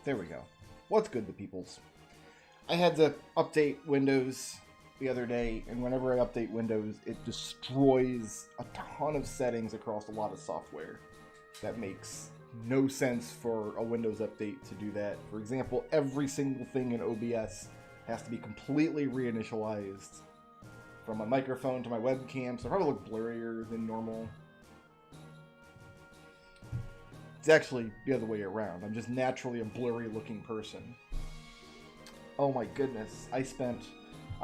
There we go. What's good, the peoples? I had to update Windows the other day, and whenever I update Windows, it destroys a ton of settings across a lot of software. That makes no sense for a Windows update to do that. For example, every single thing in OBS has to be completely reinitialized. From my microphone to my webcam, so I probably look blurrier than normal. It's actually the other way around. I'm just naturally a blurry looking person. Oh my goodness. I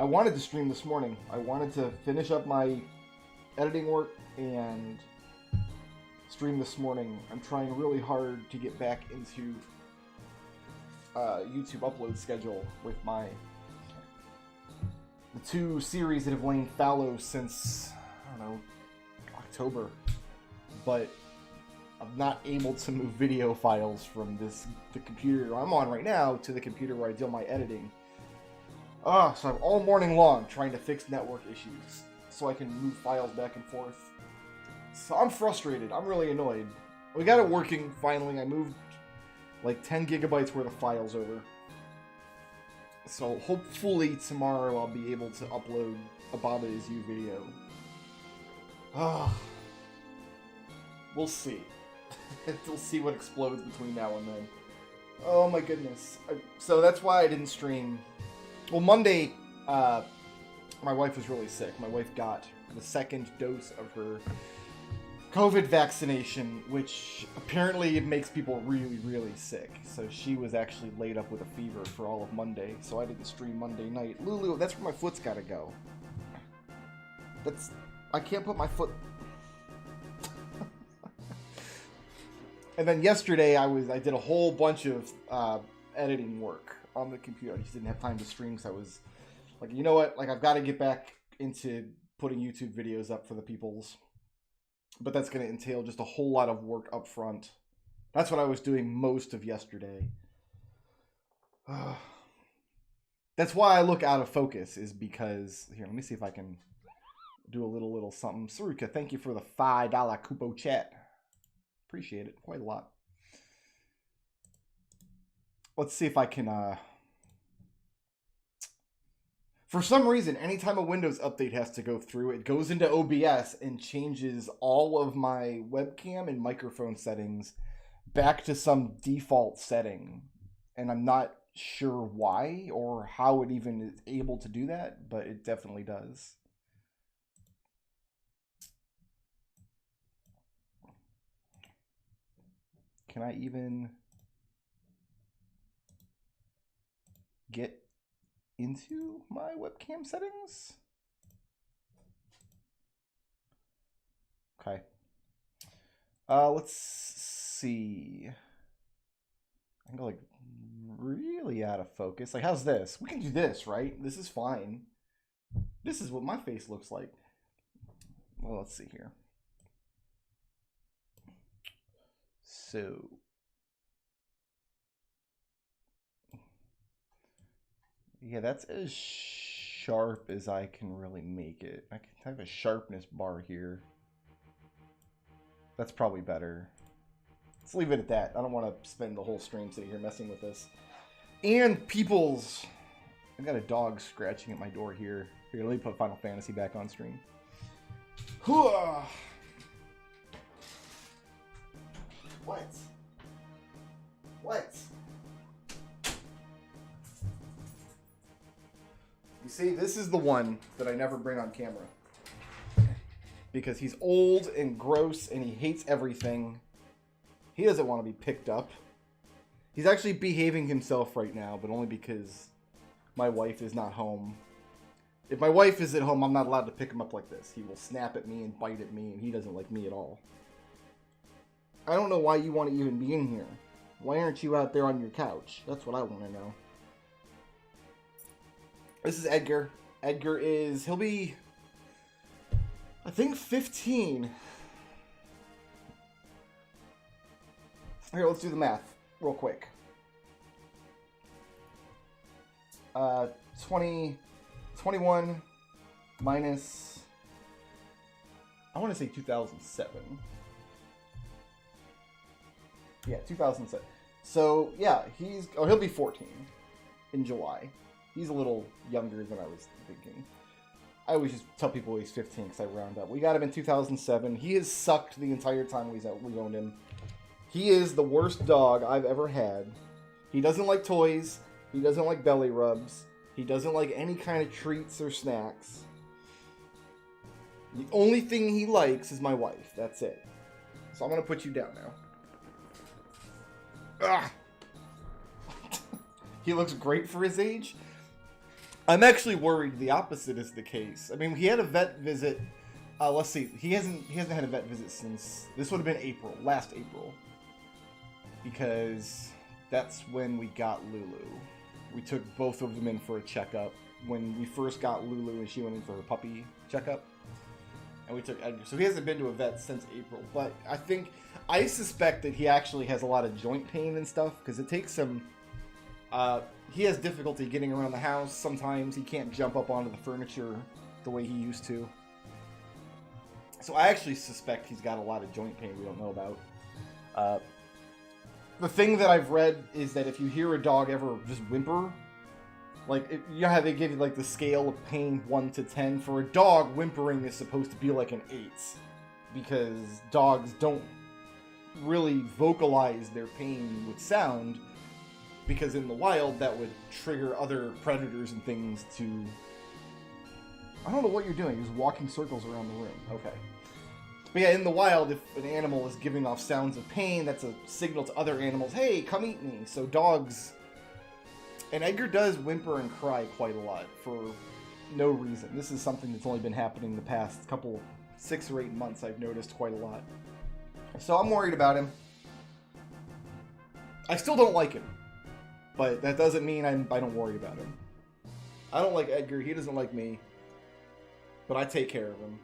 wanted to stream this morning. I wanted to finish up my editing work and stream this morning. I'm trying really hard to get back into YouTube upload schedule with the two series that have lain fallow since, I don't know, October. But I'm not able to move video files from the computer I'm on right now to the computer where I do my editing. So I'm all morning long trying to fix network issues so I can move files back and forth. So I'm frustrated. I'm really annoyed. We got it working finally. I moved like 10 gigabytes worth of files over. So hopefully tomorrow I'll be able to upload a Baba Is You video. We'll see. We'll see what explodes between now and then. Oh my goodness. So that's why I didn't stream. Well, Monday, my wife was really sick. My wife got the second dose of her COVID vaccination, which apparently it makes people really, really sick. So she was actually laid up with a fever for all of Monday, so I didn't stream Monday night. Lulu, that's where my foot's gotta go. I can't put my foot... And then yesterday I did a whole bunch of editing work on the computer. I just didn't have time to stream, so I was like, you know what? Like, I've got to get back into putting YouTube videos up for the peoples. But that's going to entail just a whole lot of work up front. That's what I was doing most of yesterday. That's why I look out of focus, is because... Here, let me see if I can do a little something. Saruka, thank you for the $5 Kupo chat. Appreciate it quite a lot. Let's see if I can... For some reason, anytime a Windows update has to go through, it goes into OBS and changes all of my webcam and microphone settings back to some default setting. And I'm not sure why or how it even is able to do that, but it definitely does. Can I even get into my webcam settings? Okay. Let's see. I can go like really out of focus. Like, how's this? We can do this, right? This is fine. This is what my face looks like. Well, let's see here. So, yeah, that's as sharp as I can really make it. I can have a sharpness bar here. That's probably better. Let's leave it at that. I don't want to spend the whole stream sitting here messing with this. And peoples, I got a dog scratching at my door here. Here, let me put Final Fantasy back on stream. Hooah! What? What? You see, this is the one that I never bring on camera. Because he's old and gross and he hates everything. He doesn't want to be picked up. He's actually behaving himself right now, but only because my wife is not home. If my wife is at home, I'm not allowed to pick him up like this. He will snap at me and bite at me, and he doesn't like me at all. I don't know why you want to even be in here. Why aren't you out there on your couch? That's what I want to know. This is Edgar. Edgar he'll be, I think, 15. Here, let's do the math real quick. 21 minus, I want to say 2007. Yeah, 2007. So, yeah, he'll be 14 in July. He's a little younger than I was thinking. I always just tell people he's 15 because I round up. We got him in 2007. He has sucked the entire time we've owned him. He is the worst dog I've ever had. He doesn't like toys. He doesn't like belly rubs. He doesn't like any kind of treats or snacks. The only thing he likes is my wife. That's it. So I'm going to put you down now. Ah! He looks great for his age. I'm actually worried the opposite is the case. I mean, he had a vet visit. Let's see. He hasn't had a vet visit since, this would have been last April. Because that's when we got Lulu. We took both of them in for a checkup. When we first got Lulu and she went in for her puppy checkup. And we took Edgar. So he hasn't been to a vet since April. But I suspect that he actually has a lot of joint pain and stuff. Because it takes him, he has difficulty getting around the house. Sometimes he can't jump up onto the furniture the way he used to. So I actually suspect he's got a lot of joint pain we don't know about. The thing that I've read is that if you hear a dog ever just whimper, like, you know how they give you, like, the scale of pain 1 to 10? For a dog, whimpering is supposed to be like an 8. Because dogs don't really vocalize their pain with sound. Because in the wild, that would trigger other predators and things to... I don't know what you're doing. You're just walking circles around the room. Okay. But yeah, in the wild, if an animal is giving off sounds of pain, that's a signal to other animals, hey, come eat me. So dogs... And Edgar does whimper and cry quite a lot for no reason. This is something that's only been happening the past 6 or 8 months. I've noticed quite a lot. So I'm worried about him. I still don't like him. But that doesn't mean I don't worry about him. I don't like Edgar. He doesn't like me. But I take care of him.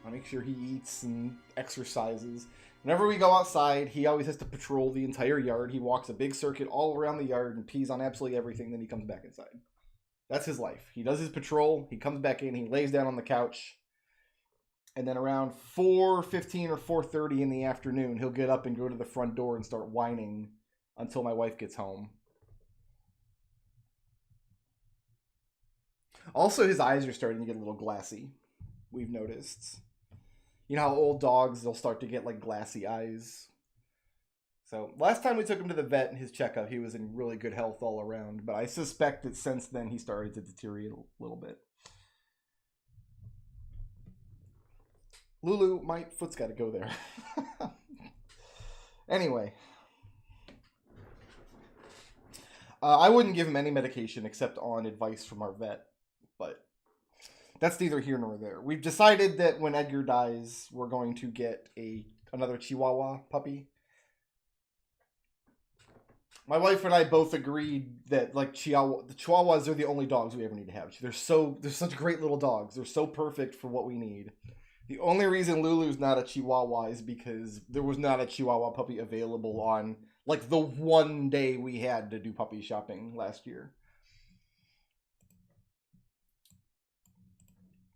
I make sure he eats and exercises. Whenever we go outside, he always has to patrol the entire yard. He walks a big circuit all around the yard and pees on absolutely everything, then he comes back inside. That's his life. He does his patrol, he comes back in, he lays down on the couch, and then around 4:15 or 4:30 in the afternoon, he'll get up and go to the front door and start whining until my wife gets home. Also, his eyes are starting to get a little glassy, we've noticed. You know how old dogs, they'll start to get like glassy eyes. So last time we took him to the vet in his checkup, he was in really good health all around. But I suspect that since then he started to deteriorate a little bit. Lulu, my foot's got to go there. Anyway. I wouldn't give him any medication except on advice from our vet. But that's neither here nor there. We've decided that when Edgar dies, we're going to get another Chihuahua puppy. My wife and I both agreed that, like, the Chihuahuas are the only dogs we ever need to have. They're such great little dogs. They're so perfect for what we need. The only reason Lulu's not a Chihuahua is because there was not a Chihuahua puppy available on, like, the one day we had to do puppy shopping last year.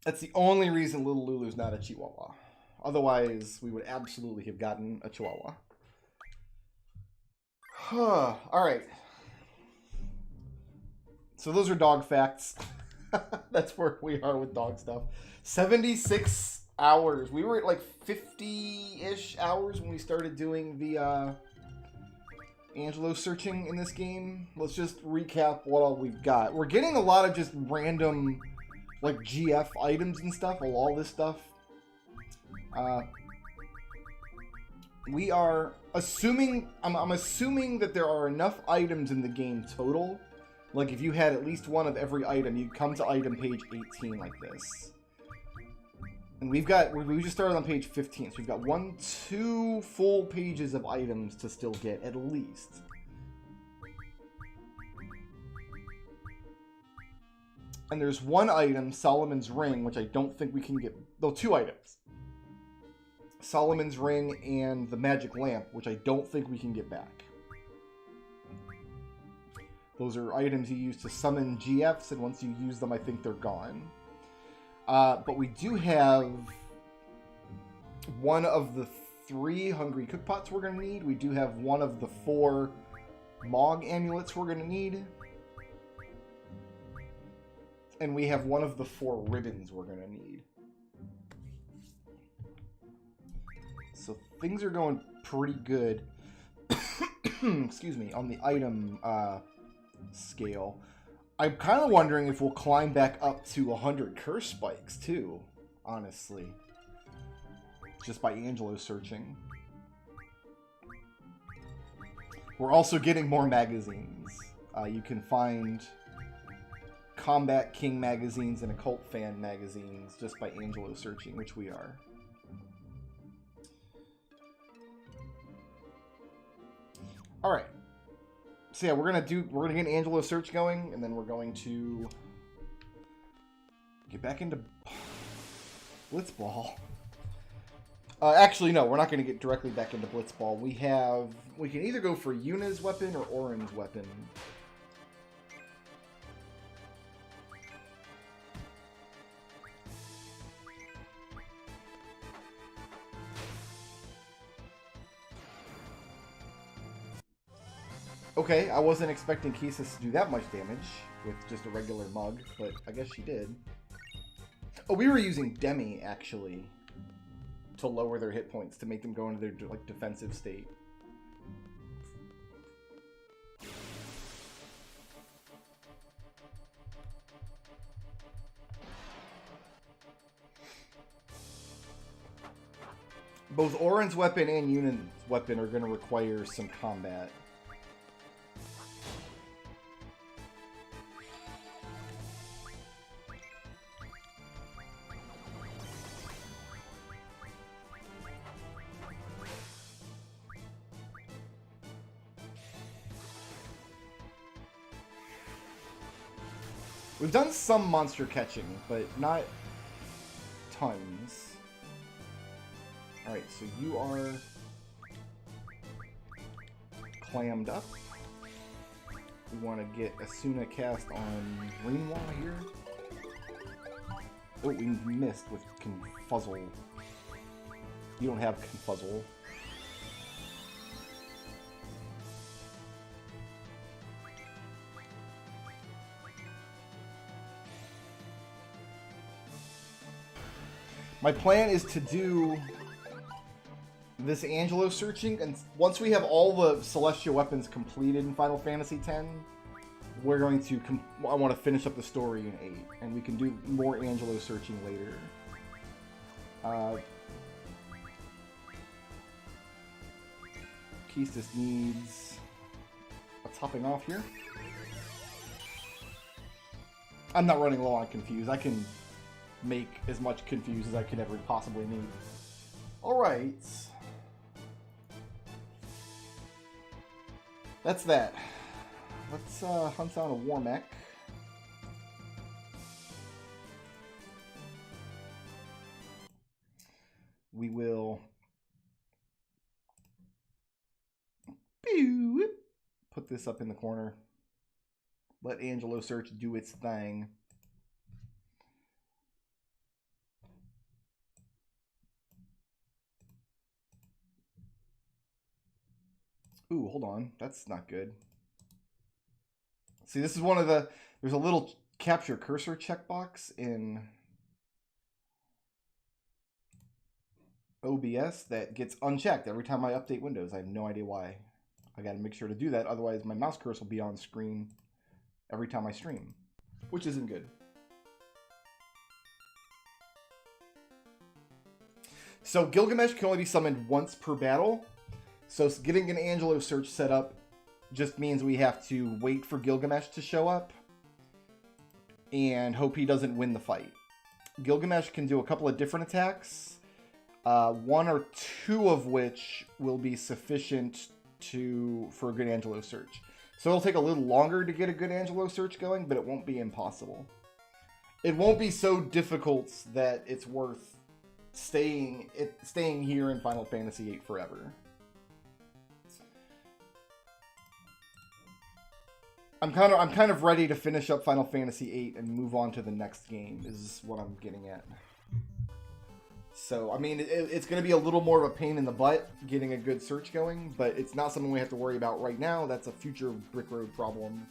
That's the only reason little Lulu's not a Chihuahua. Otherwise, we would absolutely have gotten a Chihuahua. Alright. So those are dog facts. That's where we are with dog stuff. 76 hours. We were at like 50-ish hours when we started doing the Angelo searching in this game. Let's just recap what all we've got. We're getting a lot of just random, like, GF items and stuff, all this stuff. We are assuming, I'm assuming that there are enough items in the game total. Like, if you had at least one of every item, you'd come to item page 18 like this. And we just started on page 15, so we've got 2 full pages of items to still get, at least. And there's one item, Solomon's Ring, which I don't think we can get. Though 2 items. Solomon's Ring and the Magic Lamp, which I don't think we can get back. Those are items you use to summon GFs, and once you use them, I think they're gone. But we do have one of the 3 Hungry Cook Pots we're going to need. We do have one of the 4 Mog amulets we're going to need. And we have one of the 4 ribbons we're going to need. So things are going pretty good. Excuse me, on the item scale. I'm kind of wondering if we'll climb back up to 100 curse spikes too, honestly. Just by Angelo searching. We're also getting more magazines. You can find Combat King magazines and Occult Fan magazines just by Angelo searching, which we are. All right. So yeah, we're gonna get Angelo search going, and then we're going to get back into Blitzball. Actually, no, we're not going to get directly back into Blitzball. We can either go for Yuna's weapon or Oren's weapon. Okay, I wasn't expecting Kisis to do that much damage with just a regular mug, but I guess she did. Oh, we were using Demi, actually, to lower their hit points, to make them go into their like defensive state. Both Oren's weapon and Yuna's weapon are going to require some combat. We've done some monster catching, but not tons. Alright, so you are clammed up. We want to get Asuna cast on Greenwall here. Oh, we missed with Confuzzle. You don't have Confuzzle. My plan is to do this Angelo searching, and once we have all the Celestial weapons completed in Final Fantasy X, we're going to... I want to finish up the story in 8, and we can do more Angelo searching later. Keistis needs a topping off here. I'm not running low on Confuse. I can make as much Confuse as I could ever possibly need. Alright. That's that. Let's hunt down a WarMech. We will put this up in the corner. Let Angelo Search do its thing. Ooh, hold on. That's not good. See, this is one of the... There's a little capture cursor checkbox in OBS that gets unchecked every time I update Windows. I have no idea why. I gotta make sure to do that, otherwise my mouse cursor will be on screen every time I stream, which isn't good. So Gilgamesh can only be summoned once per battle. So getting an Angelo search set up just means we have to wait for Gilgamesh to show up and hope he doesn't win the fight. Gilgamesh can do a couple of different attacks, one or two of which will be sufficient for a good Angelo search. So it'll take a little longer to get a good Angelo search going, but it won't be impossible. It won't be so difficult that it's worth staying here in Final Fantasy VIII forever. I'm kind of ready to finish up Final Fantasy VIII and move on to the next game, is what I'm getting at. So, I mean, it's going to be a little more of a pain in the butt getting a good search going, but it's not something we have to worry about right now. That's a future Brick Road problem.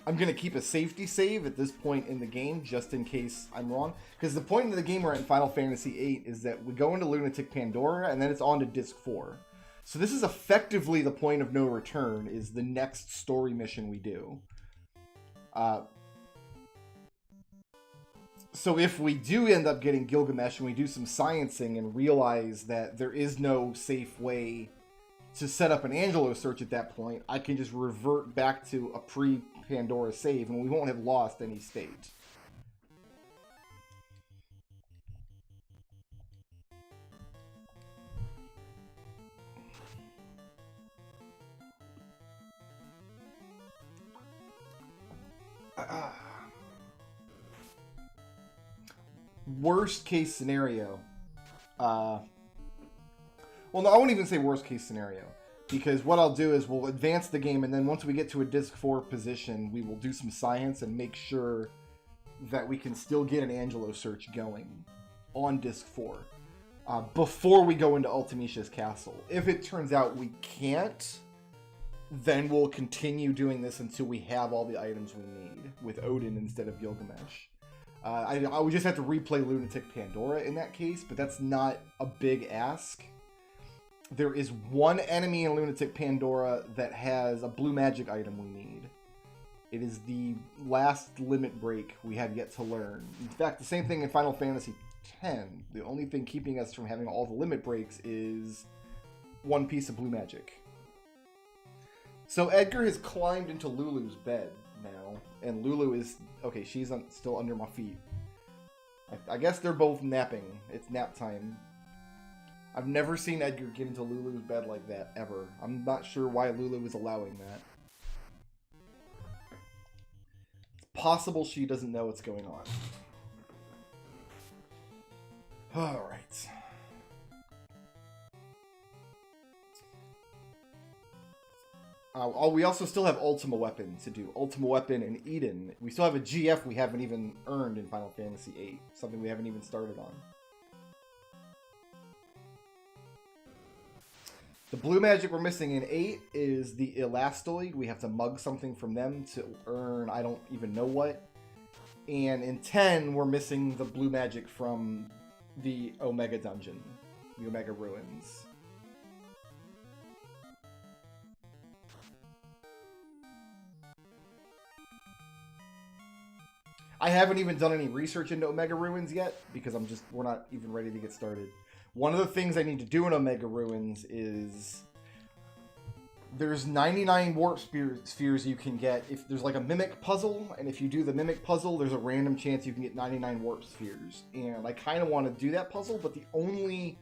I'm going to keep a safety save at this point in the game, just in case I'm wrong. Because the point of the game we're at in Final Fantasy VIII is that we go into Lunatic Pandora, and then it's on to Disc 4. So this is effectively the point of no return, is the next story mission we do. So if we do end up getting Gilgamesh and we do some sciencing and realize that there is no safe way to set up an Angelo search at that point, I can just revert back to a pre-Pandora save and we won't have lost any state. Worst case scenario. Well, no, I won't even say worst case scenario. Because what I'll do is we'll advance the game, and then once we get to a Disc 4 position, we will do some science and make sure that we can still get an Angelo search going on Disc 4 before we go into Ultimicia's castle. If it turns out we can't, then we'll continue doing this until we have all the items we need with Odin instead of Gilgamesh. I would just have to replay Lunatic Pandora in that case, but that's not a big ask. There is one enemy in Lunatic Pandora that has a blue magic item we need. It is the last limit break we have yet to learn. In fact, the same thing in Final Fantasy X. The only thing keeping us from having all the limit breaks is one piece of blue magic. So Edgar has climbed into Lulu's bed now, and Lulu is... Okay, she's still under my feet. I guess they're both napping. It's nap time. I've never seen Edgar get into Lulu's bed like that, ever. I'm not sure why Lulu is allowing that. It's possible she doesn't know what's going on. Alright. We also still have Ultima Weapon to do. Ultima Weapon and Eden. We still have a GF we haven't even earned in Final Fantasy VIII. Something we haven't even started on. The blue magic we're missing in 8 is the Elastoid. We have to mug something from them to earn I don't even know what. And in 10, we're missing the blue magic from the Omega Dungeon. The Omega Ruins. I haven't even done any research into Omega Ruins yet, because we're not even ready to get started. One of the things I need to do in Omega Ruins is there's 99 warp spheres you can get if there's like a mimic puzzle, and if you do the mimic puzzle, there's a random chance you can get 99 warp spheres. And I kind of want to do that puzzle, but the only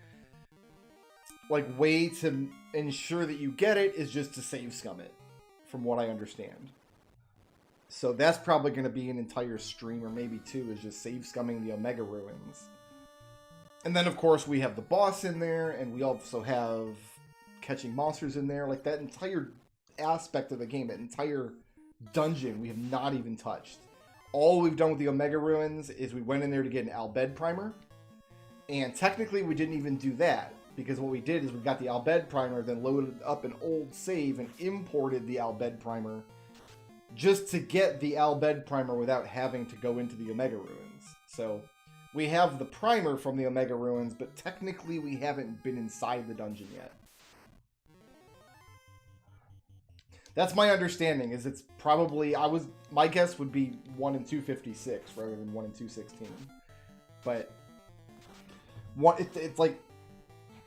like way to ensure that you get it is just to save scum it, from what I understand. So that's probably going to be an entire stream, or maybe two, is just save scumming the Omega Ruins. And then, of course, we have the boss in there, and we also have catching monsters in there. Like, that entire aspect of the game, that entire dungeon, we have not even touched. All we've done with the Omega Ruins is we went in there to get an Albed Primer. And technically, we didn't even do that, because what we did is we got the Albed Primer, then loaded up an old save and imported the Albed Primer just to get the Albed Primer without having to go into the Omega Ruins. So we have the primer from the Omega Ruins, but technically we haven't been inside the dungeon yet. That's my understanding, is it's probably, my guess would be 1 in 256 rather than 1 in 216. But it's like,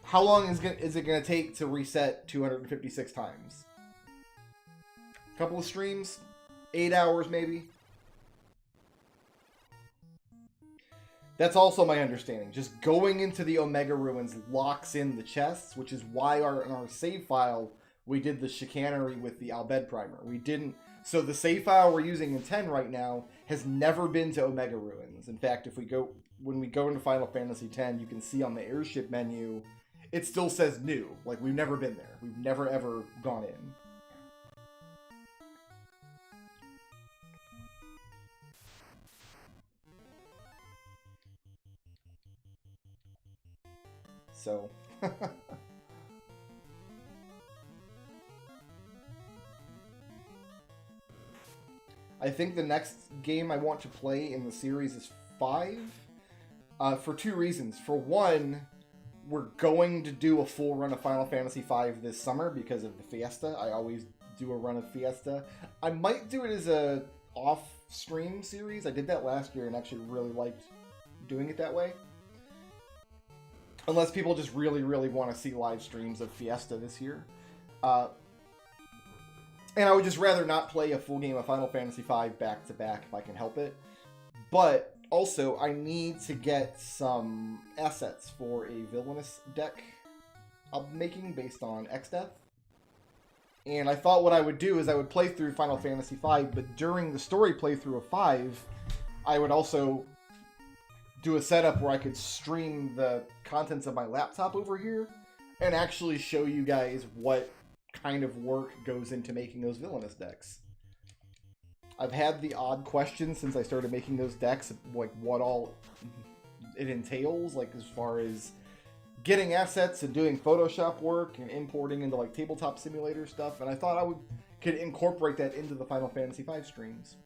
how long is it going to take to reset 256 times? A couple of streams? 8 hours maybe? That's also my understanding. Just going into the Omega Ruins locks in the chests, which is why in our save file we did the chicanery with the Albed Primer. We didn't. So the save file we're using in 10 right now has never been to Omega Ruins. In fact, when we go into Final Fantasy X, you can see on the airship menu, it still says new. Like, we've never been there. We've never ever gone in. So I think the next game I want to play in the series is 5, for 2 reasons. For one, we're going to do a full run of Final Fantasy V this summer because of the Fiesta. I always do a run of Fiesta. I might do it as a off-stream series. I did that last year and actually really liked doing it that way. Unless people just really, really want to see live streams of Fiesta this year. And I would just rather not play a full game of Final Fantasy V back-to-back if I can help it. But also, I need to get some assets for a villainous deck I'm making based on X-Death. And I thought what I would do is I would play through Final Fantasy V, but during the story playthrough of 5, I would also do a setup where I could stream the contents of my laptop over here and actually show you guys what kind of work goes into making those villainous decks. I've had the odd question since I started making those decks, like what all it entails, like as far as getting assets and doing Photoshop work and importing into like tabletop simulator stuff, and I thought I could incorporate that into the Final Fantasy V streams.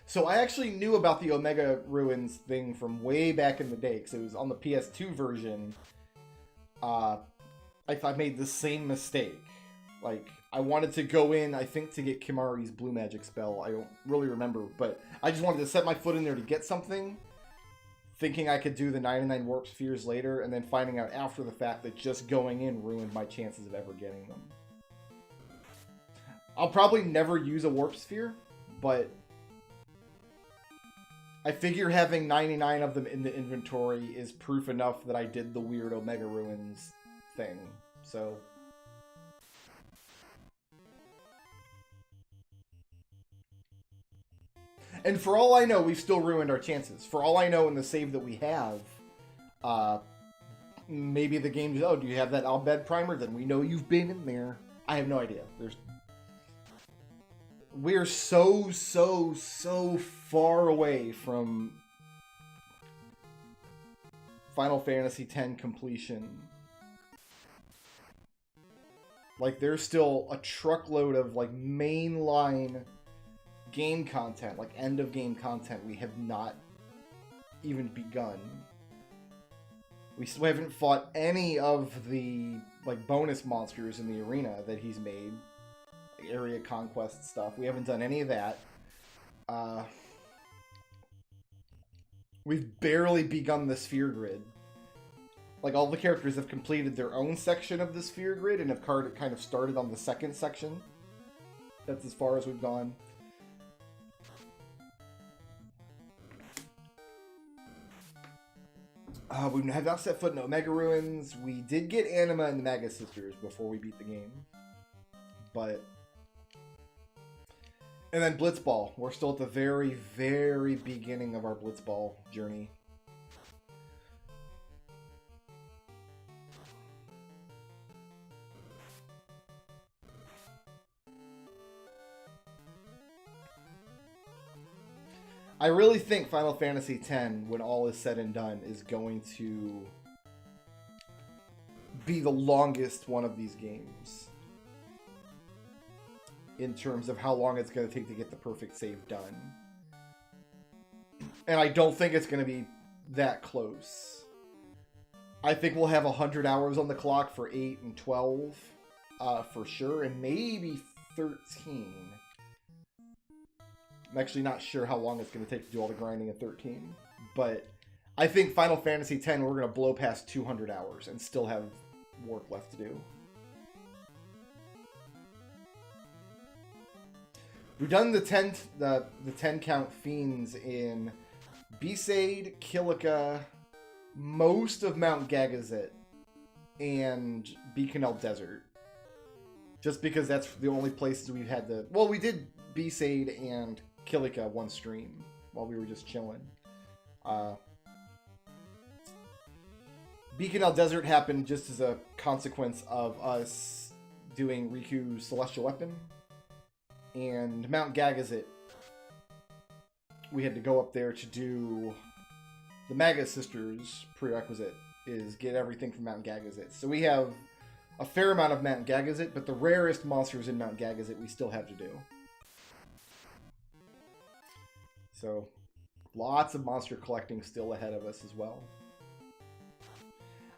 So I actually knew about the Omega Ruins thing from way back in the day, because it was on the PS2 version. I made the same mistake. Like, I wanted to go in, I think, to get Kimahri's Blue Magic spell. I don't really remember, but I just wanted to set my foot in there to get something, thinking I could do the 99 Warp Spheres later, and then finding out after the fact that just going in ruined my chances of ever getting them. I'll probably never use a Warp Sphere, but I figure having 99 of them in the inventory is proof enough that I did the weird Omega Ruins thing. So and for all I know, we've still ruined our chances. For all I know, in the save that we have, maybe the game, oh, do you have that Al Bhed primer? Then we know you've been in there. I have no idea. We're so far away from Final Fantasy X completion. Like, there's still a truckload of, like, mainline game content, like end-of-game content we have not even begun. We still haven't fought any of the, like, bonus monsters in the arena that he's made. Like, area conquest stuff. We haven't done any of that. We've barely begun the sphere grid. Like, all the characters have completed their own section of the sphere grid and have kind of started on the second section. That's as far as we've gone. We have not set foot in Omega Ruins. We did get Anima and the Maga Sisters before we beat the game. But... and then Blitzball. We're still at the very, very beginning of our Blitzball journey. I really think Final Fantasy X, when all is said and done, is going to be the longest one of these games. In terms of how long it's going to take to get the perfect save done. And I don't think it's going to be that close. I think we'll have 100 hours on the clock for 8 and 12, for sure, and maybe 13. I'm actually not sure how long it's going to take to do all the grinding in 13. But I think Final Fantasy X, we're going to blow past 200 hours and still have work left to do. We've done the 10 count fiends in Besaid, Kilika, most of Mount Gagazet, and Beaconell Desert. Just because that's the only places we've had to... well, we did Besaid and Kilika one stream while we were just chilling. Beaconell Desert happened just as a consequence of us doing Riku's Celestial Weapon. And Mount Gagazet we had to go up there to do the Maga Sisters prerequisite, is get everything from Mount Gagazit. So we have a fair amount of Mount Gagazit, but the rarest monsters in Mount Gagazit we still have to do. So lots of monster collecting still ahead of us as well.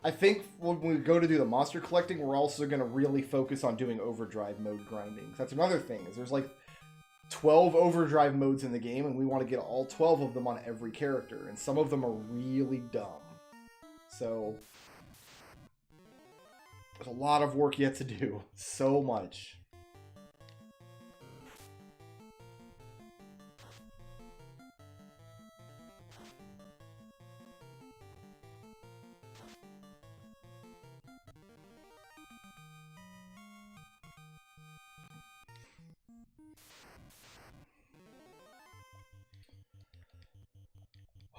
I think when we go to do the monster collecting, we're also going to really focus on doing overdrive mode grinding. That's another thing, is there's like 12 overdrive modes in the game, and we want to get all 12 of them on every character, and some of them are really dumb. So there's a lot of work yet to do. So much.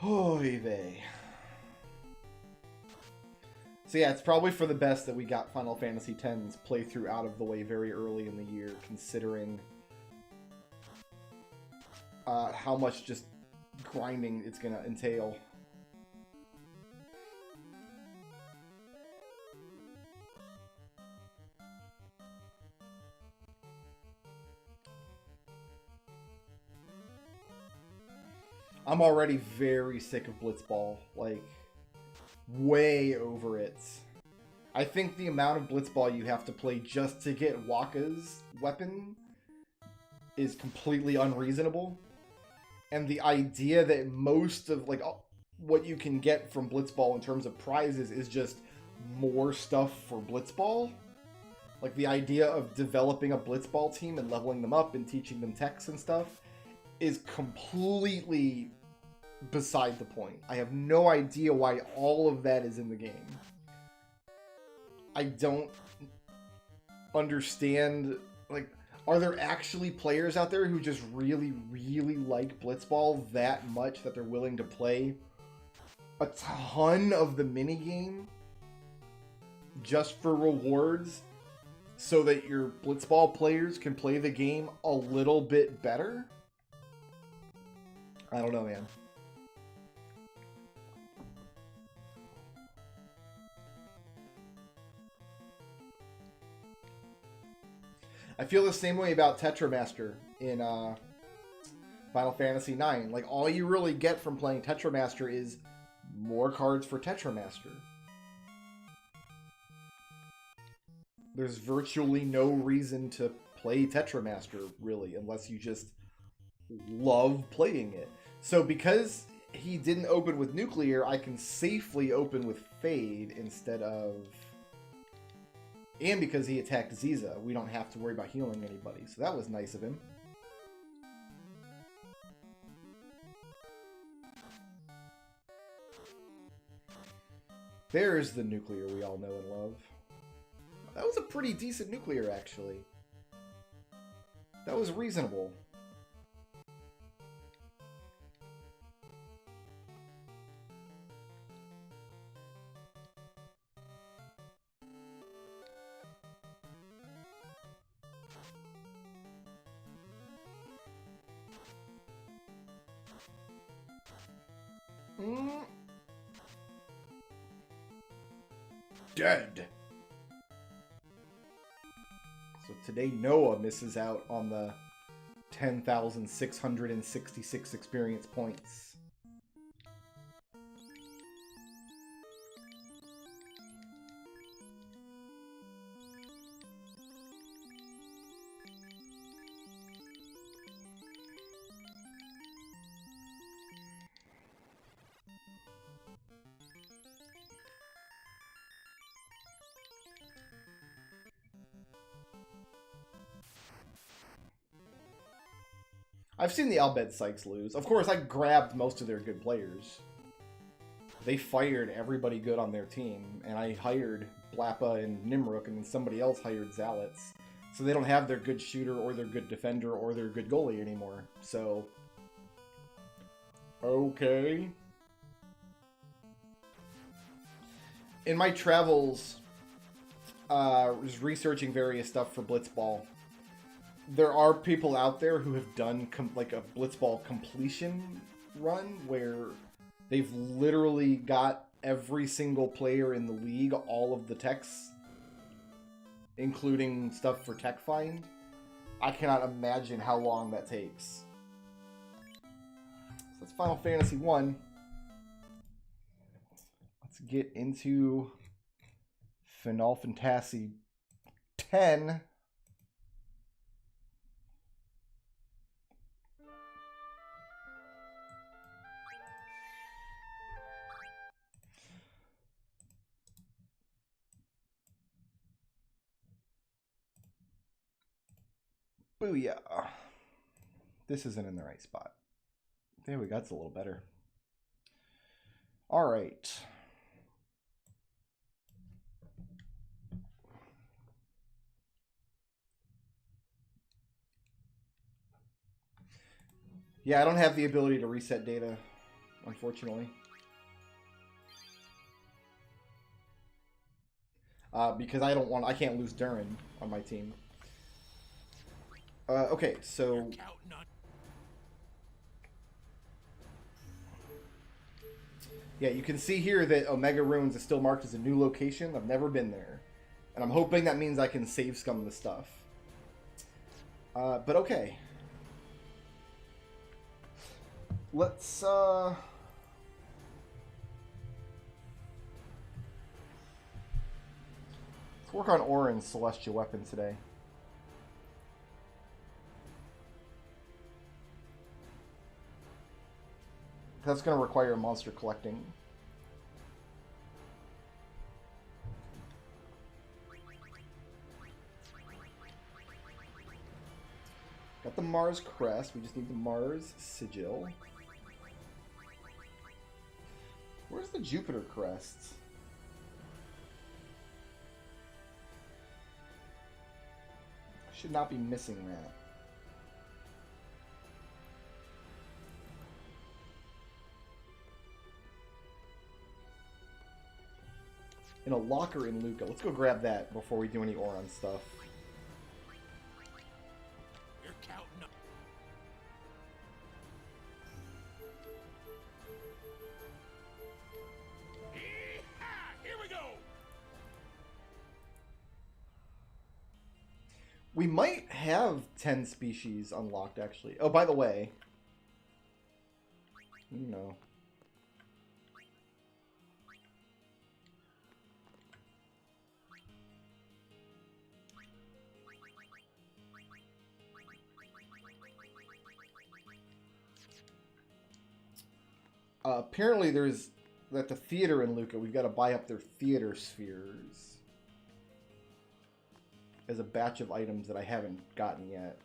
Oy vey. So yeah, it's probably for the best that we got Final Fantasy X's playthrough out of the way very early in the year, considering how much just grinding it's going to entail. I'm already very sick of Blitzball, like, way over it. I think the amount of Blitzball you have to play just to get Wakka's weapon is completely unreasonable. And the idea that most of, like, what you can get from Blitzball in terms of prizes is just more stuff for Blitzball. Like, the idea of developing a Blitzball team and leveling them up and teaching them techs and stuff is completely beside the point. I have no idea why all of that is in the game. I don't understand, like, are there actually players out there who just really, really like Blitzball that much that they're willing to play a ton of the minigame just for rewards so that your Blitzball players can play the game a little bit better? I don't know, man. I feel the same way about Tetramaster in Final Fantasy IX. Like, all you really get from playing Tetramaster is more cards for Tetramaster. There's virtually no reason to play Tetramaster, really, unless you just love playing it. So because he didn't open with Nuclear, I can safely open with Fade instead of... And because he attacked Ziza, we don't have to worry about healing anybody. So that was nice of him. There's the Nuclear we all know and love. That was a pretty decent Nuclear, actually. That was reasonable. Dead. So today Noah misses out on the 10,666 experience points. I've seen the Albed Sykes lose. Of course, I grabbed most of their good players. They fired everybody good on their team, and I hired Blappa and Nimruk, and then somebody else hired Zalets. So they don't have their good shooter, or their good defender, or their good goalie anymore. So... okay. In my travels, was researching various stuff for Blitzball. there are people out there who have done like a Blitzball completion run where they've literally got every single player in the league, all of the techs, including stuff for tech find. I cannot imagine how long that takes. So that's Final Fantasy 1. Let's get into Final Fantasy 10. Booyah. This isn't in the right spot. There we go. That's a little better. All right. Yeah, I don't have the ability to reset data, unfortunately. Because I can't lose Durin on my team. Okay, so... Yeah, you can see here that Omega Ruins is still marked as a new location. I've never been there. And I'm hoping that means I can save scum the stuff. But okay. Let's work on Orin's Celestial Weapon today. That's going to require monster collecting. Got the Mars Crest. We just need the Mars Sigil. Where's the Jupiter Crest? Should not be missing that. In a locker in Luca. Let's go grab that before we do any Oron stuff. You're counting up. Here we go. We might have 10 species unlocked, actually. Oh, by the way. No. Apparently there's, at the theater in Luca, we've got to buy up their theater spheres as a batch of items that I haven't gotten yet.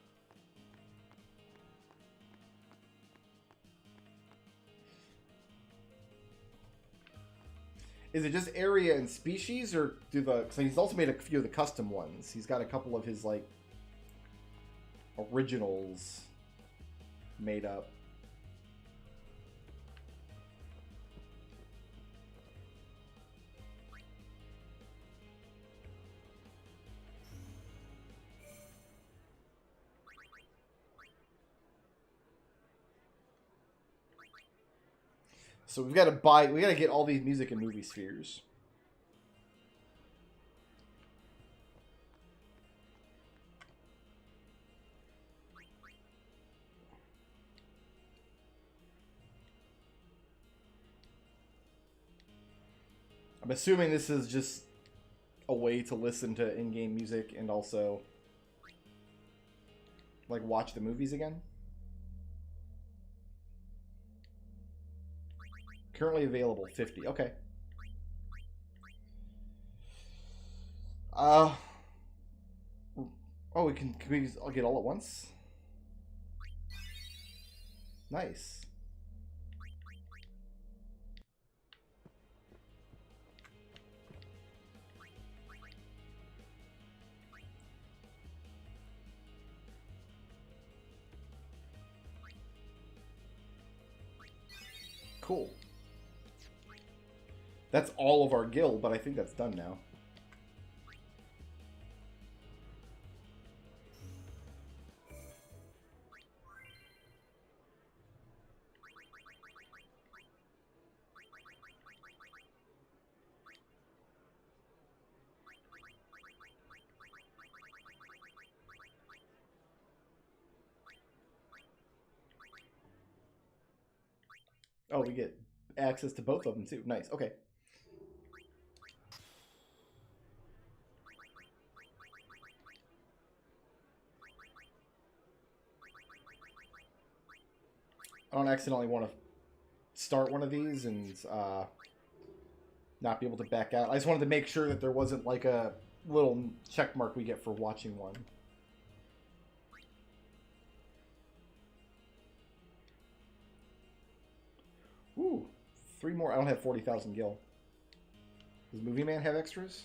Is it just area and species, or do the... Because he's also made a few of the custom ones. He's got a couple of his, like, originals made up. So we've got to buy, we got to get all these music and movie spheres. I'm assuming this is just a way to listen to in-game music and also like watch the movies again. Currently available, 50. Okay. Oh, can we all get all at once? Nice. Cool. That's all of our guild, but I think that's done now. Oh, we get access to both of them too. Nice. Okay. I don't accidentally want to start one of these and not be able to back out. I just wanted to make sure that there wasn't like a little check mark we get for watching one. Ooh, 3 more. I don't have 40,000 gil. Does Movie Man have extras?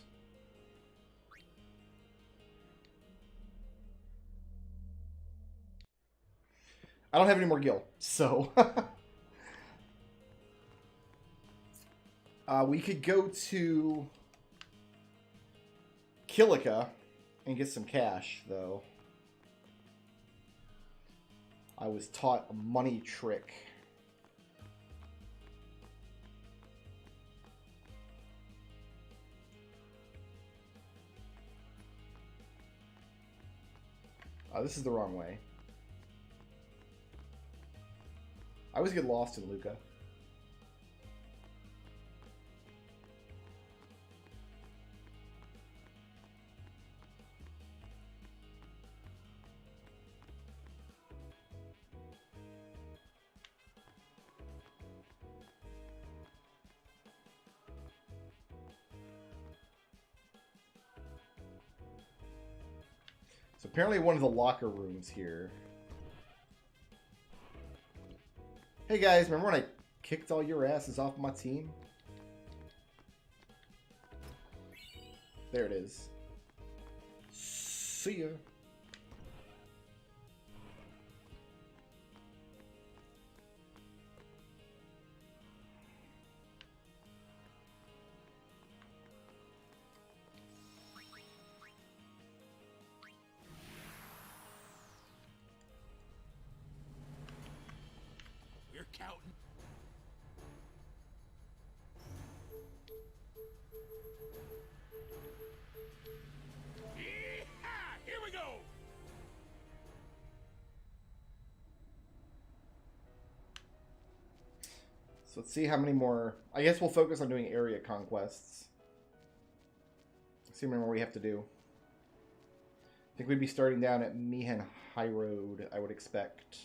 I don't have any more gil, so we could go to Kilika and get some cash, though. I was taught a money trick. This is the wrong way. I always get lost in Luca. So apparently one of the locker rooms here. Hey guys, remember when I kicked all your asses off my team? There it is. See ya. We're counting. Yeehaw! Here we go. So let's see how many more. I guess we'll focus on doing area conquests. See how many more we have to do. I think we'd be starting down at Mihen Highroad, I would expect.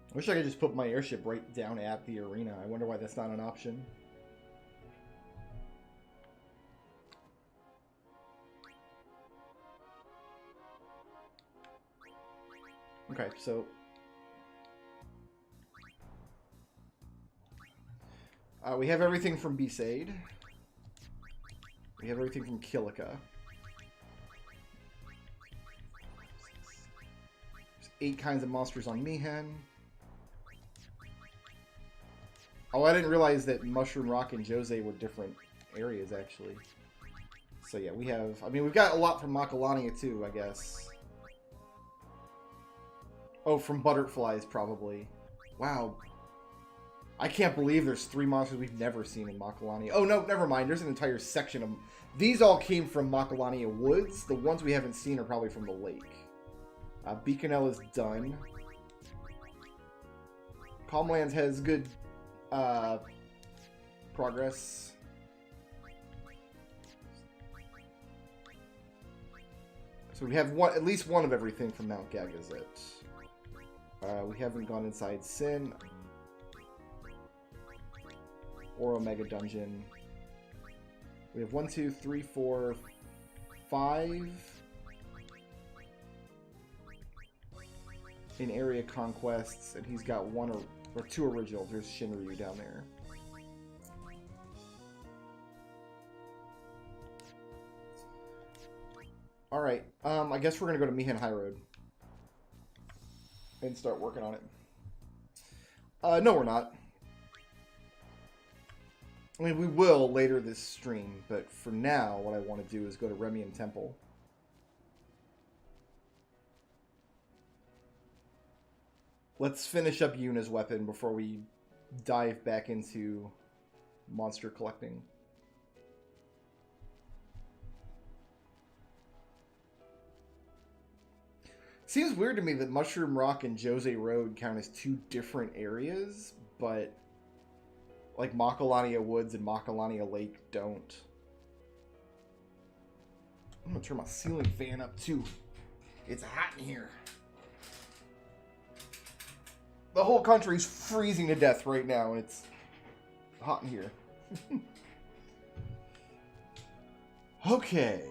I wish I could just put my airship right down at the arena. I wonder why that's not an option. Okay, so... we have everything from Besaid. We have everything from Kilika. There's 8 kinds of monsters on Mihen. Oh, I didn't realize that Mushroom Rock and Djose were different areas, actually. So yeah, we have... I mean, we've got a lot from Makalania, too, I guess. Oh, from Butterflies, probably. Wow. I can't believe there's 3 monsters we've never seen in Makalania. Oh, no, never mind. There's an entire section of... These all came from Makalania Woods. The ones we haven't seen are probably from the lake. Beaconell is done. Calmlands has good... progress. So we have at least one of everything from Mount Gagazet. We haven't gone inside Sin or Omega Dungeon. We have 1, 2, 3, 4, 5 in area conquests, and he's got 1 or 2 originals. There's Shinryu down there. Alright, I guess we're going to go to Mihen Highroad and start working on it. No, we're not. I mean, we will later this stream, but for now, what I want to do is go to Remium Temple. Let's finish up Yuna's weapon before we dive back into monster collecting. Seems weird to me that Mushroom Rock and Djose Road count as two different areas, but like Macalania Woods and Macalania Lake don't. I'm gonna turn my ceiling fan up too. It's hot in here. The whole country's freezing to death right now, and it's hot in here. Okay.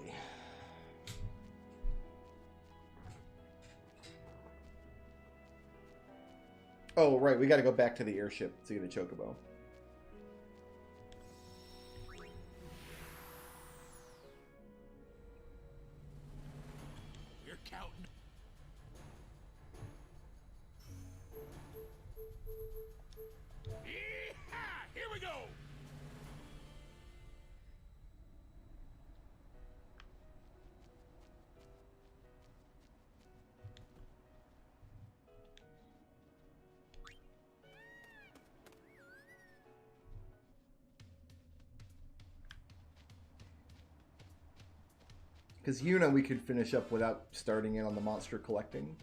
Oh, right, we gotta go back to the airship to get a chocobo. We're counting. Yeehaw! Here we go! Because Yuna we could finish up without starting in on the monster collecting.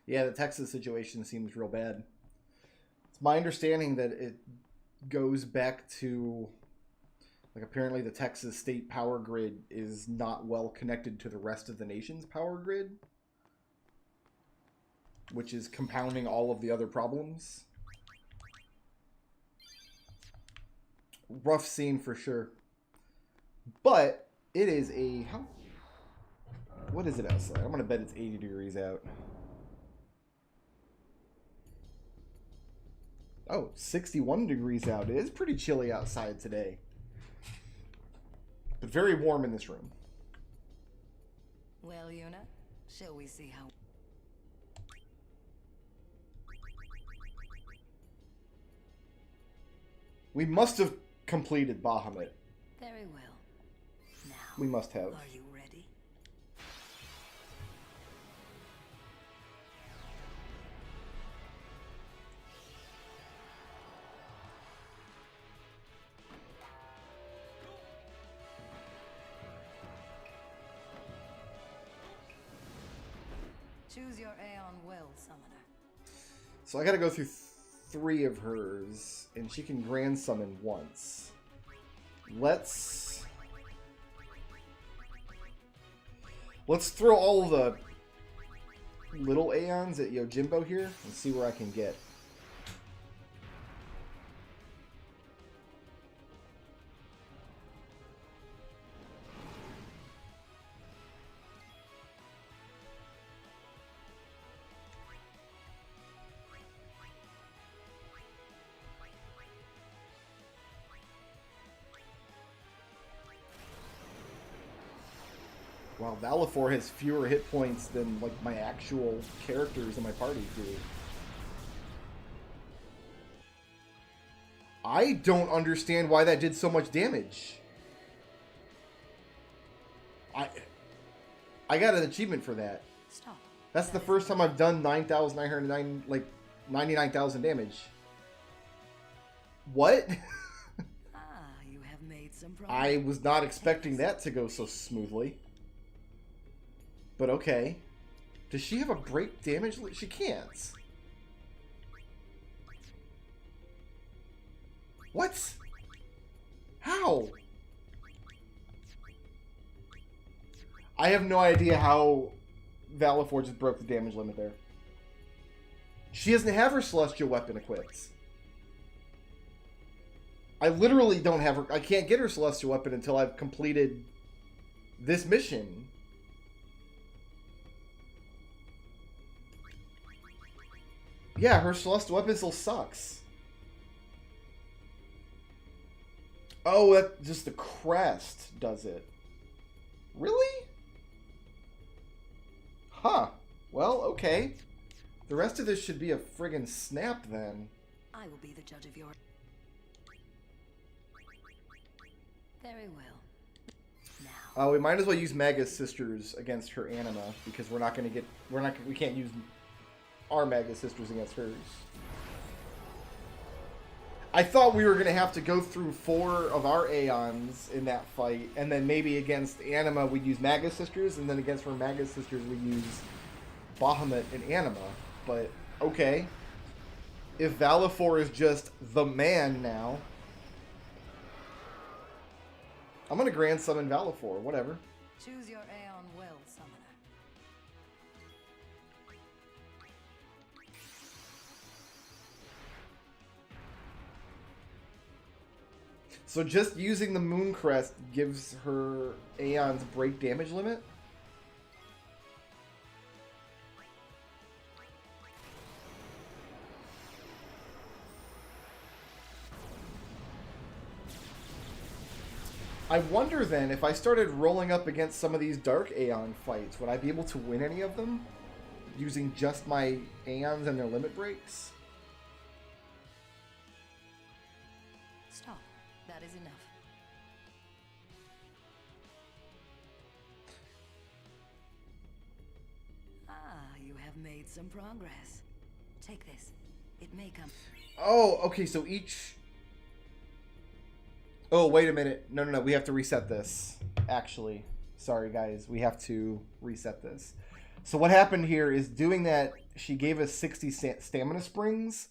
Yeah, the Texas situation seems real bad. It's my understanding that it goes back to, like, apparently the Texas state power grid is not well connected to the rest of the nation's power grid, which is compounding all of the other problems. Rough scene for sure. But it is a... What is it outside? I'm going to bet it's 80 degrees out. Oh, 61 degrees out. It is pretty chilly outside today. But very warm in this room. Well, Yuna, shall we see how... We must have completed Bahamut. Very well. Now, We must have. are you ready? Choose your Aeon well, summoner. So I gotta go through 3 of hers, and she can grand summon once. Let's throw all the little Aeons at Yojimbo here and see where I can get. Wow, Valifor has fewer hit points than, like, my actual characters in my party do. I don't understand why that did so much damage. I got an achievement for that. Stop. That's the first time I've done 9,909, like, 99,000 damage. What? Ah, you have made some progress. I was not expecting that to go so smoothly. But okay. Does she have a break damage? She can't. What? How? I have no idea how Valifor just broke the damage limit there. She doesn't have her celestial weapon equipped. I literally don't have her. I can't get her celestial weapon until I've completed this mission. Yeah, her celestial weapon still sucks. Oh, that just the crest does it. Really? Huh. Well, okay. The rest of this should be a friggin' snap then. I will be the judge of your... Very well. Now. We might as well use Magus Sisters against her anima because we're not gonna get. We can't use our Magus Sisters against hers. I thought we were gonna have to go through 4 of our Aeons in that fight, and then maybe against anima we'd use Magus Sisters, and then against her Magus Sisters we use Bahamut and anima. But okay, if Valifor is just the man now. I'm gonna grand summon Valifor, whatever. Choose your Aeon well, summoner. So just using the Moon Crest gives her Aeon's break damage limit? I wonder then, if I started rolling up against some of these Dark Aeon fights, would I be able to win any of them? Using just my Aeons and their limit breaks? Stop. That is enough. Ah, you have made some progress. Take this. It may come... Oh, okay, so each... Oh, wait a minute. No. We have to reset this. Actually. Sorry, guys. We have to reset this. So what happened here is doing that, she gave us 60 stamina springs.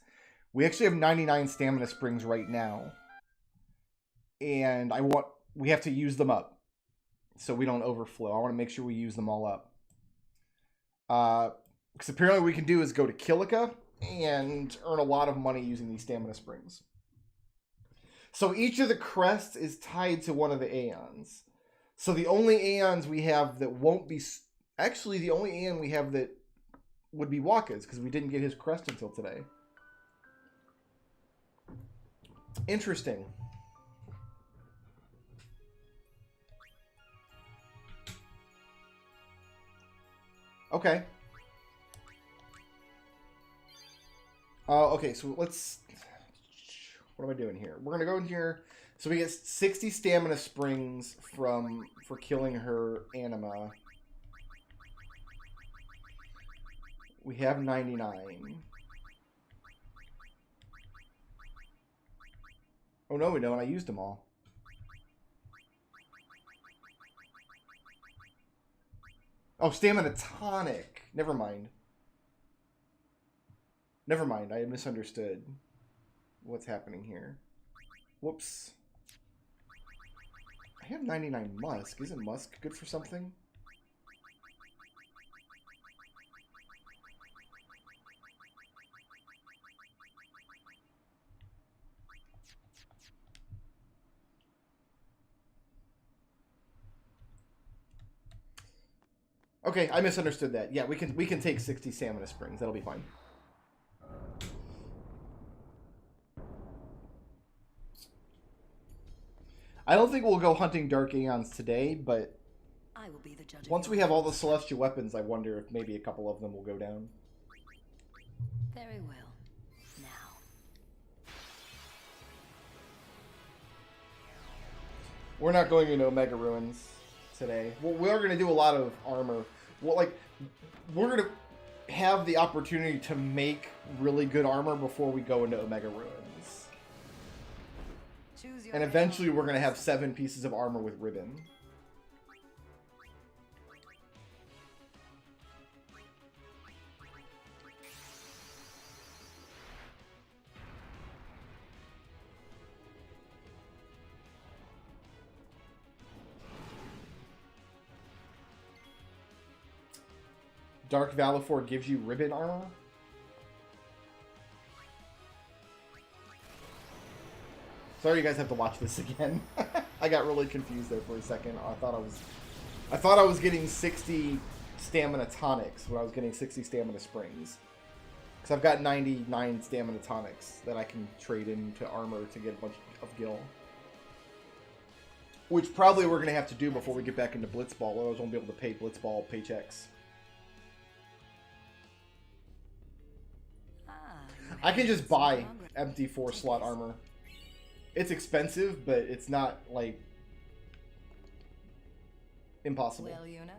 We actually have 99 stamina springs right now. And we have to use them up. So we don't overflow. I want to make sure we use them all up. Because apparently what we can do is go to Kilika and earn a lot of money using these stamina springs. So each of the crests is tied to one of the Aeons. So the only Aeons we have that won't be... Actually, the only Aeon we have that would be Waka's, because we didn't get his crest until today. Interesting. Okay. Okay, so let's... What am I doing here? We're going to go in here. So we get 60 stamina springs for killing her anima. We have 99. Oh no, we don't. I used them all. Oh, stamina tonic. Never mind. Never mind. I misunderstood what's happening here. Whoops. I have 99 musk. Isn't musk good for something? Okay, I misunderstood that. Yeah, we can take 60 stamina springs. That'll be fine. I don't think we'll go hunting Dark Aeons today, but I will be the judge once we have all the Celestial weapons, I wonder if maybe a couple of them will go down. Very well. Now. We're not going into Omega Ruins today. Well, we are going to do a lot of armor. Well, like, we're going to have the opportunity to make really good armor before we go into Omega Ruins. And eventually we're going to have 7 pieces of armor with ribbon. Dark Valifor gives you ribbon armor? Sorry you guys have to watch this again. I got really confused there for a second. I thought I was getting 60 stamina tonics when I was getting 60 stamina springs. Because I've got 99 stamina tonics that I can trade into armor to get a bunch of gil. Which probably we're going to have to do before we get back into Blitzball, or else I won't be able to pay Blitzball paychecks. I can just buy empty 4-slot armor. It's expensive, but it's not, like, impossible. Well, Yuna,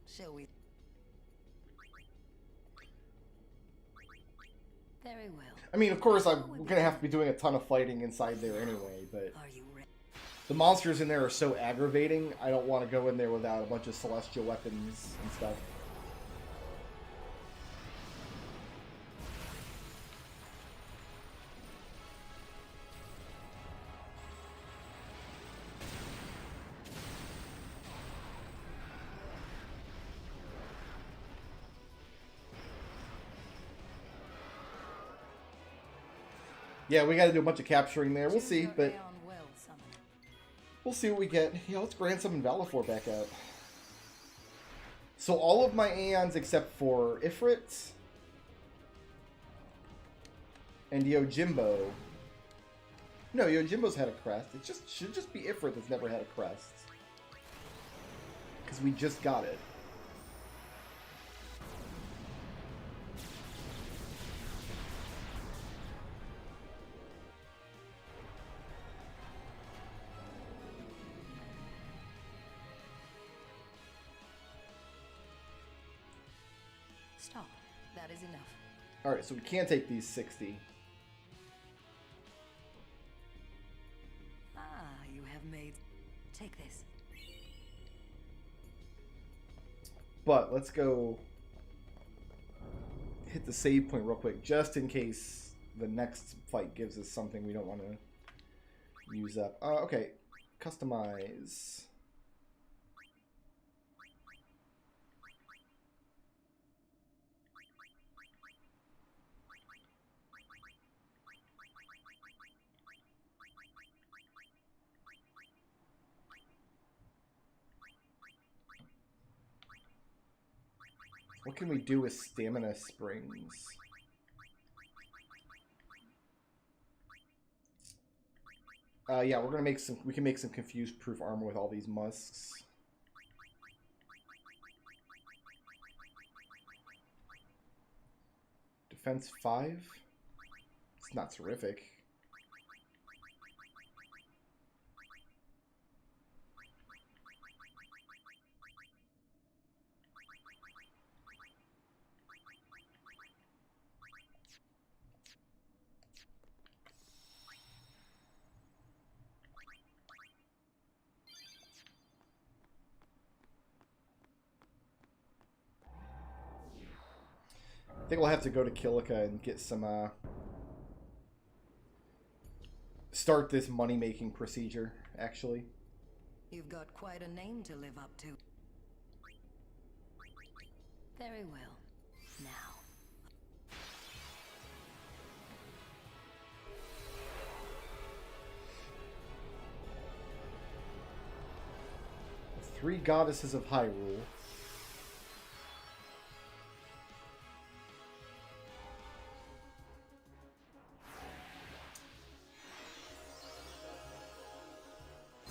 shall we? Very well. I mean, of course, I'm going to have to be doing a ton of fighting inside there anyway, but Are you ready? the monsters in there are so aggravating, I don't want to go in there without a bunch of celestial weapons and stuff. Yeah, we got to do a bunch of capturing there. We'll see, but we'll see what we get. Yeah, let's Grand Summon Valifor back out. So all of my Aeons except for Ifrit and Yojimbo. No, Yojimbo's had a crest. It should just be Ifrit that's never had a crest. Because we just got it. Stop. That is enough. Alright, so we can't take these 60. Ah, you have made... Take this. But let's go hit the save point real quick, just in case the next fight gives us something we don't want to use up. Okay, customize. What can we do with stamina springs? Yeah, we're gonna make some. We can make some confused proof armor with all these musks. Defense 5. It's not terrific. I think we'll have to go to Kilika and get some, start this money-making procedure, actually. You've got quite a name to live up to. Very well. Now. 3 goddesses of Hyrule.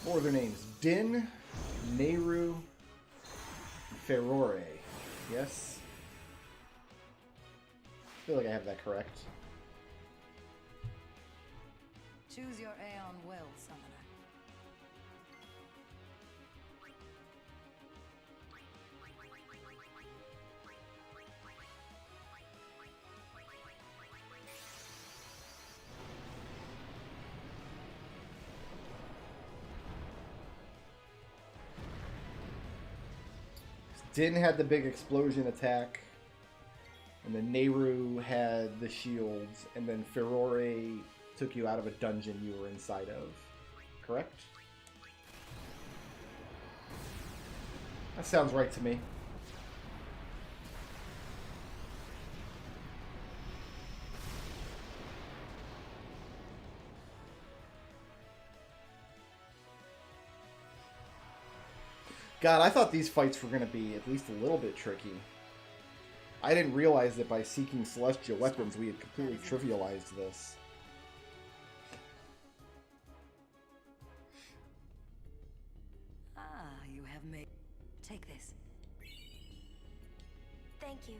What are their names? Din, Nehru, Ferrore. Yes? I feel like I have that correct. Choose your Aeon well, Summoner. Din had the big explosion attack, and then Nehru had the shields, and then Ferrore took you out of a dungeon you were inside of. Correct? That sounds right to me. God, I thought these fights were going to be at least a little bit tricky. I didn't realize that by seeking celestial weapons, we had completely trivialized this. Ah, you have made... Take this. Thank you.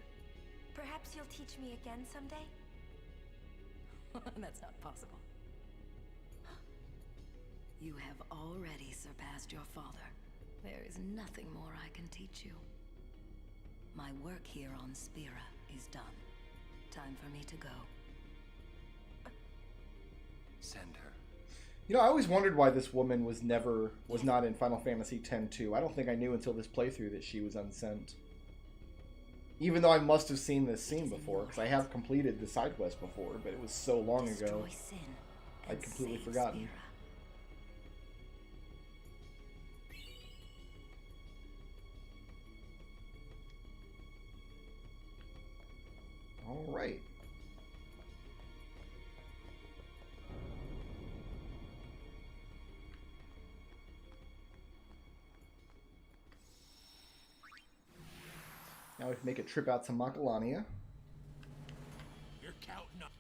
Perhaps you'll teach me again someday? That's not possible. You have already surpassed your father. There is nothing more I can teach you. My work here on Spira is done. Time for me to go. Send her. You know, I always wondered why this woman was not in Final Fantasy X-2. I don't think I knew until this playthrough that she was unsent. Even though I must have seen this scene before, because I have completed the side quest before, but it was so long ago, I'd completely forgotten. All right. Now we can make a trip out to Macalania. You're counting up.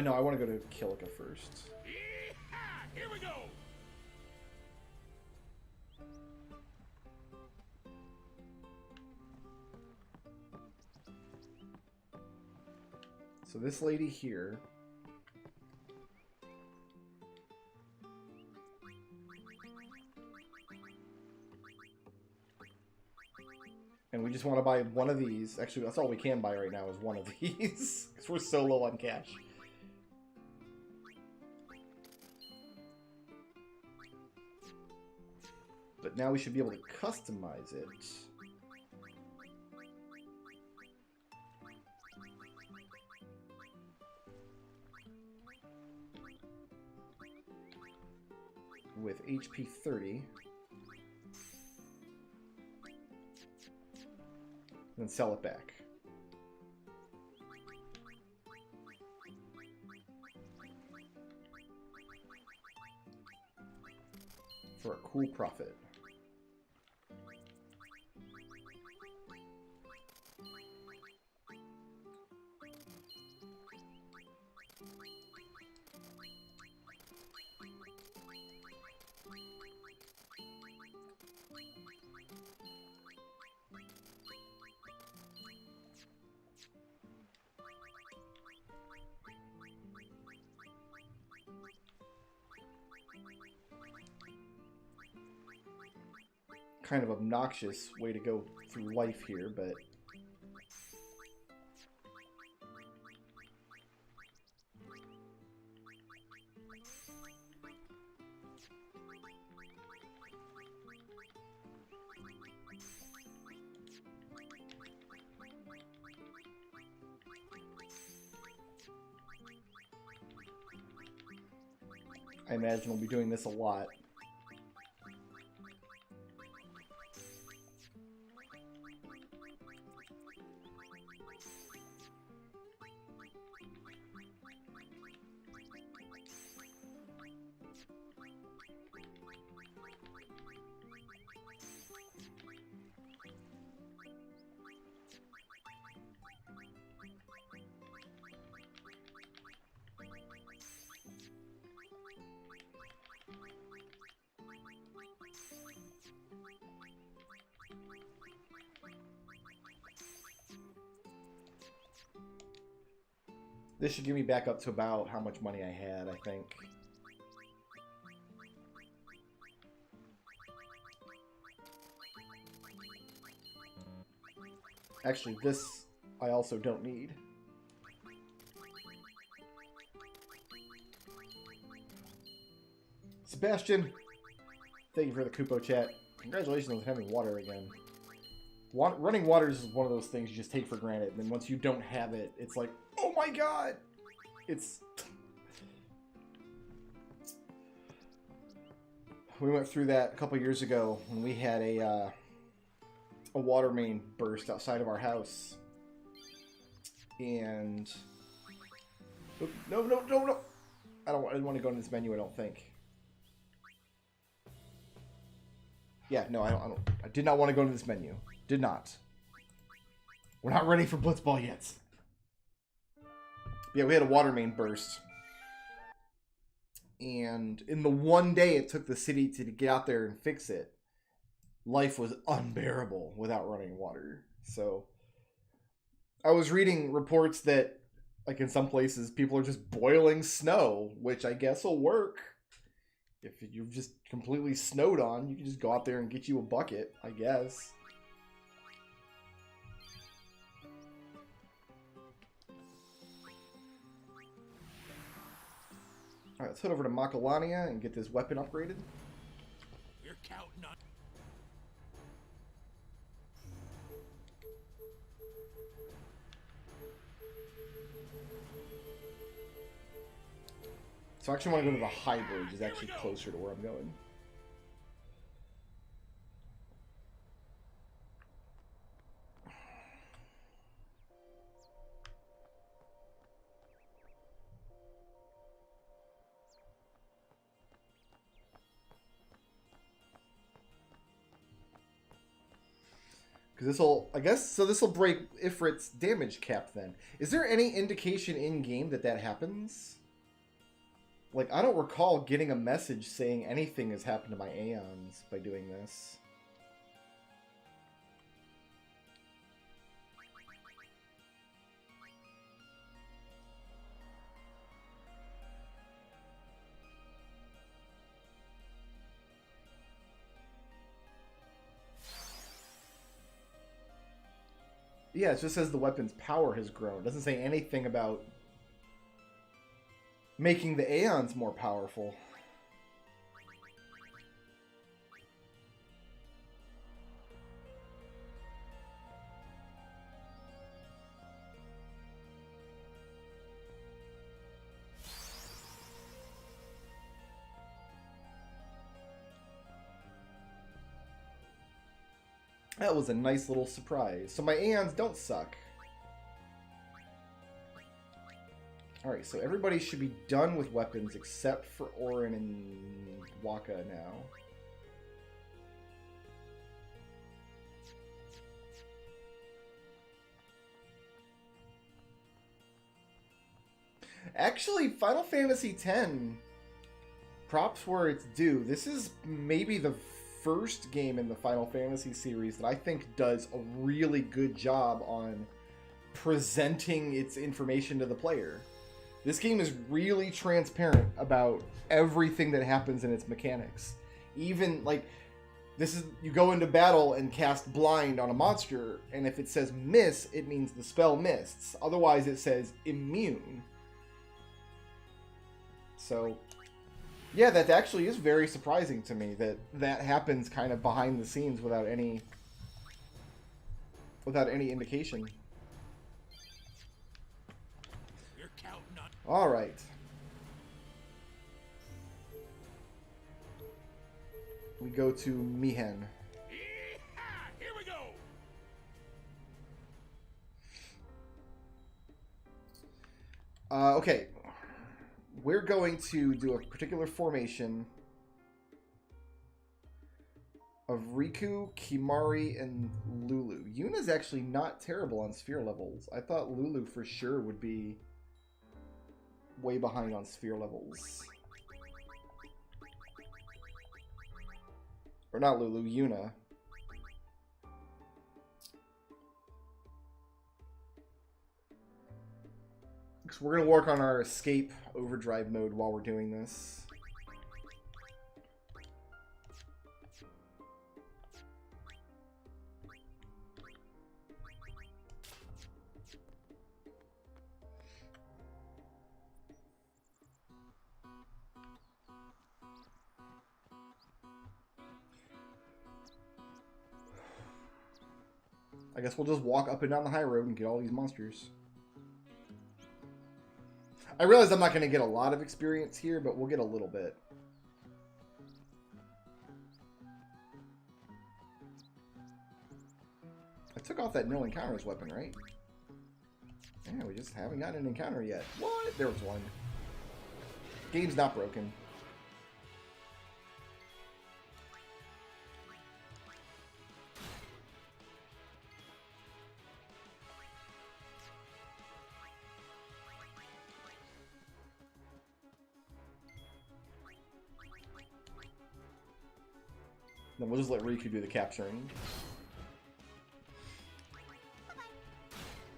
No, I want to go to Kilika first. Yeehaw! Here we go! So this lady here... And we just want to buy one of these. Actually, that's all we can buy right now is one of these. Because we're so low on cash. But now we should be able to customize it. With HP 30. And sell it back. For a cool profit. Kind of obnoxious way to go through life here, but I imagine we'll be doing this a lot. This should give me back up to about how much money I had, I think. Actually, this I also don't need. Sebastian, thank you for the Kupo chat. Congratulations on having water again. Running water is one of those things you just take for granted, and then once you don't have it, it's like, oh my god! It's... We went through that a couple years ago when we had a water main burst outside of our house. And... No. I didn't want to go in this menu, I don't think. Yeah, no, I did not want to go to this menu. Did not. We're not ready for Blitzball yet. Yeah, we had a water main burst. And in the one day it took the city to get out there and fix it, life was unbearable without running water. So I was reading reports that, like, in some places people are just boiling snow, which I guess will work. If you're just completely snowed on, you can just go out there and get you a bucket, I guess. Alright, let's head over to Makalania and get this weapon upgraded. We're counting on. So I actually want to go to the Highroad, which is actually closer to where I'm going. Because this will, I guess, so this will break Ifrit's damage cap then. Is there any indication in-game that that happens? Like, I don't recall getting a message saying anything has happened to my Aeons by doing this. Yeah, it just says the weapon's power has grown. It doesn't say anything about making the Aeons more powerful. That was a nice little surprise. So my Aeons don't suck. Alright, so everybody should be done with weapons except for Orin and Waka now. Actually, Final Fantasy X, props where it's due. This is maybe the first game in the Final Fantasy series that I think does a really good job on presenting its information to the player. This game is really transparent about everything that happens in its mechanics. Even, like, this is, you go into battle and cast blind on a monster, and if it says miss, it means the spell missed. Otherwise, it says immune. So, yeah, that actually is very surprising to me that that happens kind of behind the scenes without any indication. All right. We go to Mihen. Here we go. Okay. We're going to do a particular formation of Riku, Kimari, and Lulu. Yuna's actually not terrible on sphere levels. I thought Lulu for sure would be way behind on sphere levels. Or not Lulu, Yuna. So we're going to work on our escape overdrive mode while we're doing this. I guess we'll just walk up and down the high road and get all these monsters. I realize I'm not going to get a lot of experience here, but we'll get a little bit. I took off that no encounters weapon, right? Yeah, we just haven't gotten an encounter yet. What? There was one. Game's not broken. Then we'll just let Riku do the capturing.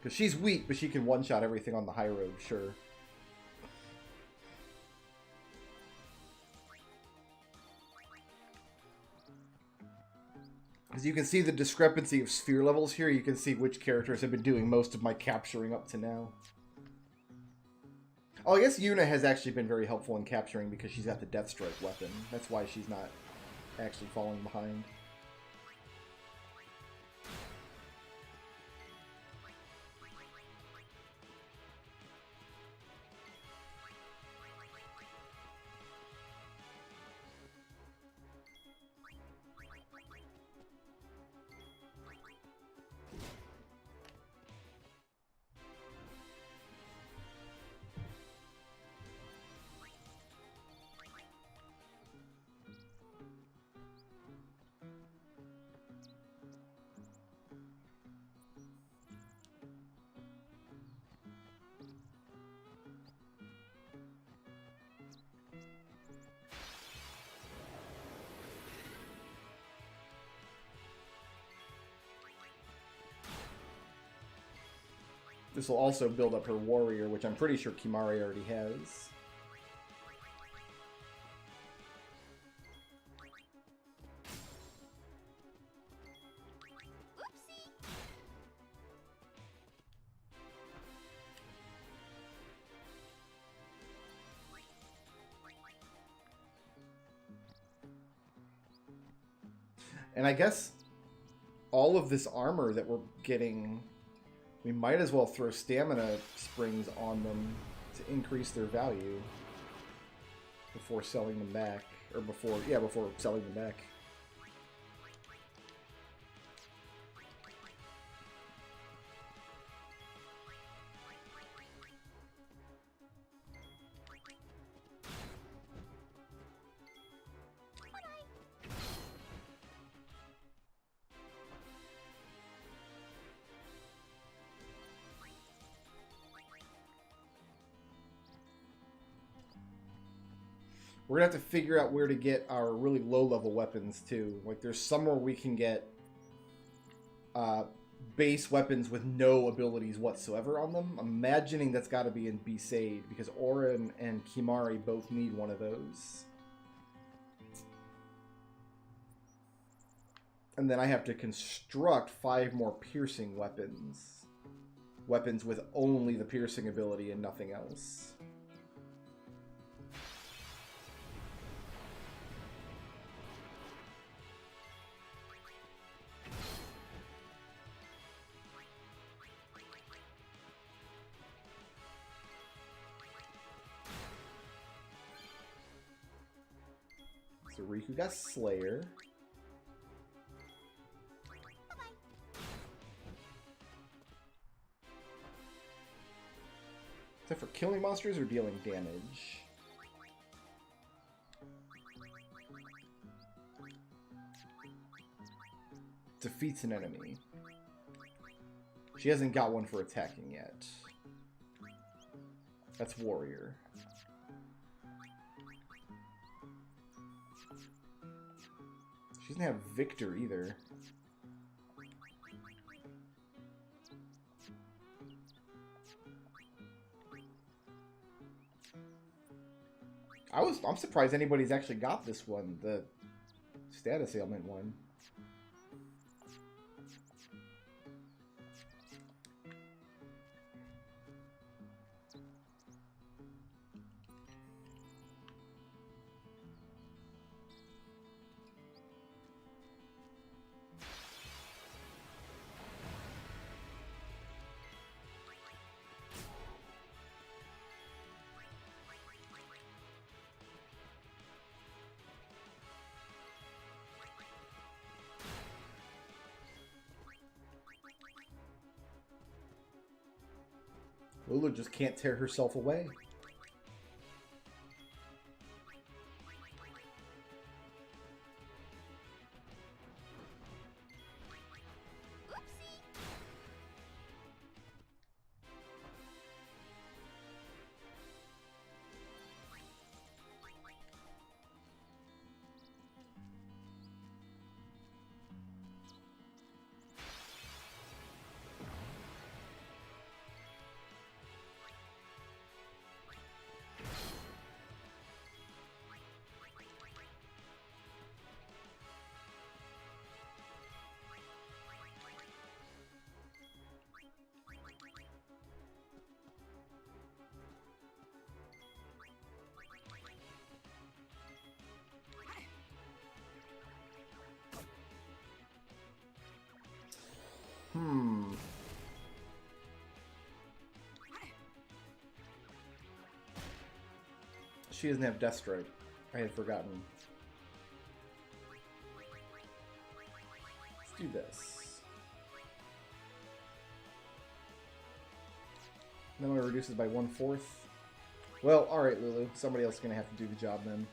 Because she's weak, but she can one-shot everything on the high road, sure. As you can see the discrepancy of sphere levels here, you can see which characters have been doing most of my capturing up to now. Oh, I guess Yuna has actually been very helpful in capturing because she's got the Death Strike weapon. That's why she's not actually falling behind. This will also build up her warrior, which I'm pretty sure Kimari already has. And I guess all of this armor that we're getting, we might as well throw stamina springs on them to increase their value before selling them back. Or before selling them back. We're going to have to figure out where to get our really low-level weapons, too. Like, there's somewhere we can get base weapons with no abilities whatsoever on them. I'm imagining that's got to be in Besaid, because Aura and Kimari both need one of those. And then I have to construct 5 more piercing weapons. Weapons with only the piercing ability and nothing else. So Riku got Slayer. Is that for killing monsters or dealing damage? Defeats an enemy. She hasn't got one for attacking yet. That's Warrior. She doesn't have Victor either. I'm surprised anybody's actually got this one, the status ailment one. Lulu just can't tear herself away. she doesn't have Death Strike. I had forgotten. Let's do this. Then it reduces by 1/4. Well, alright, Lulu. Somebody else is going to have to do the job then.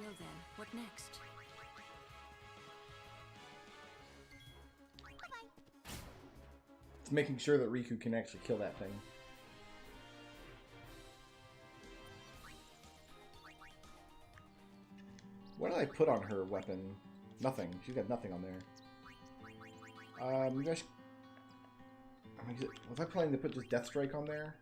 Well then, what next? It's making sure that Riku can actually kill that thing. What did I put on her weapon? Nothing. She's got nothing on there. You guys... Was I planning to put just Death Strike on there?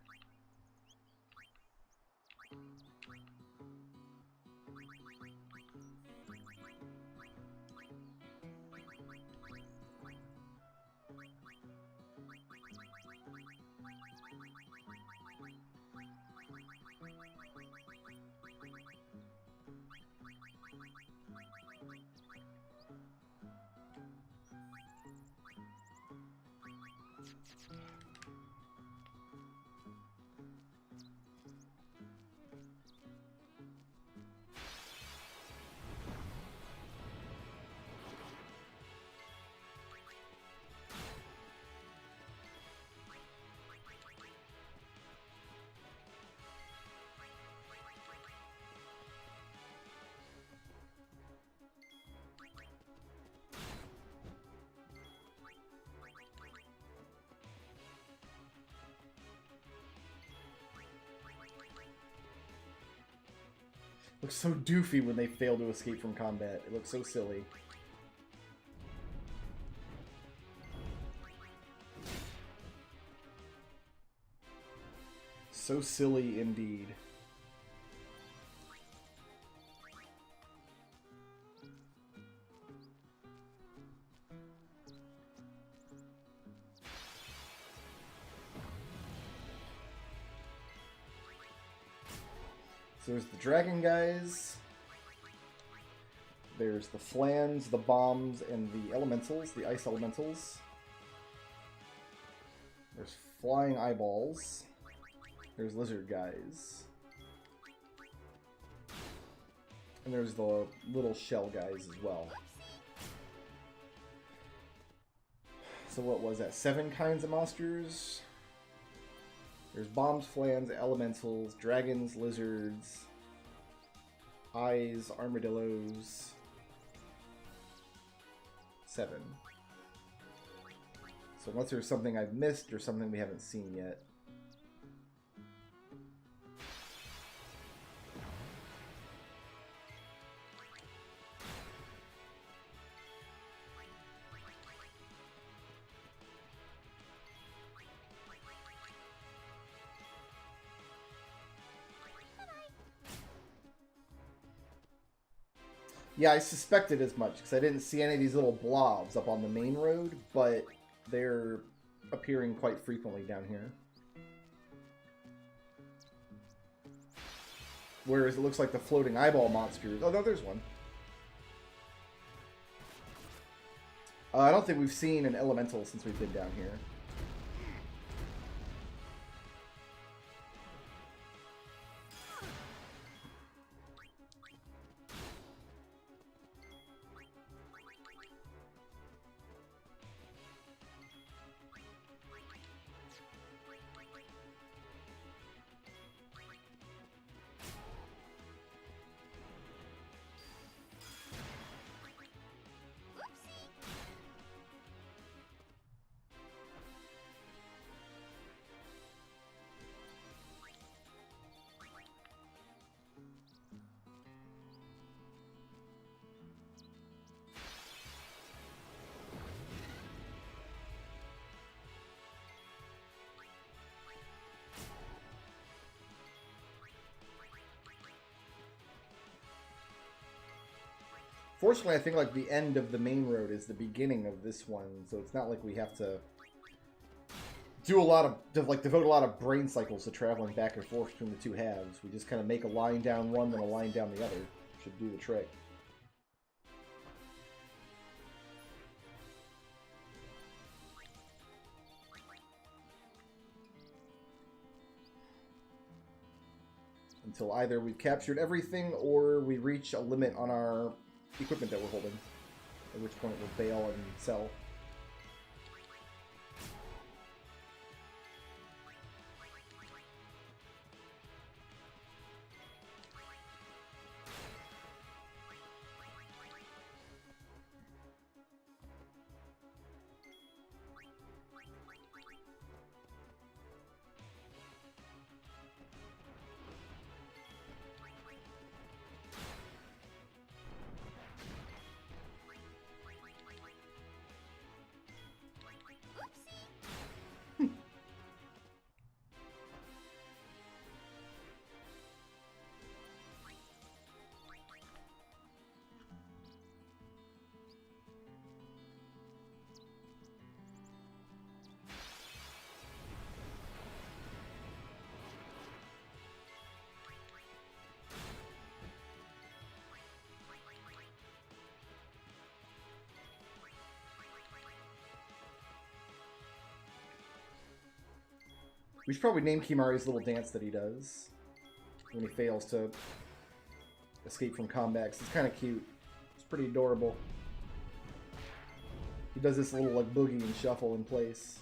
Looks so doofy when they fail to escape from combat. It looks so silly. So silly indeed. So there's the dragon guys. There's the flans, the bombs, and the elementals, the ice elementals. There's flying eyeballs. There's lizard guys. And there's the little shell guys as well. So what was that? 7 kinds of monsters? There's bombs, flans, elementals, dragons, lizards, eyes, armadillos. 7. So unless there's something I've missed or something we haven't seen yet. Yeah, I suspected as much, because I didn't see any of these little blobs up on the main road, but they're appearing quite frequently down here. Whereas it looks like the floating eyeball monsters... Oh, no, there's one. I don't think we've seen an elemental since we've been down here. Fortunately, I think like the end of the main road is the beginning of this one, so it's not like we have to do a lot of devote a lot of brain cycles to traveling back and forth between the two halves. We just kind of make a line down one, then a line down the other. Should do the trick. Until either we've captured everything or we reach a limit on our equipment that we're holding, at which point we'll bail and sell. We should probably name Kimari's little dance that he does when he fails to escape from combat. It's kind of cute. It's pretty adorable. He does this little like boogie and shuffle in place.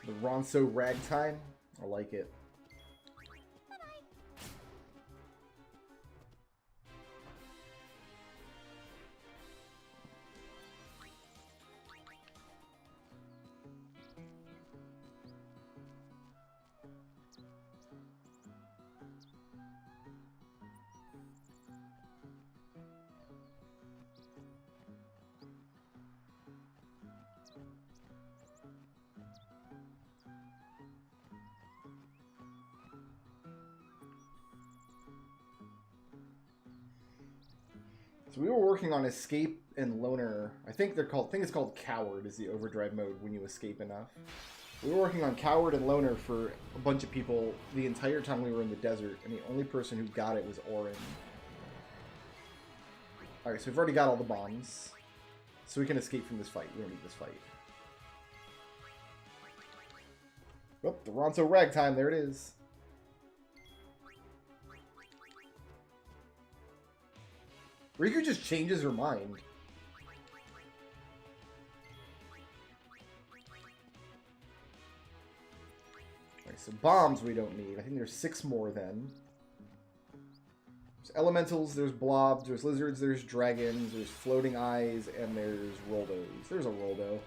The Ronso Ragtime? I like it. So we were working on Escape and Loner. I think it's called Coward is the overdrive mode when you escape enough. We were working on Coward and Loner for a bunch of people the entire time we were in the desert, and the only person who got it was Orin. Alright, so we've already got all the bombs. So we can escape from this fight. We don't need this fight. Oh, the Ronso Ragtime, there it is. Riku just changes her mind. Okay, so bombs we don't need. I think there's 6 more then. There's elementals, there's blobs, there's lizards, there's dragons, there's floating eyes, and there's Roldos. There's a Roldo.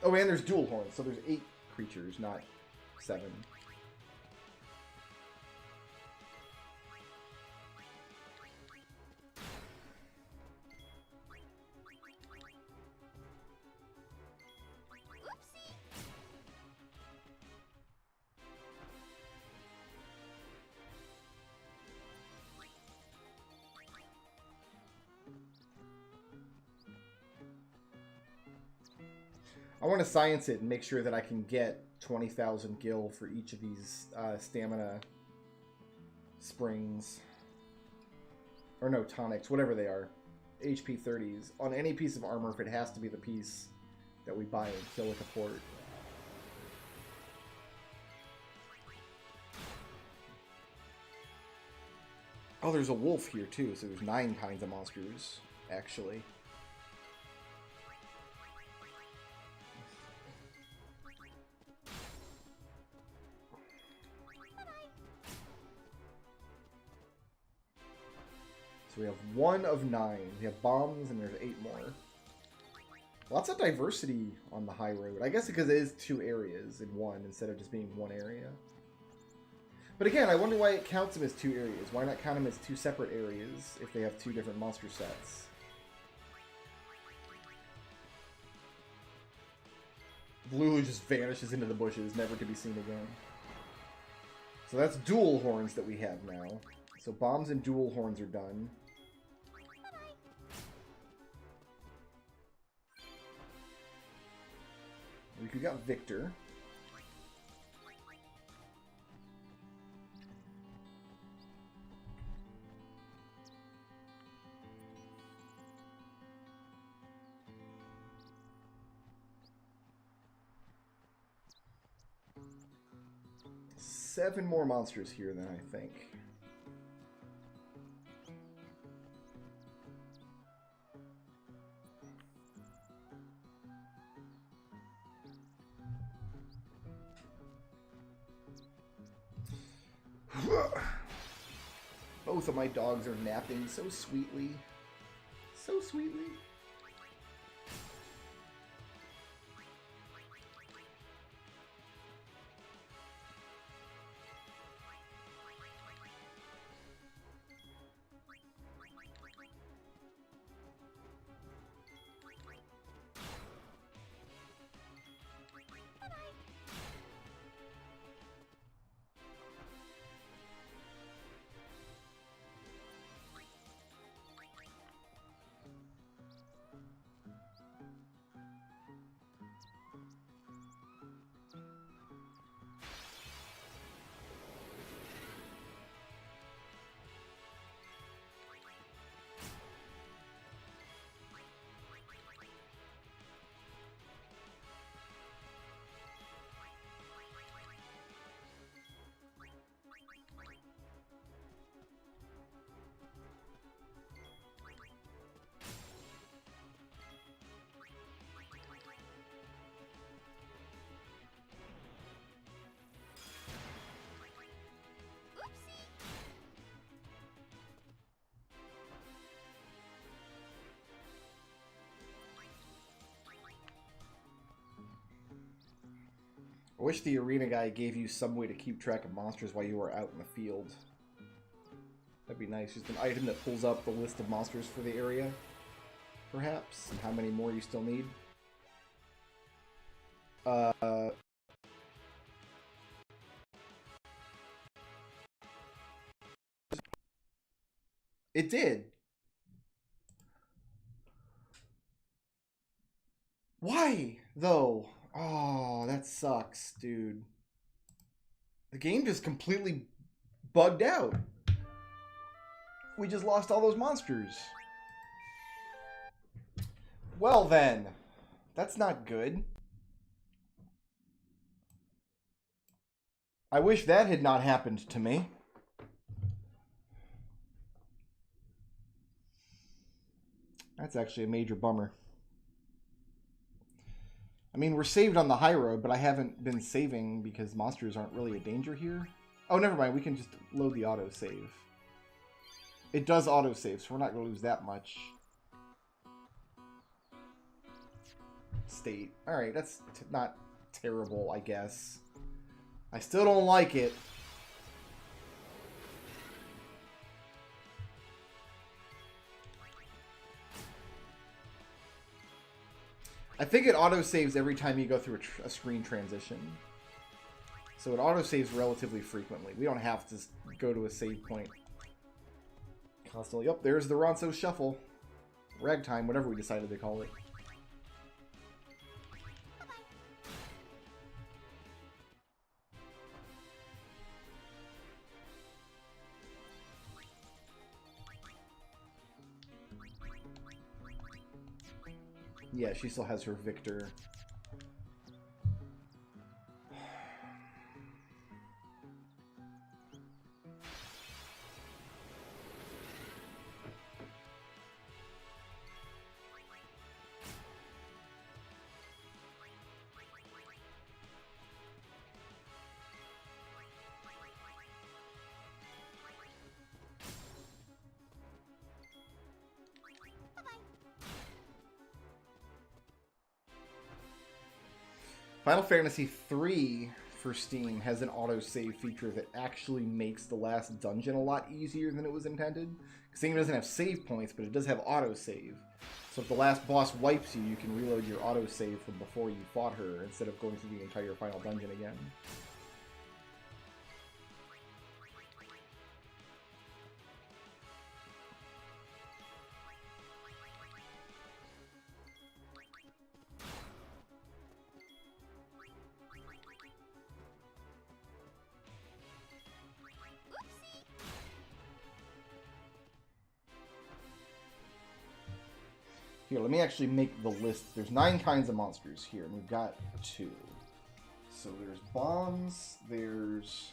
Oh, and there's dual horns, so there's 8 creatures, not 7. I want to science it and make sure that I can get 20,000 gil for each of these stamina springs. Or no, tonics, whatever they are. HP 30s. On any piece of armor if it has to be the piece that we buy and kill with a port. Oh, there's a wolf here too, so there's 9 kinds of monsters, actually. So we have 1 of 9. We have bombs, and there's 8 more. Lots of diversity on the high road. I guess because it is 2 areas in one instead of just being 1 area. But again, I wonder why it counts them as 2 areas. Why not count them as 2 separate areas if they have 2 different monster sets? Lulu just vanishes into the bushes, never to be seen again. So that's dual horns that we have now. So bombs and dual horns are done. We got Victor. Seven more monsters here then, I think. Both of my dogs are napping so sweetly. So sweetly. I wish the arena guy gave you some way to keep track of monsters while you were out in the field. That'd be nice. Just an item that pulls up the list of monsters for the area, perhaps, and how many more you still need. It did. Why, though? Oh, that sucks, dude. The game just completely bugged out. We just lost all those monsters. Well then, that's not good. I wish that had not happened to me. That's actually a major bummer. I mean, we're saved on the high road, but I haven't been saving because monsters aren't really a danger here. Oh, never mind. We can just load the autosave. It does autosave, so we're not going to lose that much. State. Alright, that's not terrible, I guess. I still don't like it. I think it autosaves every time you go through a screen transition. So it autosaves relatively frequently. We don't have to go to a save point constantly. Oh, there's the Ronso Shuffle. Ragtime, whatever we decided to call it. Yeah, she still has her Victor. Final Fantasy III for Steam has an autosave feature that actually makes the last dungeon a lot easier than it was intended. Because the game doesn't have save points, but it does have autosave. So if the last boss wipes you, you can reload your autosave from before you fought her, instead of going through the entire final dungeon again. Here, let me actually make the list. There's 9 kinds of monsters here, and we've got 2. So there's bombs, there's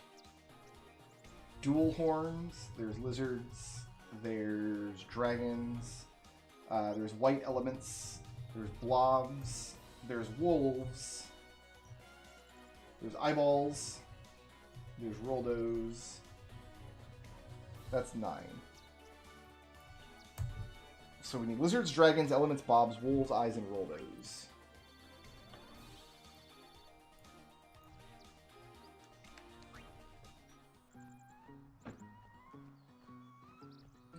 dual horns, there's lizards, there's dragons, there's white elements, there's blobs, there's wolves, there's eyeballs, there's roldos. That's 9. So we need lizards, dragons, elements, bobs, wolves, eyes, and roldos.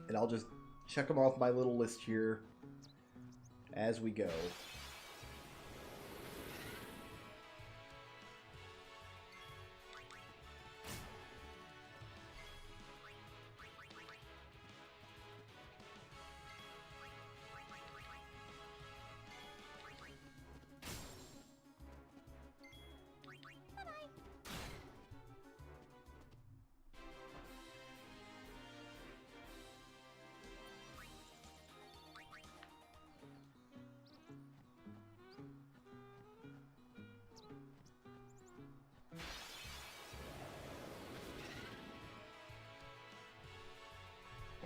And I'll just check them off my little list here as we go.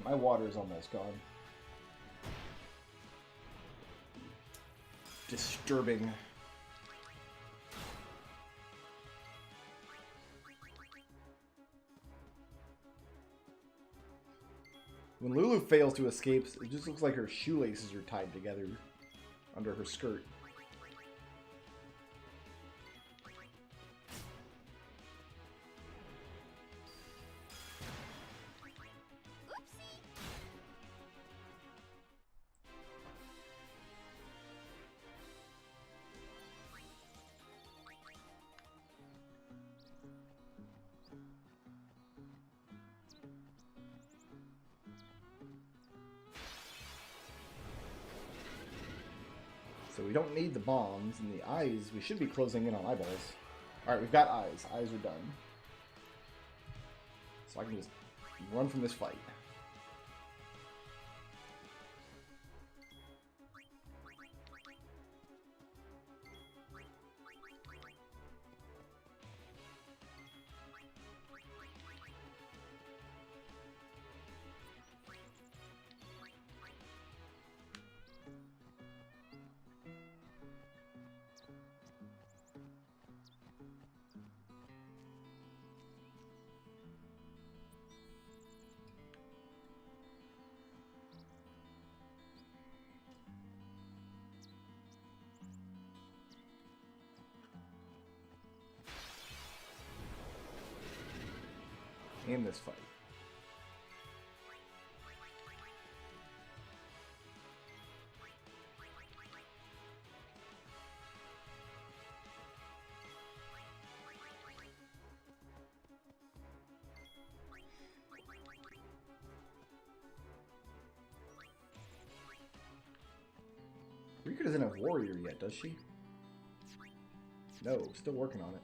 My water is almost gone. Disturbing. When Lulu fails to escape, it just looks like her shoelaces are tied together under her skirt. So we don't need the bombs, and the eyes, we should be closing in on eyeballs. Alright, we've got eyes. Eyes are done. So I can just run from this fight. In this fight. Rika doesn't have warrior yet, does she? No, still working on it.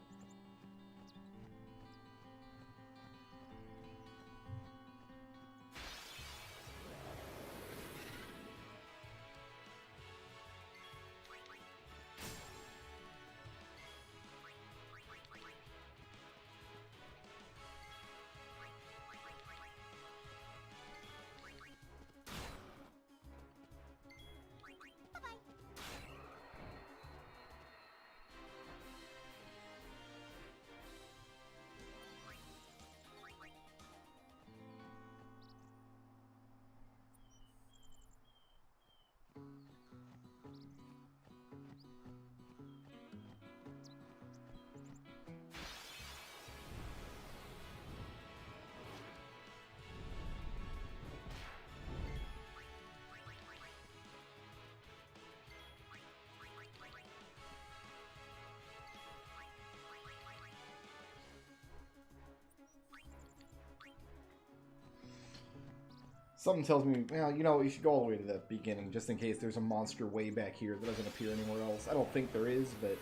Something tells me, well, you know, you should go all the way to the beginning, just in case there's a monster way back here that doesn't appear anywhere else. I don't think there is, but...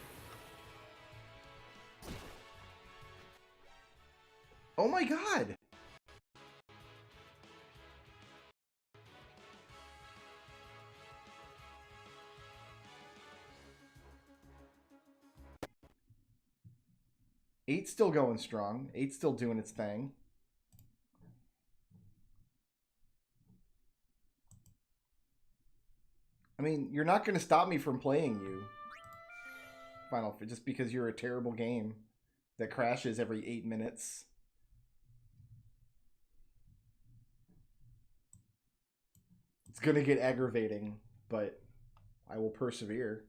Oh my god! Eight's still going strong. Eight's still doing its thing. I mean, you're not going to stop me from playing you, Final, just because you're a terrible game that crashes every 8 minutes. It's going to get aggravating, but I will persevere.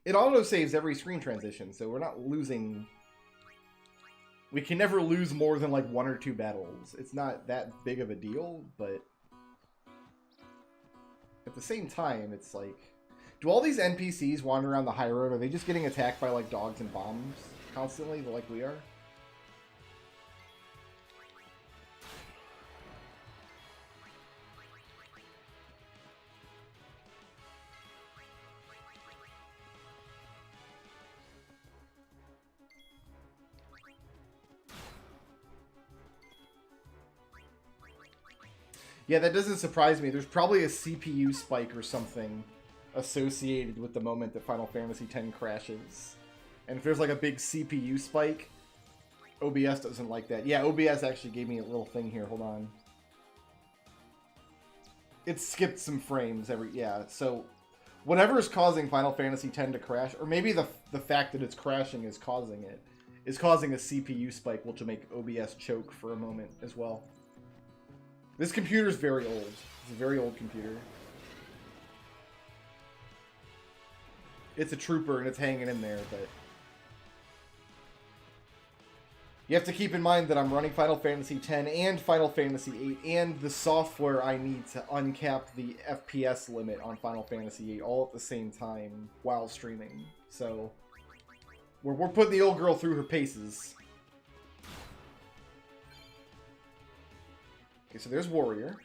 It auto-saves every screen transition, so we're not losing... We can never lose more than, like, 1 or 2 battles. It's not that big of a deal, but... At the same time, it's like... Do all these NPCs wander around the Highroad? Are they just getting attacked by, like, dogs and bombs constantly, like we are? Yeah, that doesn't surprise me. There's probably a CPU spike or something associated with the moment that Final Fantasy X crashes. And if there's like a big CPU spike, OBS doesn't like that. Yeah, OBS actually gave me a little thing here. Hold on. It skipped some frames every... Yeah, so whatever is causing Final Fantasy X to crash, or maybe the fact that it's crashing is causing it, is causing a CPU spike, which will make OBS choke for a moment as well. This computer's very old. It's a very old computer. It's a trooper and it's hanging in there, but... You have to keep in mind that I'm running Final Fantasy X and Final Fantasy VIII and the software I need to uncap the FPS limit on Final Fantasy VIII all at the same time while streaming. So, we're putting the old girl through her paces. Okay, so there's Warrior.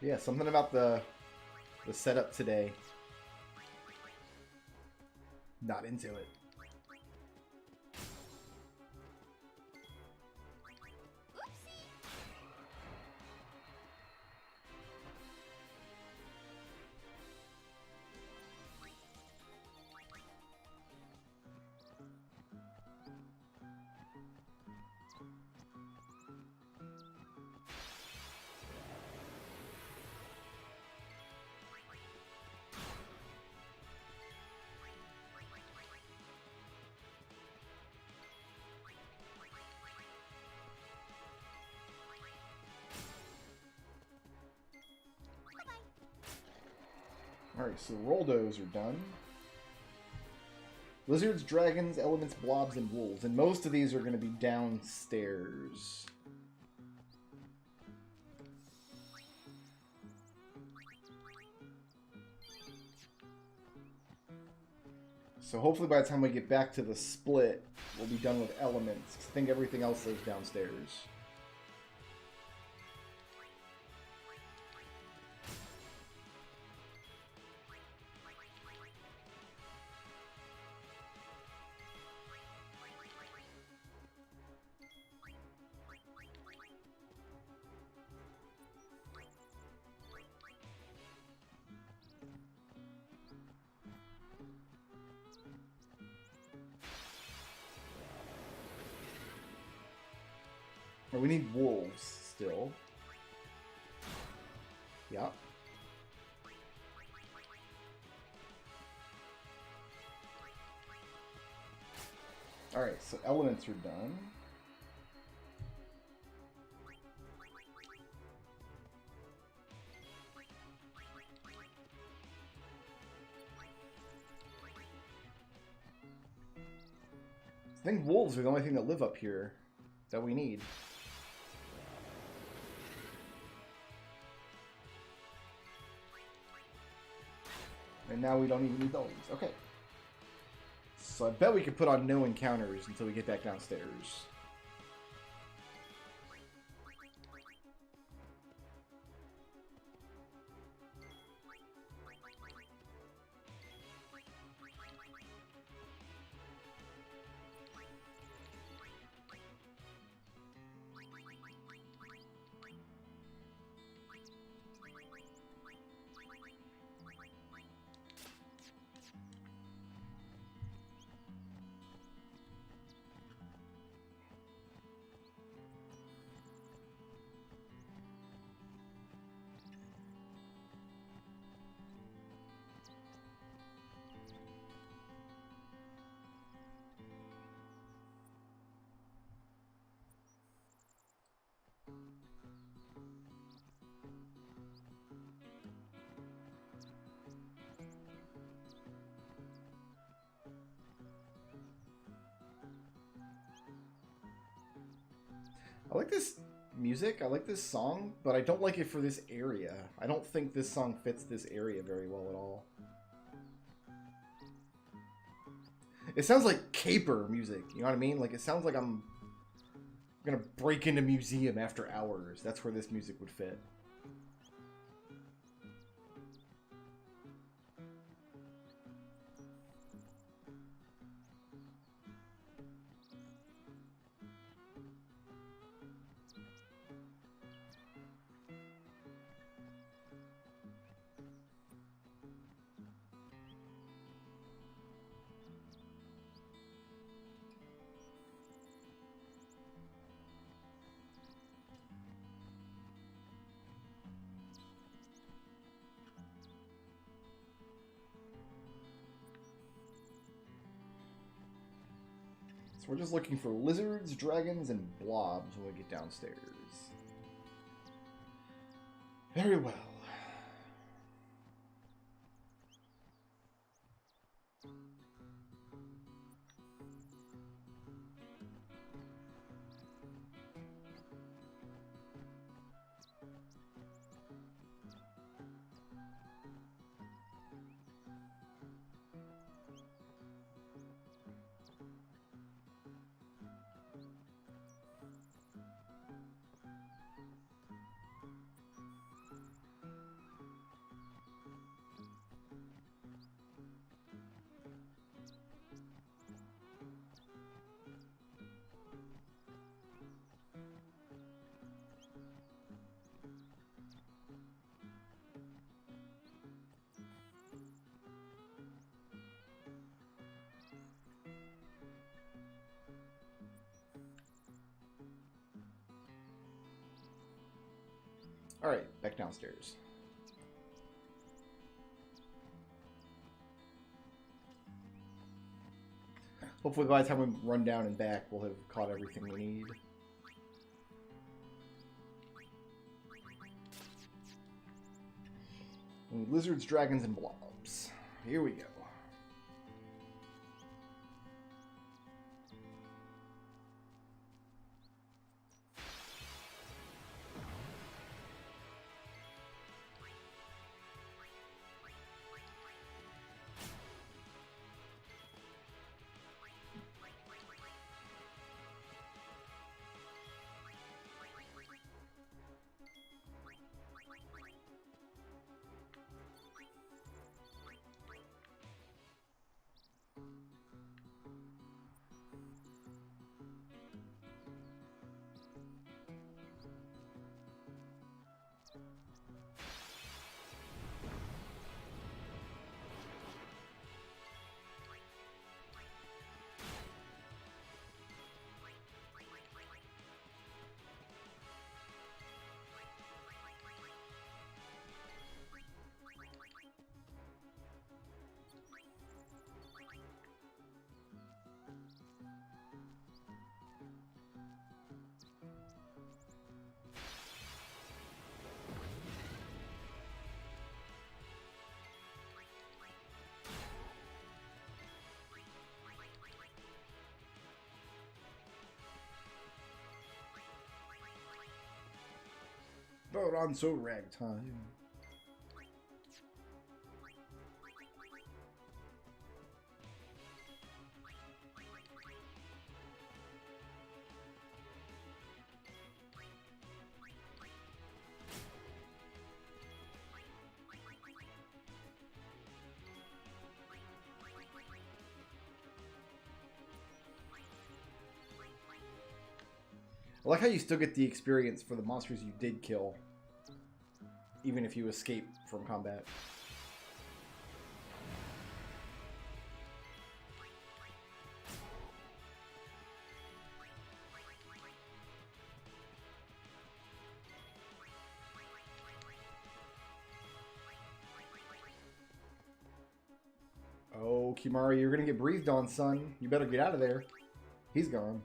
Yeah, something about the setup today. Not into it. Alright, so Roldos are done. Lizards, dragons, elements, blobs, and wolves. And most of these are going to be downstairs. So hopefully by the time we get back to the split, we'll be done with elements. 'Cause I think everything else lives downstairs. We need wolves still. Yep. Alright, so elements are done. I think wolves are the only thing that live up here that we need. And now we don't even need those. Okay. So I bet we could put on no encounters until we get back downstairs. I like this music, I like this song, but I don't like it for this area. I don't think this song fits this area very well at all. It sounds like caper music, you know what I mean? Like, it sounds like I'm gonna break into a museum after hours. That's where this music would fit. We're just looking for lizards, dragons, and blobs when we get downstairs. Very well. Alright, back downstairs. Hopefully by the time we run down and back, we'll have caught everything we need. We need lizards, dragons, and blobs. Here we go. out on so ragtime. I like how you still get the experience for the monsters you did kill, even if you escape from combat. Oh, Kimari, you're gonna get breathed on, son. You better get out of there. He's gone.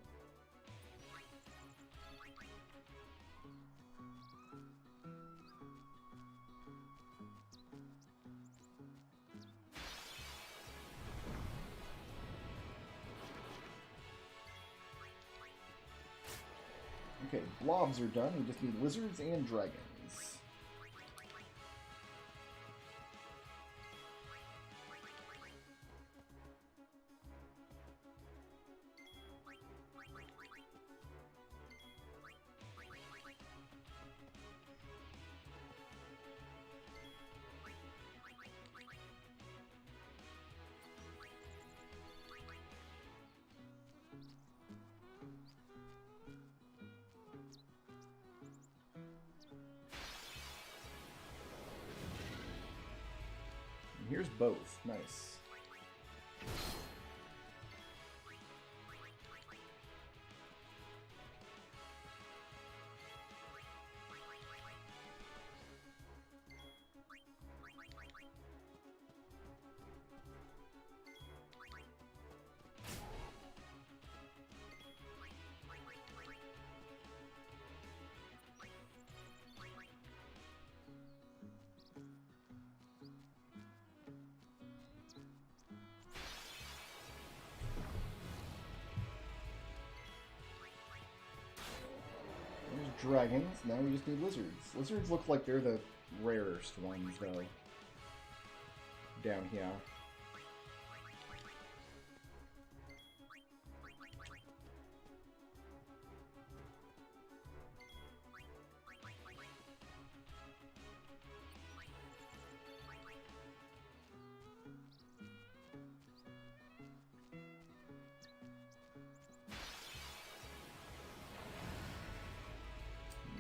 Okay, blobs are done. We just need lizards and dragons. Here's both. Nice. Dragons. Now we just need lizards. Lizards look like they're the rarest ones, though. Down here.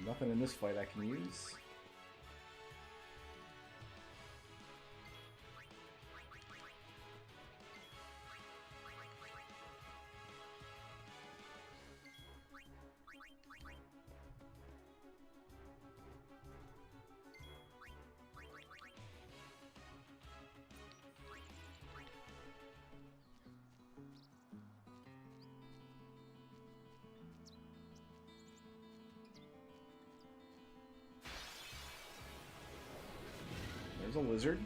Nothing in this fight I can use. There's a lizard.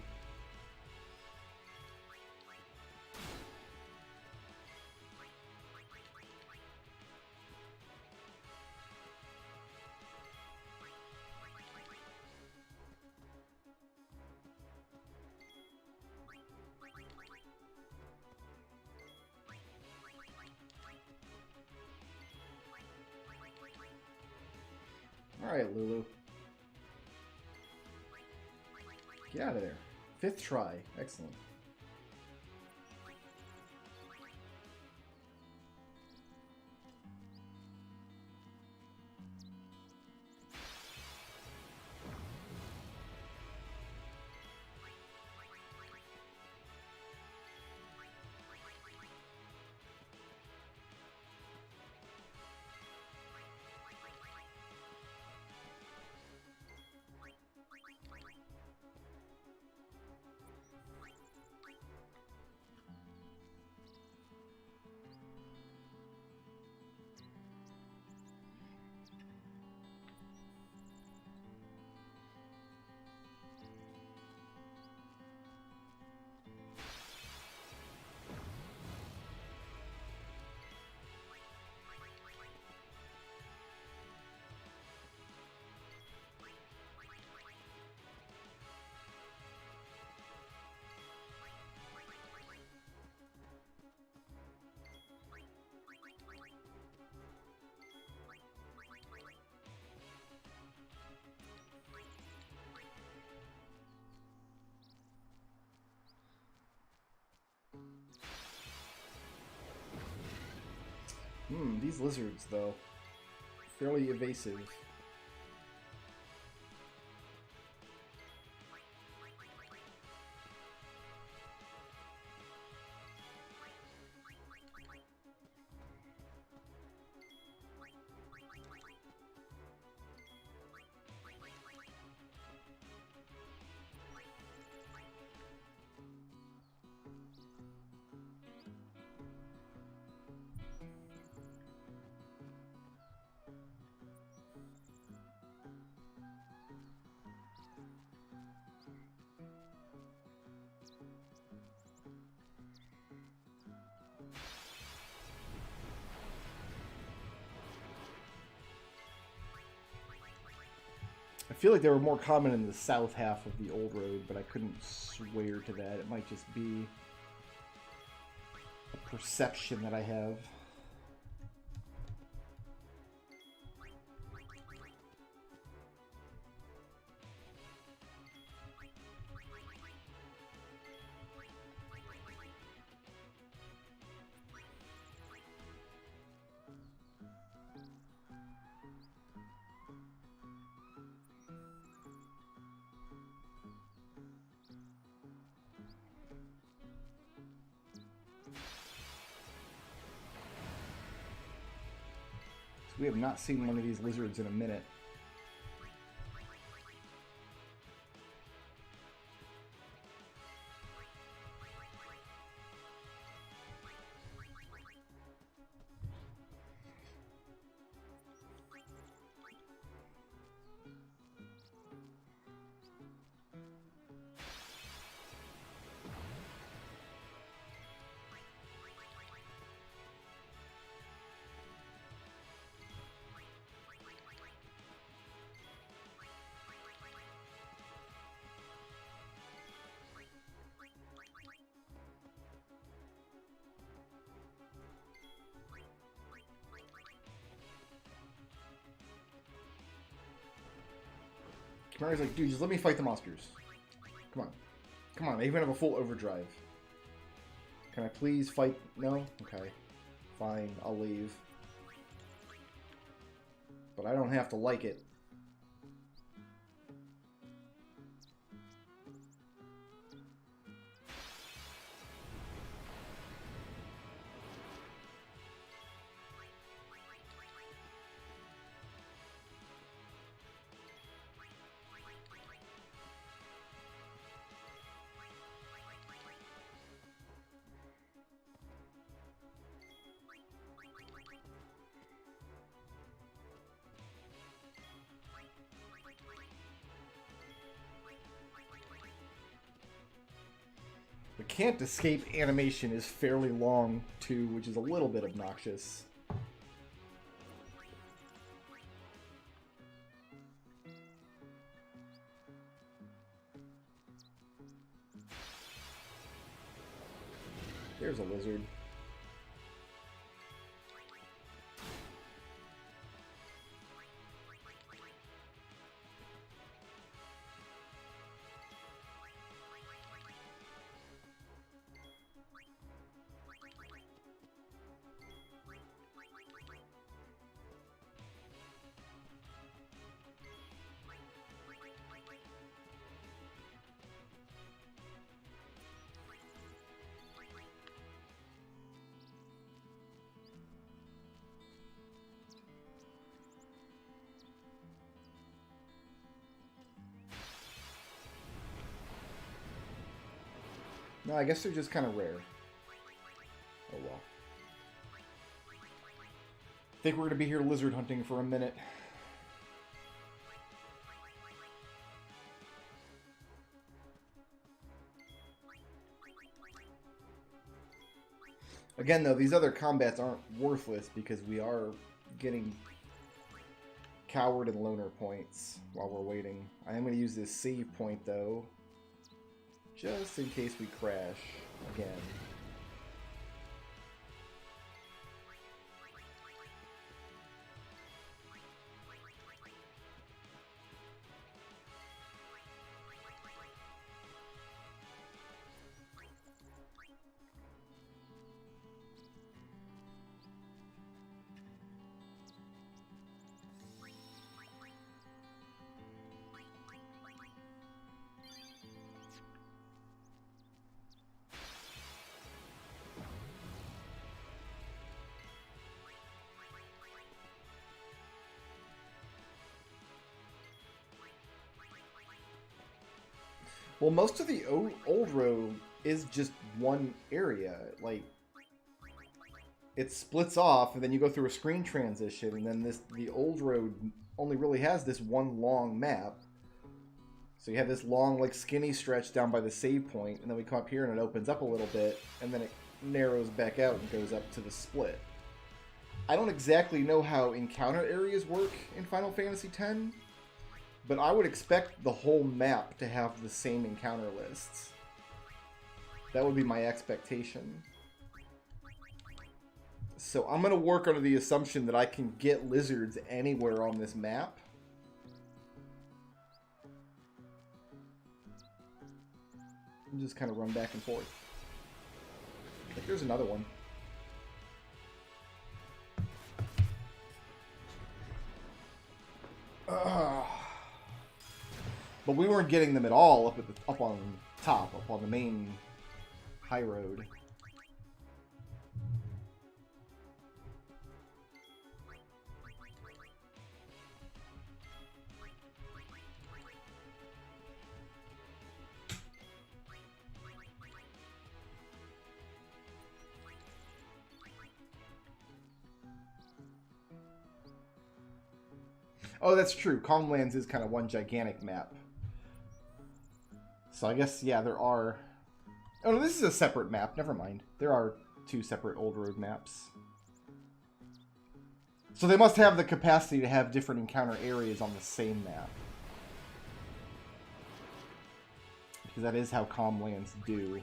All right, Lulu. Get out of there. 5th try. Excellent. These lizards, though. Fairly evasive. I feel like they were more common in the south half of the old road, but I couldn't swear to that. It might just be a perception that I have. We have not seen one of these lizards in a minute. Mario's like, dude, just let me fight the monsters. Come on. Come on, they even have a full overdrive. Can I please fight? No? Okay. Fine, I'll leave. But I don't have to like it. The can't escape animation is fairly long too, which is a little bit obnoxious. There's a lizard. No, I guess they're just kind of rare. Oh well. I think we're going to be here lizard hunting for a minute. Again, though, these other combats aren't worthless because we are getting coward and loner points while we're waiting. I am going to use this save point, though, just in case we crash again. Well, most of the old road is just one area. Like, it splits off, and then you go through a screen transition, and then the old road only really has this one long map. So you have this long, like, skinny stretch down by the save point, and then we come up here and it opens up a little bit, and then it narrows back out and goes up to the split. I don't exactly know how encounter areas work in Final Fantasy X, but I would expect the whole map to have the same encounter lists. That would be my expectation. So I'm going to work under the assumption that I can get lizards anywhere on this map. And just kind of run back and forth. I think there's another one. But we weren't getting them at all up on top, up on the main high road. Oh, that's true. Calmlands is kind of one gigantic map. So I guess, yeah, there are... Oh, no, this is a separate map. Never mind. There are two separate old road maps. So they must have the capacity to have different encounter areas on the same map. Because that is how Calmlands do.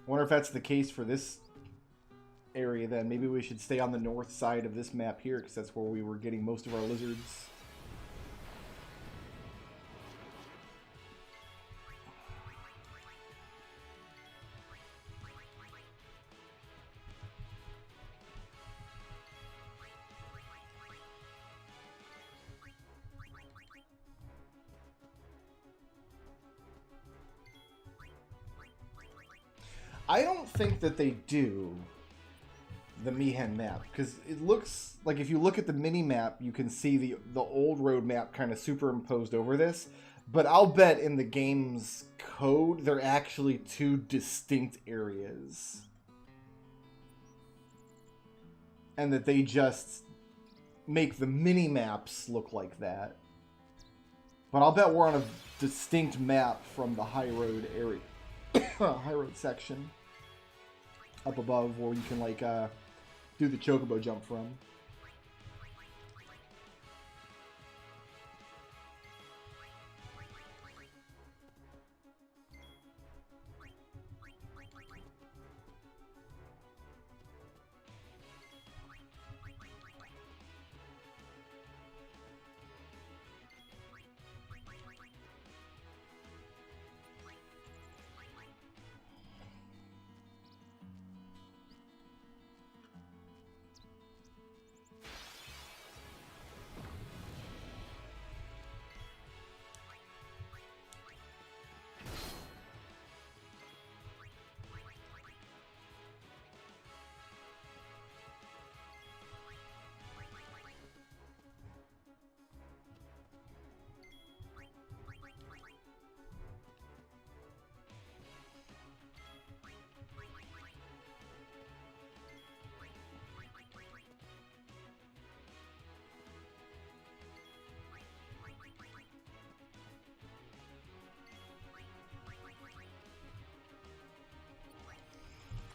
I wonder if that's the case for this area then. Maybe we should stay on the north side of this map here, because that's where we were getting most of our lizards. I don't think that they do the Mihen map, because it looks like if you look at the mini map, you can see the old road map kind of superimposed over this. But I'll bet in the game's code, they're actually two distinct areas, and that they just make the mini maps look like that. But I'll bet we're on a distinct map from the high road area, high road section up above, where you can like do the chocobo jump from.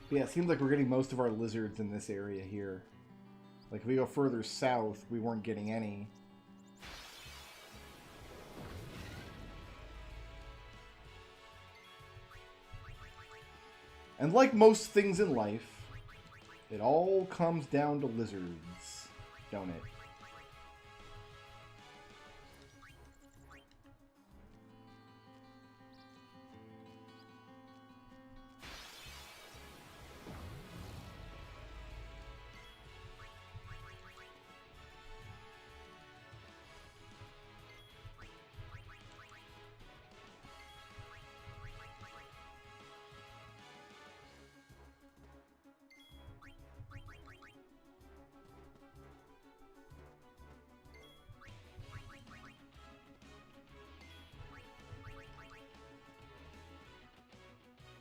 Yeah, it seems like we're getting most of our lizards in this area here. Like, if we go further south, we weren't getting any. And like most things in life, it all comes down to lizards, don't it?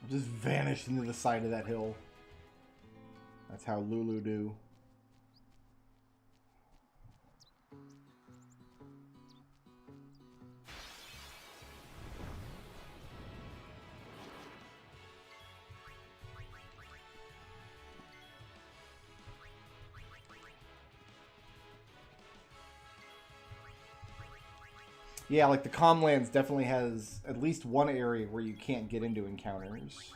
Just vanished into the side of that hill. That's how Lulu do. Yeah, like the Comlands definitely has at least one area where you can't get into encounters.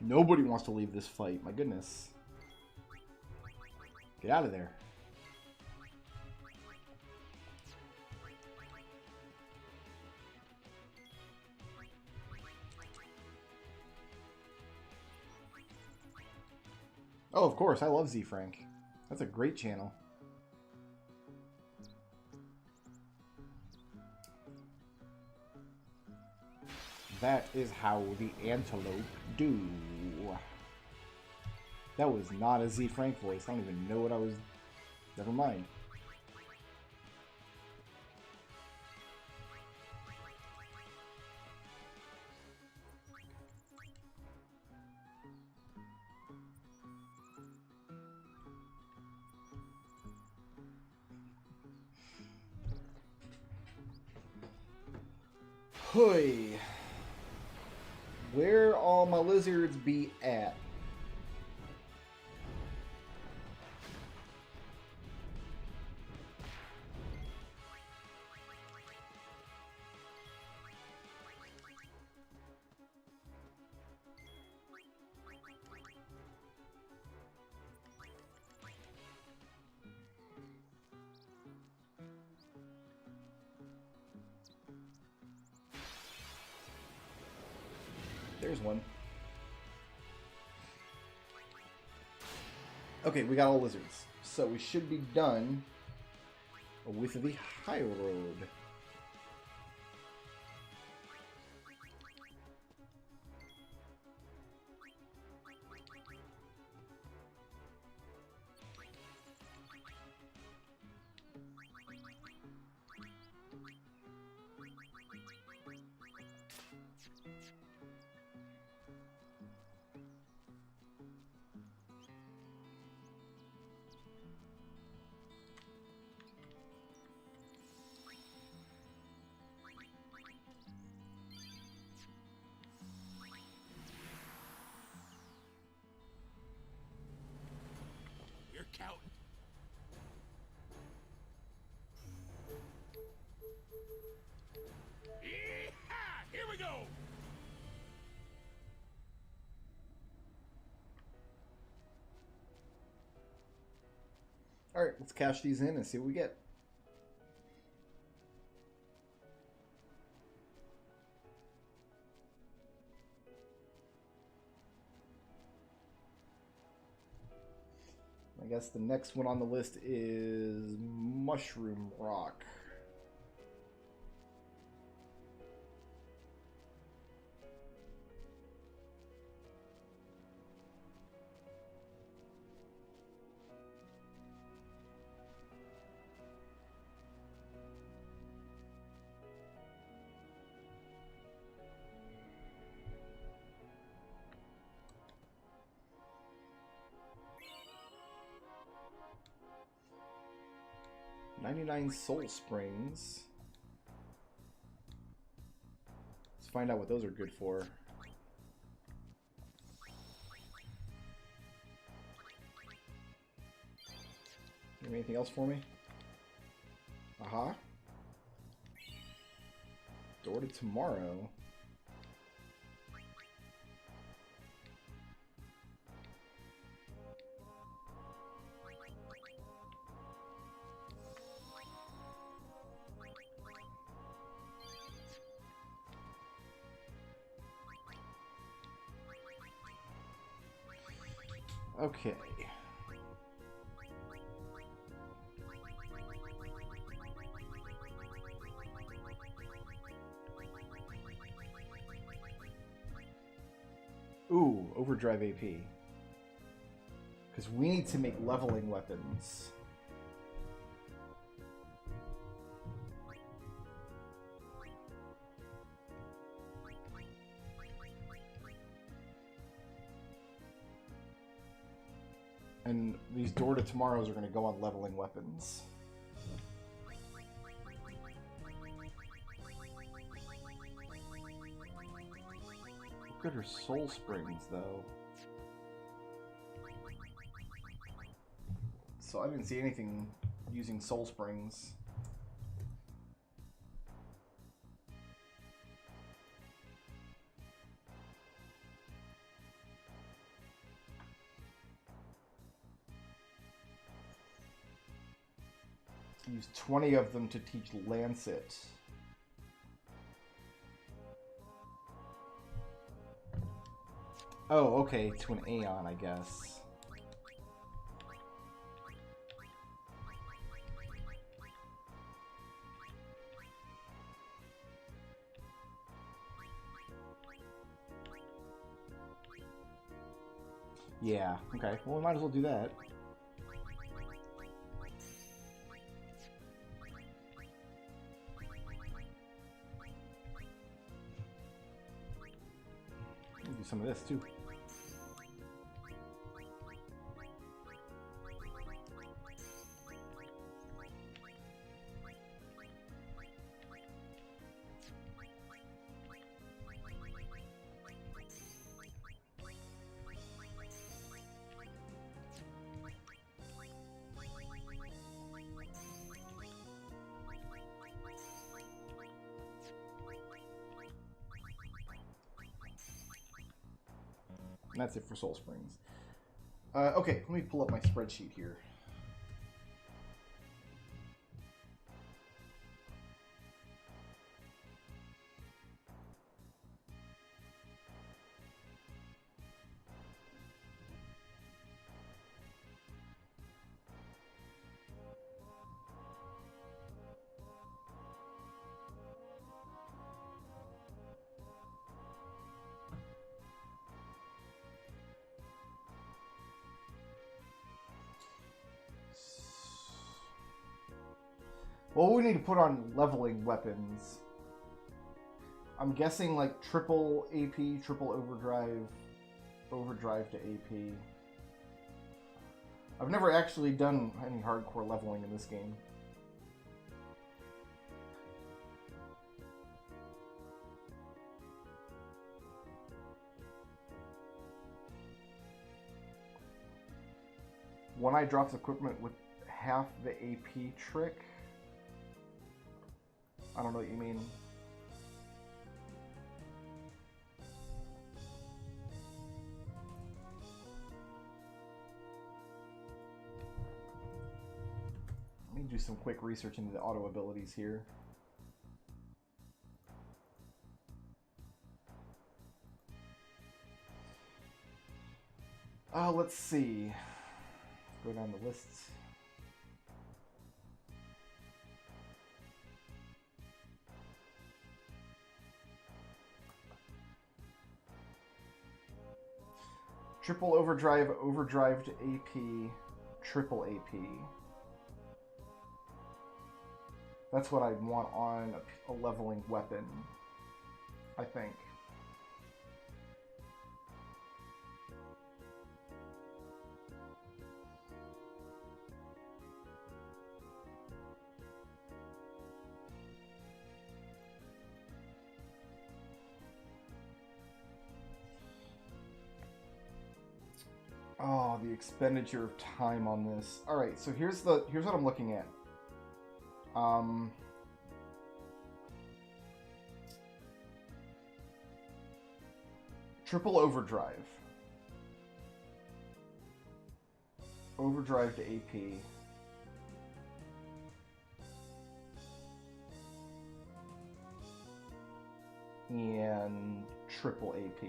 Nobody wants to leave this fight. My goodness. Get out of there. Oh, of course. I love Z Frank. That's a great channel. That is how the antelope do. That was not a Z Frank voice. I don't even know what I was... Never mind. Hoy. Where all my lizards be at? There's one. Okay, we got all lizards. So we should be done with the Highroad. You're counting. Yee-haw! Here we go! Alright, let's cash these in and see what we get. I guess the next one on the list is Mushroom Rock. $99 Soul Springs. Let's find out what those are good for. You have anything else for me? Aha. Door to Tomorrow. Okay. Ooh, overdrive AP. Because we need to make leveling weapons. And these Door to Tomorrows are going to go on leveling weapons. What good are Soul Springs, though? So I didn't see anything using Soul Springs. Use 20 of them to teach Lancet. Oh, okay, to an Aeon, I guess. Yeah, okay. Well, we might as well do that. We'll do some of this, too. And that's it for Soul Springs. Okay, let me pull up my spreadsheet here. Well, we need to put on leveling weapons. I'm guessing like triple AP, triple overdrive, overdrive to AP. I've never actually done any hardcore leveling in this game. One Eye drops equipment with half the AP trick. I don't know what you mean. Let me do some quick research into the auto abilities here. Let's see. Go down the lists. Triple overdrive, overdrive to AP, triple AP. That's what I'd want on a leveling weapon, I think. Oh, the expenditure of time on this. All right, so here's what I'm looking at. Triple overdrive. Overdrive to AP. And triple AP.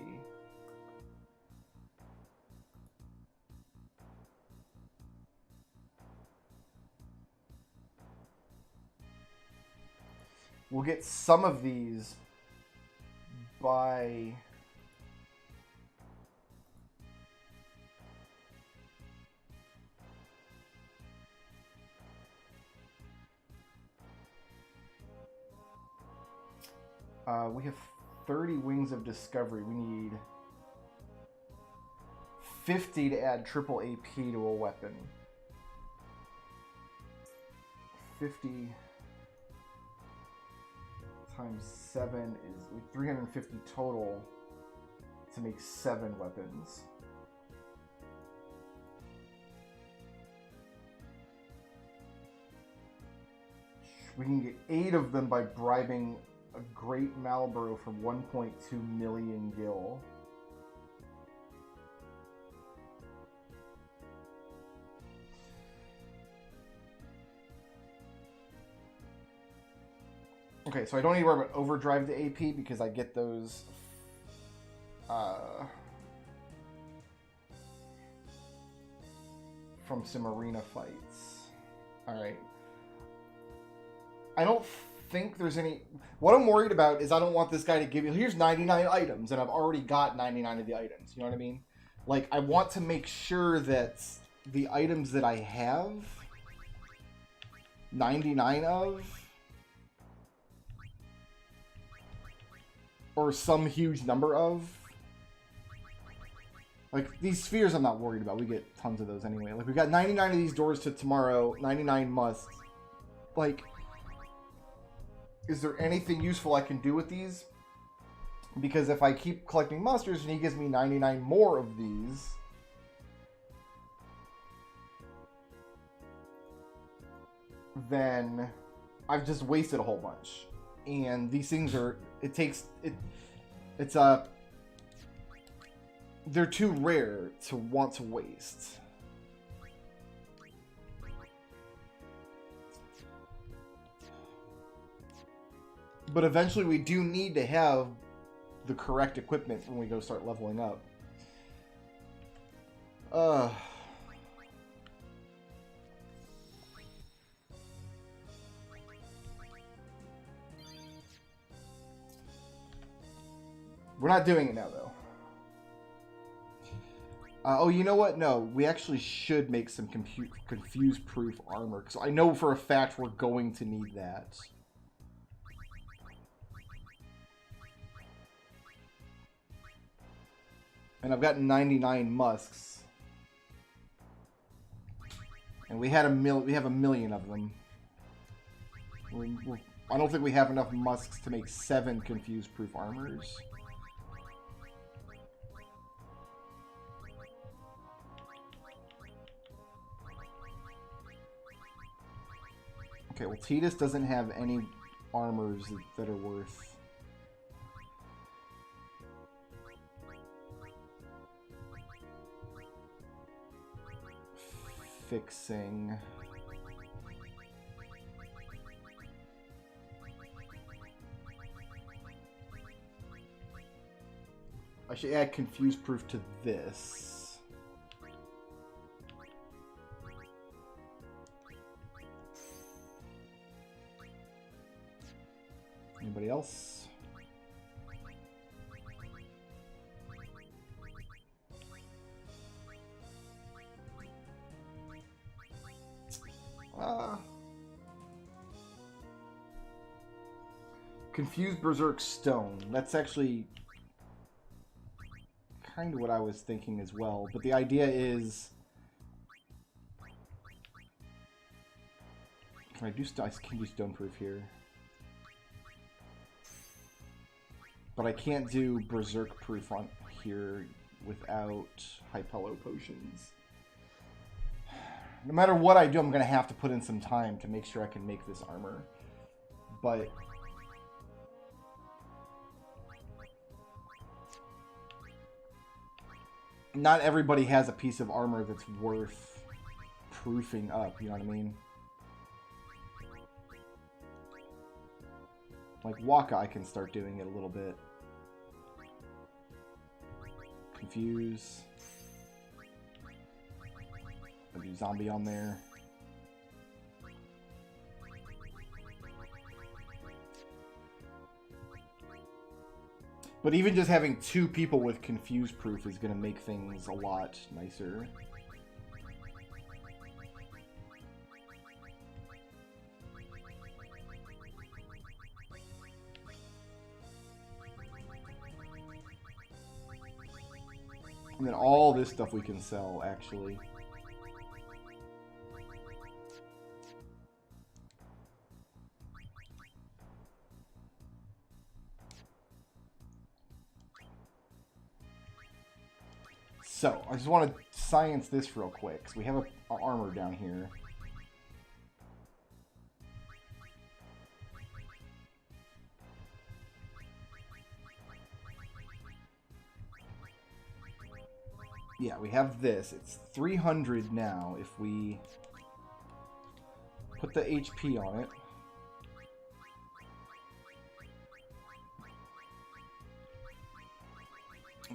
We'll get some of these by... we have 30 Wings of Discovery. We need 50 to add triple AP to a weapon. 50 times 7 is 350 total to make 7 weapons. We can get 8 of them by bribing a Great Malboro for 1.2 million gil. Okay, so I don't need to worry about overdrive to AP because I get those from some arena fights. Alright. I don't think there's any... What I'm worried about is I don't want this guy to give me... Here's 99 items, and I've already got 99 of the items. You know what I mean? Like, I want to make sure that the items that I have 99 of, or some huge number of. Like, these spheres I'm not worried about. We get tons of those anyway. Like, we've got 99 of these doors to tomorrow. 99 musts. Like, is there anything useful I can do with these? Because if I keep collecting monsters and he gives me 99 more of these... then I've just wasted a whole bunch. And these things are... they're too rare to want to waste. But eventually we do need to have the correct equipment when we go start leveling up. We're not doing it now, though. Oh, you know what? No, we actually should make some confuse-proof armor. Because I know for a fact we're going to need that. And I've got 99 musks. And we had we have a million of them. I don't think we have enough musks to make 7 confuse-proof armors. Okay, well, Tidus doesn't have any armors that are worth... fixing. I should add confuse proof to this. Anybody else? Confused Berserk Stone. That's actually kind of what I was thinking as well. But the idea is... Can I do I can do Stoneproof here. But I can't do Berserk Proof on here without Hypello Potions. No matter what I do, I'm going to have to put in some time to make sure I can make this armor. But... not everybody has a piece of armor that's worth proofing up, you know what I mean? Like Waka, I can start doing it a little bit. Confuse. I'll do zombie on there. But even just having 2 people with confuse proof is going to make things a lot nicer. And then all this stuff we can sell, actually. So, I just want to science this real quick, because we have a armor down here. Yeah, we have this. It's 300 now if we put the HP on it.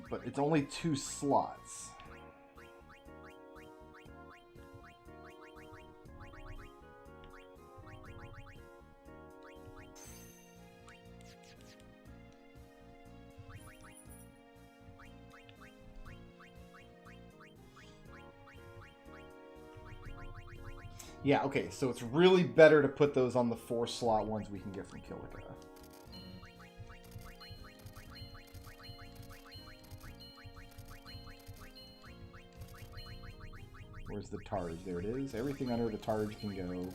But it's only 2 slots. Yeah, okay, so it's really better to put those on the 4-slot ones we can get from Kilika. Where's the Targe? There it is. Everything under the Targe can go.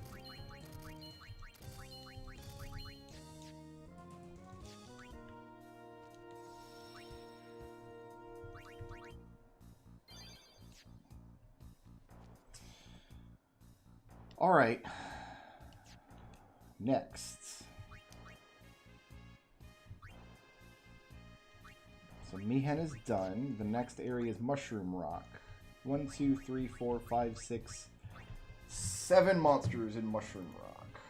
Alright. Next. So Mihen is done. The next area is Mushroom Rock. 1, 2, 3, 4, 5, 6, 7 monsters in Mushroom Rock.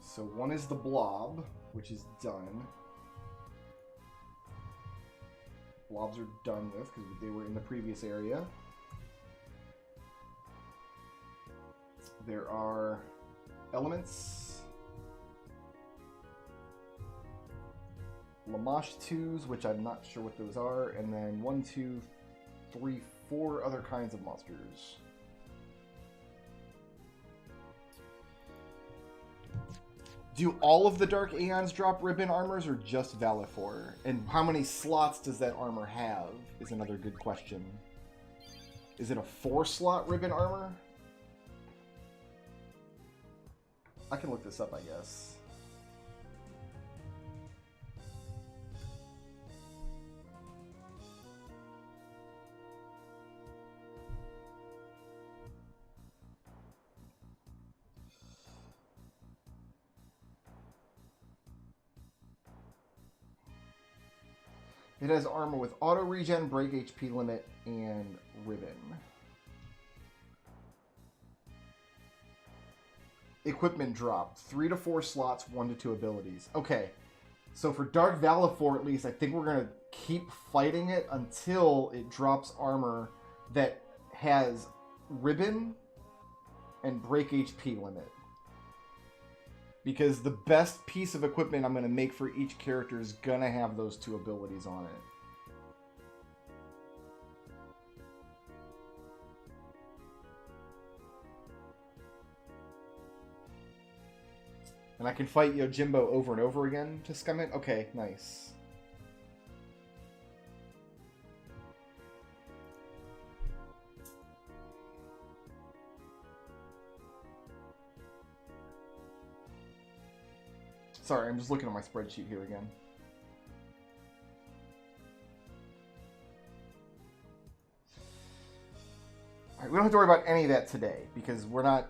So one is the Blob, which is done. Blobs are done with because they were in the previous area. There are elements. Lamash 2s, which I'm not sure what those are, and then 1, 2, 3, 4 other kinds of monsters. Do all of the Dark Aeons drop ribbon armors, or just Valifor? And how many slots does that armor have, is another good question. Is it a 4-slot ribbon armor? I can look this up, I guess. It has armor with auto regen, break HP limit, and ribbon. Equipment drop. 3 to 4 slots, 1 to 2 abilities. Okay. So for Dark Valifor, at least, I think we're going to keep fighting it until it drops armor that has ribbon and break HP limit. Because the best piece of equipment I'm going to make for each character is going to have those 2 abilities on it. And I can fight Yojimbo over and over again to scum it? Okay, nice. Sorry, I'm just looking at my spreadsheet here again. Alright, we don't have to worry about any of that today, because we're not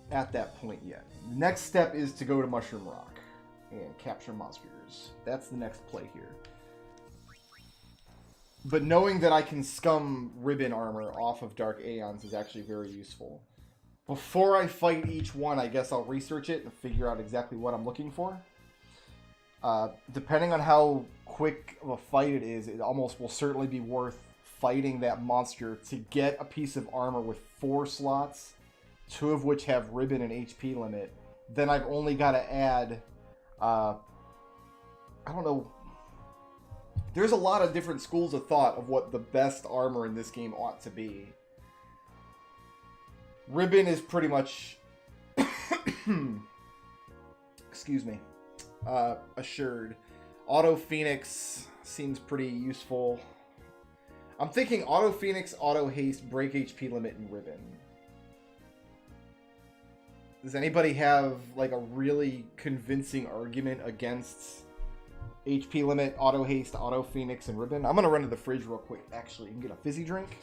at that point yet. The next step is to go to Mushroom Rock and capture monsters. That's the next play here. But knowing that I can scum ribbon armor off of Dark Aeons is actually very useful. Before I fight each one, I guess I'll research it and figure out exactly what I'm looking for. Depending on how quick of a fight it is, it almost will certainly be worth fighting that monster to get a piece of armor with 4 slots, 2 of which have ribbon and HP limit, then I've only got to add, I don't know. There's a lot of different schools of thought of what the best armor in this game ought to be. Ribbon is pretty much, excuse me, assured. Auto Phoenix seems pretty useful. I'm thinking Auto Phoenix, Auto Haste, Break HP Limit, and Ribbon. Does anybody have like a really convincing argument against HP Limit, Auto Haste, Auto Phoenix, and Ribbon? I'm gonna run to the fridge real quick, actually, and get a fizzy drink.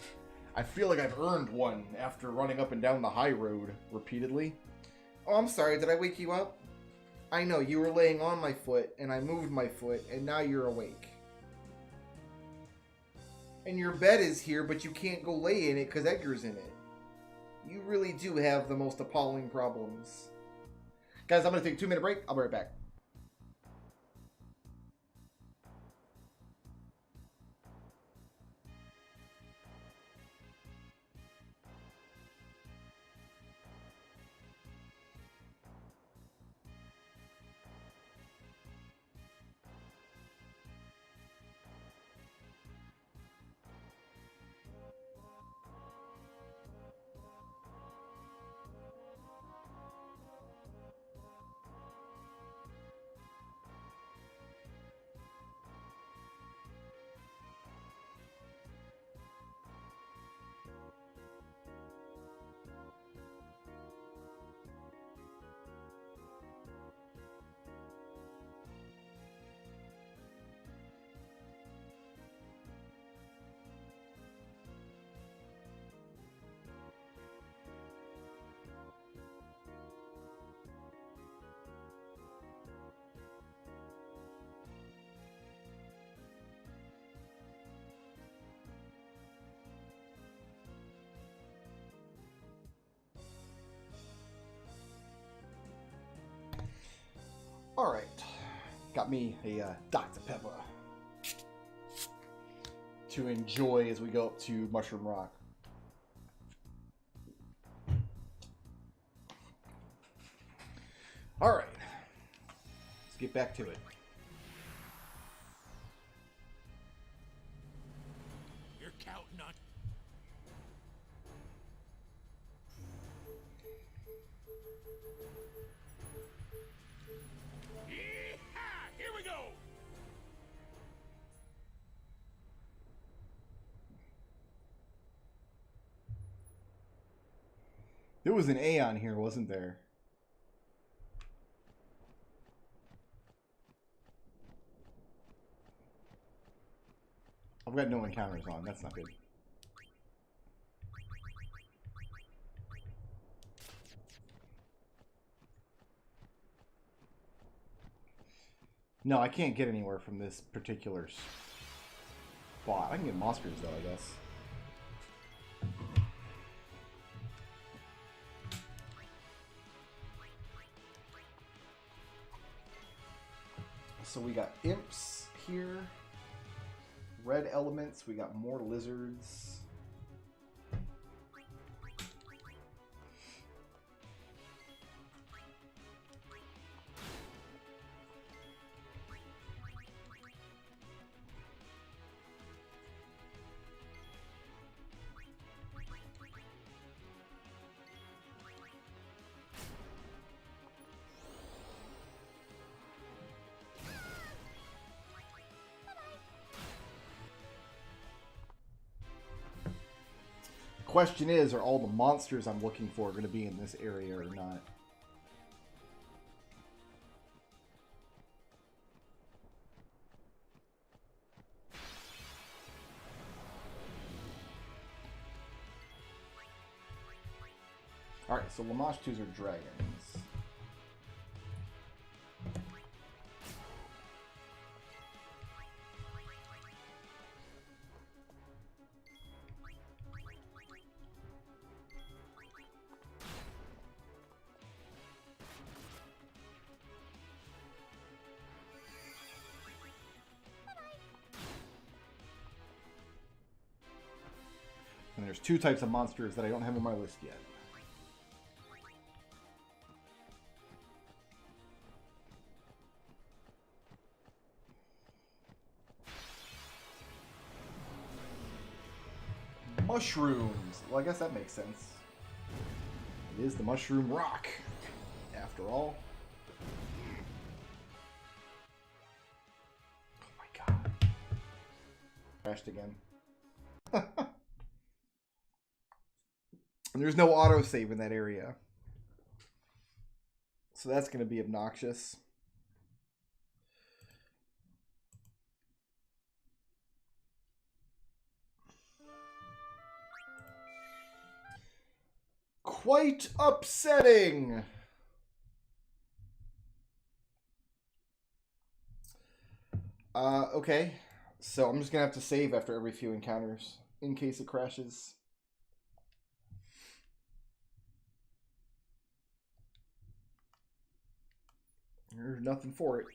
I feel like I've earned one after running up and down the high road repeatedly. Oh, I'm sorry, did I wake you up? I know, you were laying on my foot, and I moved my foot, and now you're awake. And your bed is here, but you can't go lay in it because Edgar's in it. You really do have the most appalling problems. Guys, I'm going to take a 2-minute break. I'll be right back. Alright, got me a Dr. Pepper to enjoy as we go up to Mushroom Rock. Alright, let's get back to it. You're counting on. Here we go. There was an A on here, wasn't there? I've got no encounters on. That's not good. No, I can't get anywhere from this particular spot. I can get monsters, though, I guess. So we got imps here. Red elements. We got more lizards. Question is, are all the monsters I'm looking for going to be in this area or not? Alright, so Lamashtus are dragons. And there's two types of monsters that I don't have on my list yet. Mushrooms. Well, I guess that makes sense. It is the Mushroom Rock, after all. Oh my god. Crashed again. And there's no autosave in that area. So that's going to be obnoxious. Quite upsetting. Okay. So I'm just going to have to save after every few encounters in case it crashes. There's nothing for it.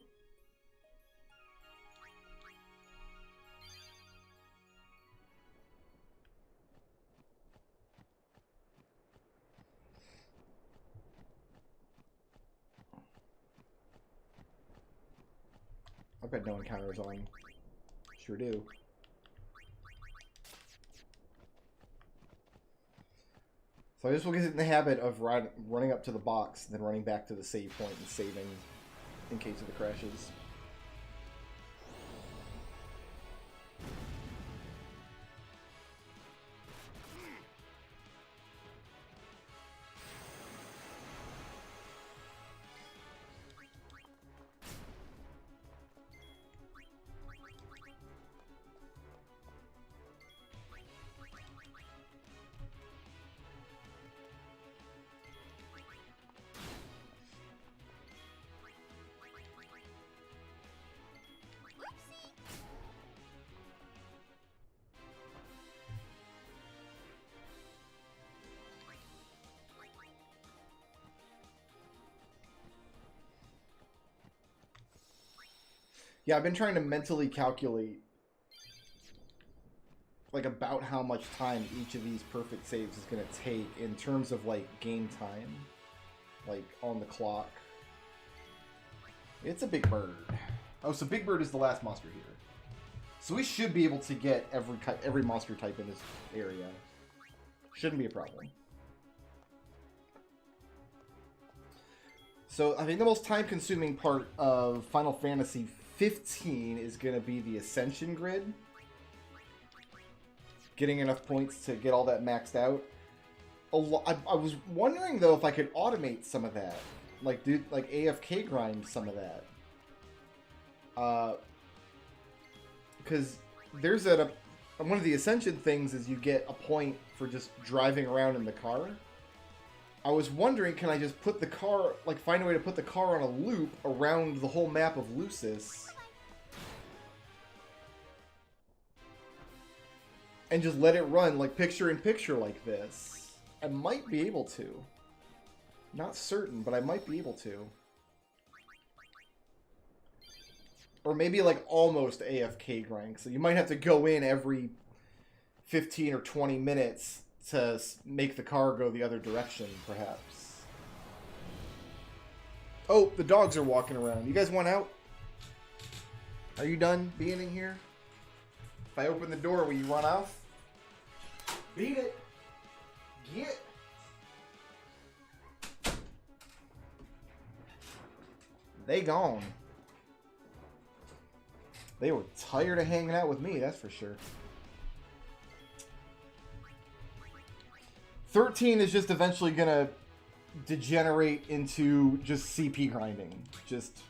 I bet no encounters on. Sure do. So I just will get in the habit of running up to the box, and then running back to the save point and saving in case of the crashes. Yeah, I've been trying to mentally calculate like about how much time each of these perfect saves is going to take in terms of like game time, like on the clock. It's a Big Bird. Oh, so Big Bird is the last monster here. So we should be able to get every monster type in this area. Shouldn't be a problem. So I think the most time-consuming part of Final Fantasy 15 is going to be the Ascension grid. Getting enough points to get all that maxed out. I was wondering, though, if I could automate some of that. Like, do like AFK grind some of that. Because there's one of the Ascension things is you get a point for just driving around in the car. I was wondering, can I just put the car, like find a way to put the car on a loop around the whole map of Lucis and just let it run like picture in picture like this? I might be able to. Not certain, but I might be able to. Or maybe like almost AFK grind. So you might have to go in every 15 or 20 minutes to make the car go the other direction, perhaps. Oh, the dogs are walking around. You guys want out? Are you done being in here? If I open the door, will you run off? Beat it. Get. They gone. They were tired of hanging out with me, that's for sure. 13 is just eventually gonna degenerate into just CP grinding. Just,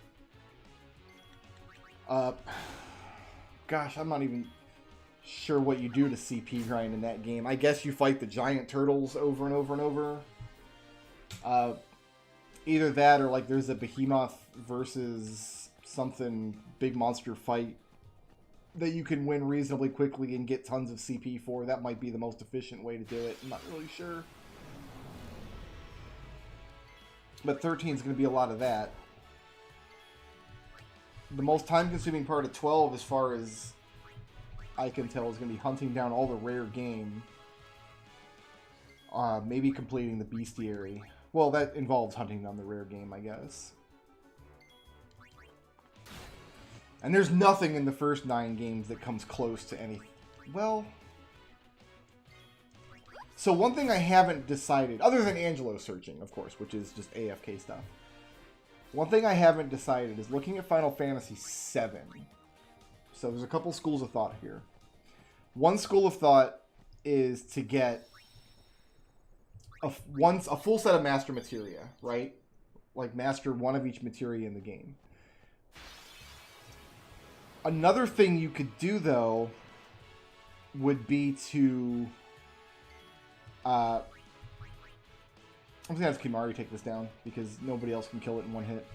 gosh, I'm not even sure what you do to CP grind in that game. I guess you fight the giant turtles over and over and over. Either that or like there's a behemoth versus something big monster fight that you can win reasonably quickly and get tons of CP for. That might be the most efficient way to do it. I'm not really sure. But 13 is going to be a lot of that. The most time-consuming part of 12, as far as I can tell, is going to be hunting down all the rare game. Maybe completing the bestiary. Well, that involves hunting down the rare game, I guess. And there's nothing in the first 9 games that comes close to any... Well... So one thing I haven't decided, other than Angelo searching, of course, which is just AFK stuff. One thing I haven't decided is looking at Final Fantasy VII. So there's a couple schools of thought here. One school of thought is to get a full set of master materia, right? Like master one of each materia in the game. Another thing you could do, though, would be to... I'm just going to have Kimari take this down, because nobody else can kill it in one hit.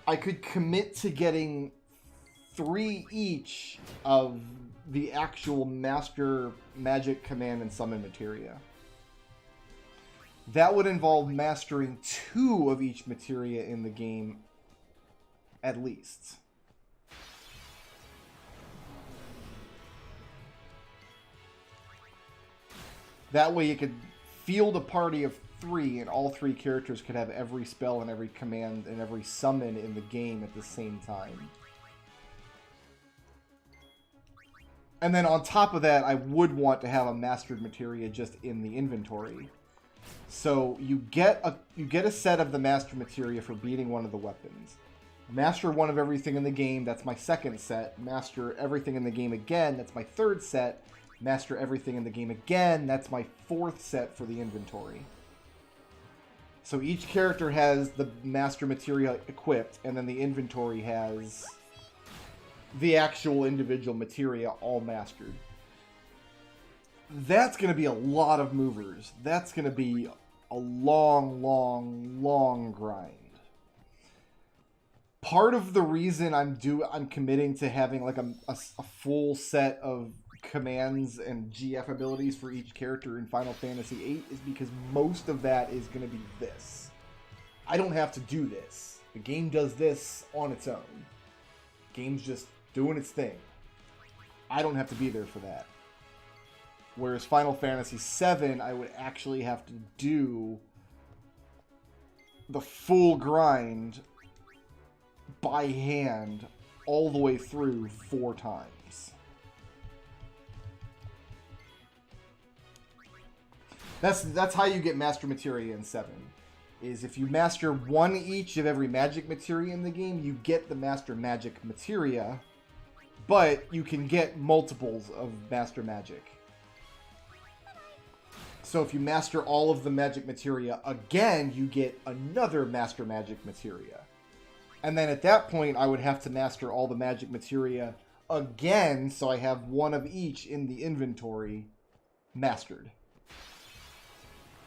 I could commit to getting 3 each of the actual master magic command and summon materia. That would involve mastering 2 of each materia in the game, at least. That way you could field a party of 3, and all 3 characters could have every spell and every command and every summon in the game at the same time. And then on top of that, I would want to have a mastered materia just in the inventory. So you get a set of the master materia for beating one of the weapons. Master one of everything in the game, that's my second set. Master everything in the game again, that's my third set. Master everything in the game again, that's my 4th set for the inventory. So each character has the master materia equipped, and then the inventory has the actual individual materia all mastered. That's going to be a lot of movers. That's going to be a long, long, long grind. Part of the reason I'm committing to having like a full set of commands and GF abilities for each character in Final Fantasy VIII is because most of that is going to be this. I don't have to do this. The game does this on its own. The game's just doing its thing. I don't have to be there for that. Whereas Final Fantasy VII, I would actually have to do the full grind by hand all the way through 4 times. That's how you get master materia in 7. Is if you master 1 each of every magic materia in the game, you get the master magic materia, but you can get multiples of master magic. So if you master all of the magic materia again, you get another master magic materia. And then at that point, I would have to master all the magic materia again, so I have 1 of each in the inventory mastered.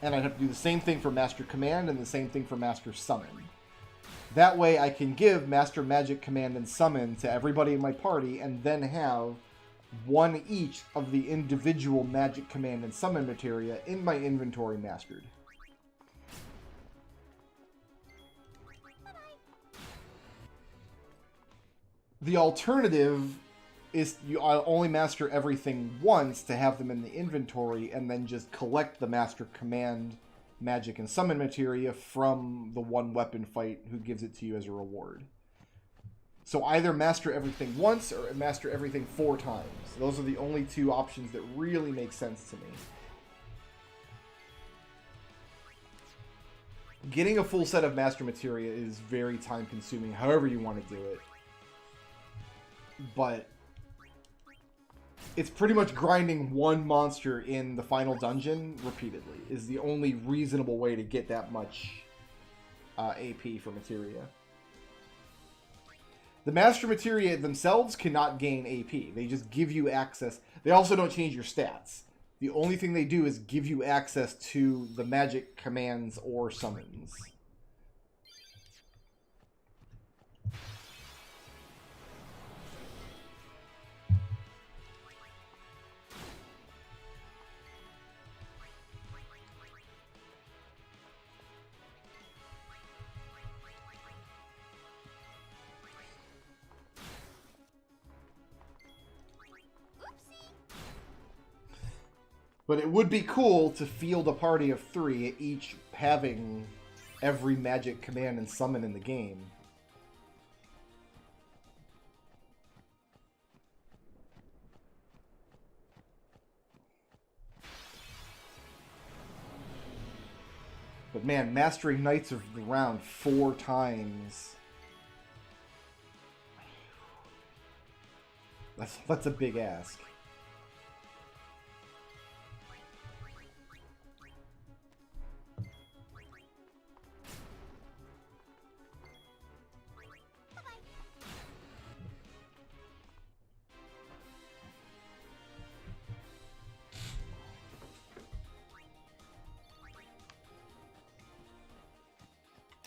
And I'd have to do the same thing for Master Command and the same thing for Master Summon. That way I can give Master Magic Command and Summon to everybody in my party and then have 1 each of the individual Magic Command and Summon materia in my inventory mastered. The alternative is you only master everything once to have them in the inventory and then just collect the Master Command, Magic, and Summon materia from the one weapon fight who gives it to you as a reward. So either master everything once or master everything 4 times. Those are the only 2 options that really make sense to me. Getting a full set of master materia is very time consuming, however you want to do it. But it's pretty much grinding 1 monster in the final dungeon repeatedly is the only reasonable way to get that much AP for materia. The master materia themselves cannot gain AP. They just give you access. They also don't change your stats. The only thing they do is give you access to the magic commands or summons. But it would be cool to field a party of 3, each having every magic command and summon in the game. But man, mastering Knights of the Round 4 times. That's a big ask.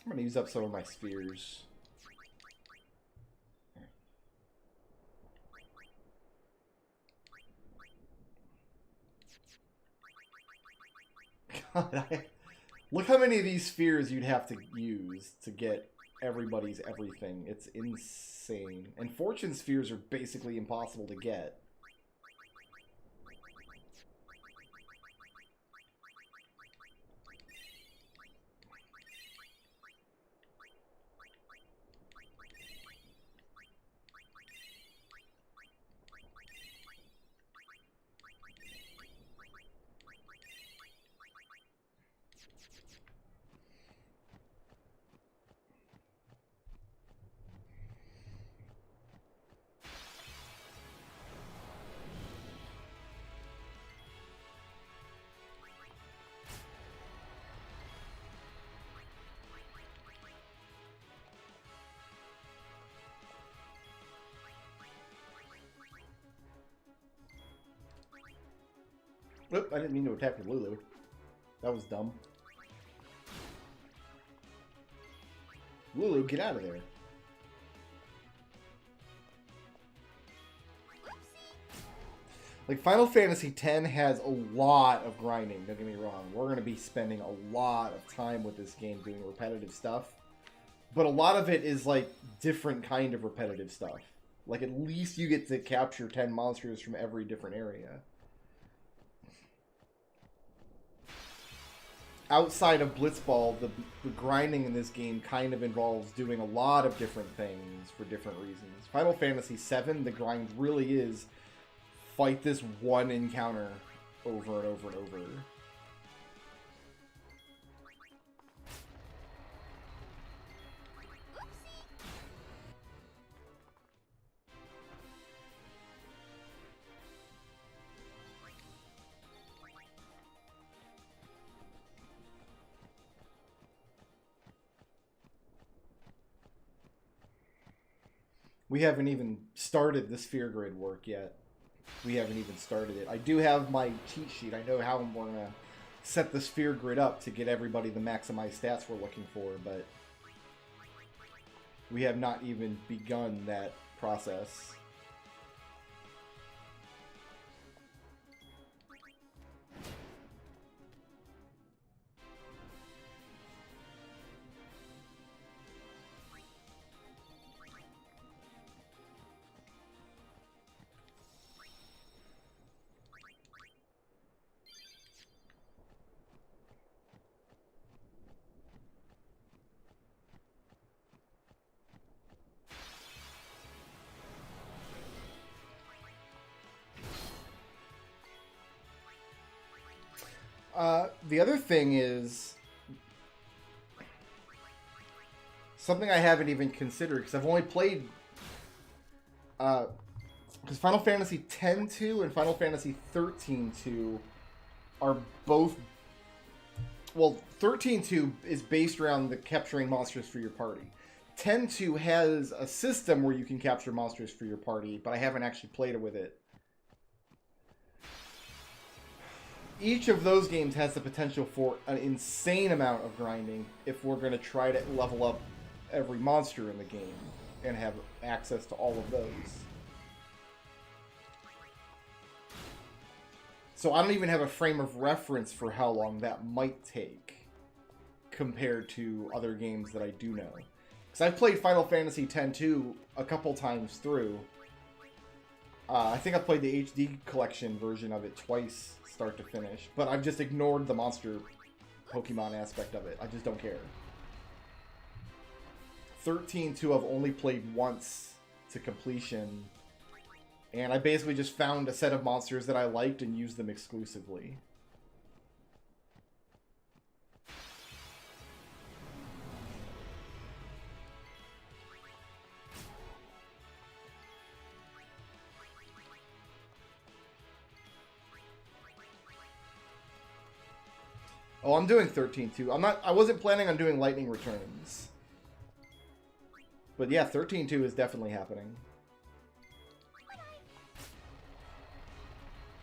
I'm gonna use up some of my spheres. God, look how many of these spheres you'd have to use to get everybody's everything. It's insane. And fortune spheres are basically impossible to get. Oop, I didn't mean to attack with Lulu. That was dumb. Lulu, get out of there. Like, Final Fantasy X has a lot of grinding, don't get me wrong. We're going to be spending a lot of time with this game doing repetitive stuff. But a lot of it is, like, different kind of repetitive stuff. Like, at least you get to capture 10 monsters from every different area. Outside of Blitzball, the grinding in this game kind of involves doing a lot of different things for different reasons. Final Fantasy VII, the grind really is fight this one encounter over and over and over. We haven't even started the sphere grid work yet. We haven't even started it. I do have my cheat sheet. I know how I'm going to set the sphere grid up to get everybody the maximized stats we're looking for, but we have not even begun that process. The other thing is something I haven't even considered, because I've only played because Final Fantasy X-2 and Final Fantasy XIII-2 are both, well, 13-2 is based around the capturing monsters for your party. 10-2 has a system where you can capture monsters for your party, but I haven't actually played with it. Each of those games has the potential for an insane amount of grinding if we're going to try to level up every monster in the game and have access to all of those. So I don't even have a frame of reference for how long that might take compared to other games that I do know. Because I've played Final Fantasy X-2 a couple times through. I think I've played the HD collection version of it twice, start to finish. But I've just ignored the monster Pokemon aspect of it. I just don't care. 13-2 I've only played once to completion. And I basically just found a set of monsters that I liked and used them exclusively. Oh, I'm doing 13 too. I wasn't planning on doing Lightning Returns. But yeah, 13-2 is definitely happening.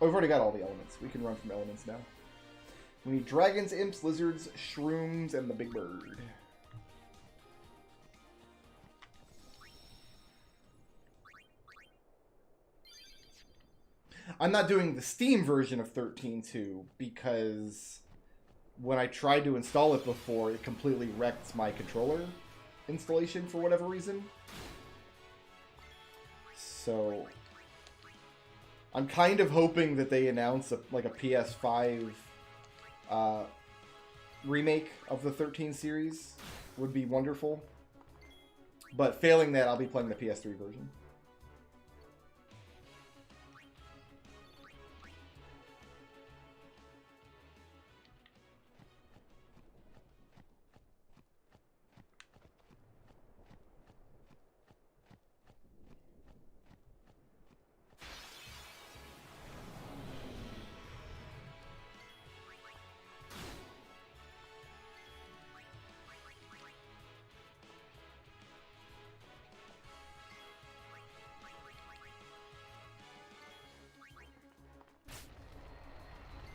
Oh, we've already got all the elements. We can run from elements now. We need dragons, imps, lizards, shrooms, and the big bird. I'm not doing the Steam version of 13.2 because when I tried to install it before, it completely wrecked my controller installation for whatever reason. So I'm kind of hoping that they announce a PS5 remake of the 13 series would be wonderful. But failing that, I'll be playing the PS3 version.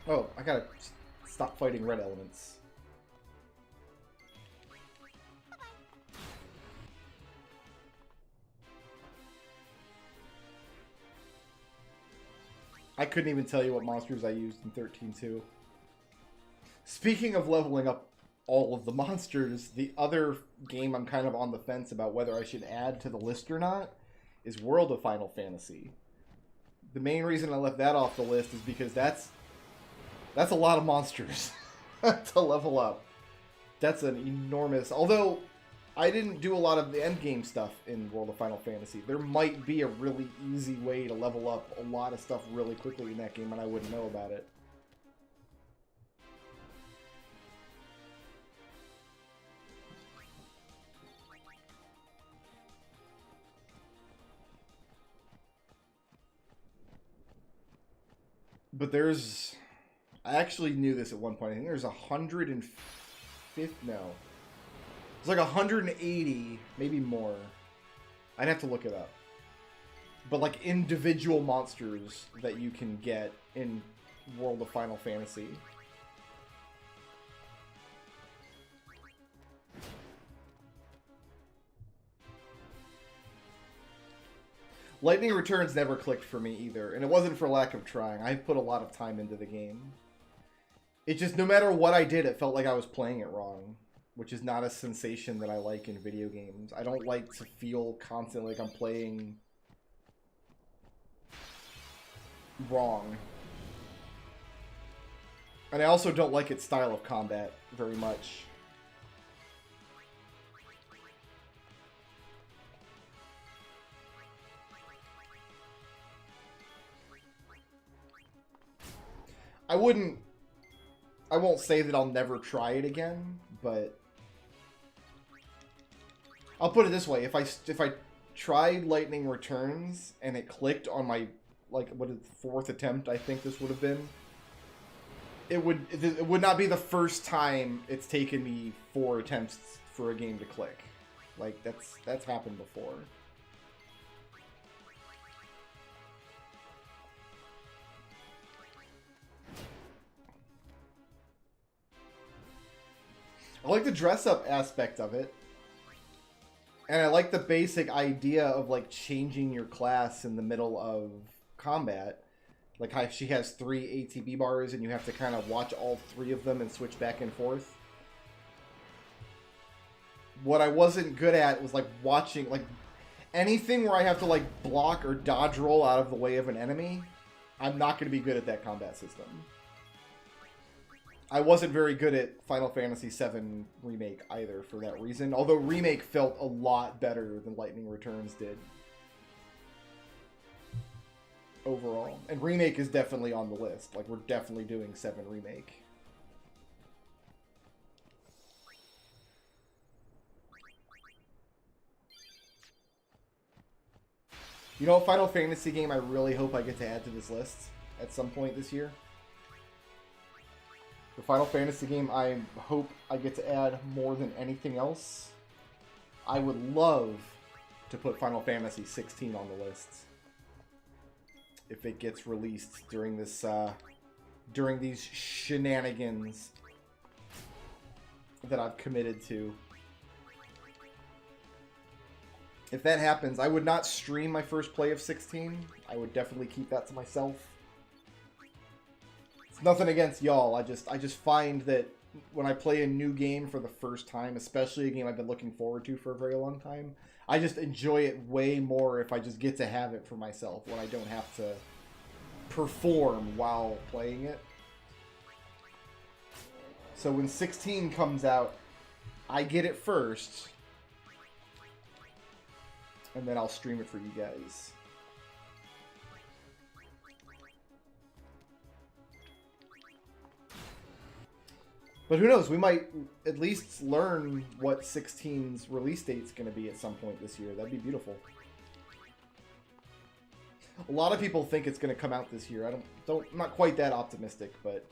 Oh, I gotta stop fighting red elements. I couldn't even tell you what monsters I used in 13.2. Speaking of leveling up all of the monsters, the other game I'm kind of on the fence about whether I should add to the list or not is World of Final Fantasy. The main reason I left that off the list is because that's a lot of monsters to level up. That's an enormous... Although, I didn't do a lot of the endgame stuff in World of Final Fantasy. There might be a really easy way to level up a lot of stuff really quickly in that game, and I wouldn't know about it. But there's... I actually knew this at one point. I think there's 150... No. It's like 180, maybe more. I'd have to look it up. But like individual monsters that you can get in World of Final Fantasy. Lightning Returns never clicked for me either, and it wasn't for lack of trying. I put a lot of time into the game. It just, no matter what I did, it felt like I was playing it wrong. Which is not a sensation that I like in video games. I don't like to feel constantly like I'm playing wrong. And I also don't like its style of combat very much. I won't say that I'll never try it again, but I'll put it this way: if I tried Lightning Returns and it clicked on my fourth attempt, I think this would have been. It would not be the first time it's taken me 4 attempts for a game to click. Like that's happened before. I like the dress-up aspect of it. And I like the basic idea of, like, changing your class in the middle of combat. Like, how she has 3 ATB bars, and you have to kind of watch all 3 of them and switch back and forth. What I wasn't good at was, like, watching, like, anything where I have to, like, block or dodge roll out of the way of an enemy. I'm not going to be good at that combat system. I wasn't very good at Final Fantasy VII Remake either for that reason, although Remake felt a lot better than Lightning Returns did. Overall. And Remake is definitely on the list. Like, we're definitely doing 7 Remake. You know, a Final Fantasy game I really hope I get to add to this list at some point this year? The Final Fantasy game I hope I get to add more than anything else. I would love to put Final Fantasy 16 on the list if it gets released during this during these shenanigans that I've committed to. If that happens, I would not stream my first play of 16. I would definitely keep that to myself. It's nothing against y'all. I just find that when I play a new game for the first time, especially a game I've been looking forward to for a very long time, I just enjoy it way more if I just get to have it for myself when I don't have to perform while playing it. So when 16 comes out, I get it first, and then I'll stream it for you guys. But who knows, we might at least learn what 16's release date's going to be at some point this year. That'd be beautiful. A lot of people think it's going to come out this year. I'm not quite that optimistic, but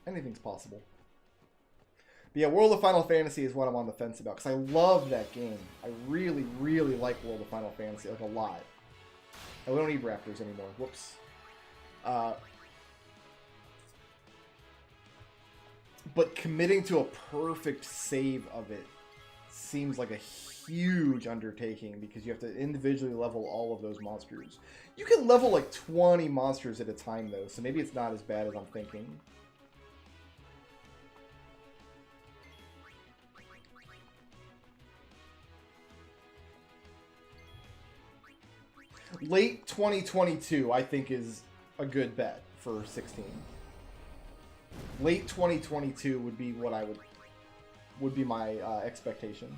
anything's possible. But yeah, World of Final Fantasy is what I'm on the fence about, because I love that game. I really, really like World of Final Fantasy, like a lot. Oh, we don't need raptors anymore. Whoops. But committing to a perfect save of it seems like a huge undertaking, because you have to individually level all of those monsters. You can level like 20 monsters at a time, though, so maybe it's not as bad as I'm thinking. Late 2022, I think, is a good bet for 16. Late 2022 would be what would be my expectation.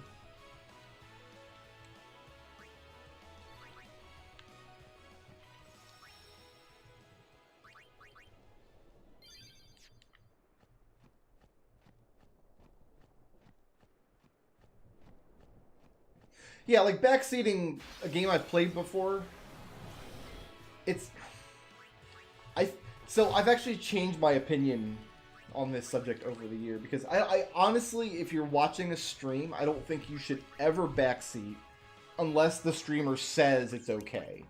Yeah, like backseating a game I've played before. So I've actually changed my opinion on this subject over the year, because I honestly, if you're watching a stream, I don't think you should ever backseat unless the streamer says it's okay.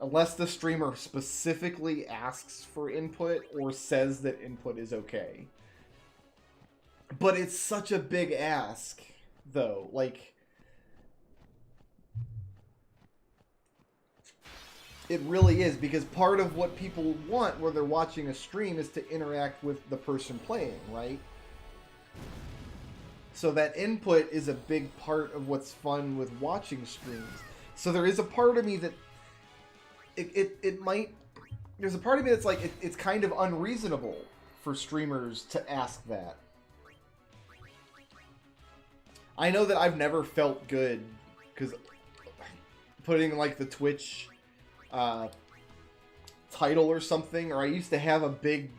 Unless the streamer specifically asks for input or says that input is okay. But it's such a big ask, though. Like, it really is, because part of what people want where they're watching a stream is to interact with the person playing, right? So that input is a big part of what's fun with watching streams. So there is a part of me that there's a part of me that's like, it's kind of unreasonable for streamers to ask that. I know that I've never felt good, because putting like the Twitch title or something, or I used to have a big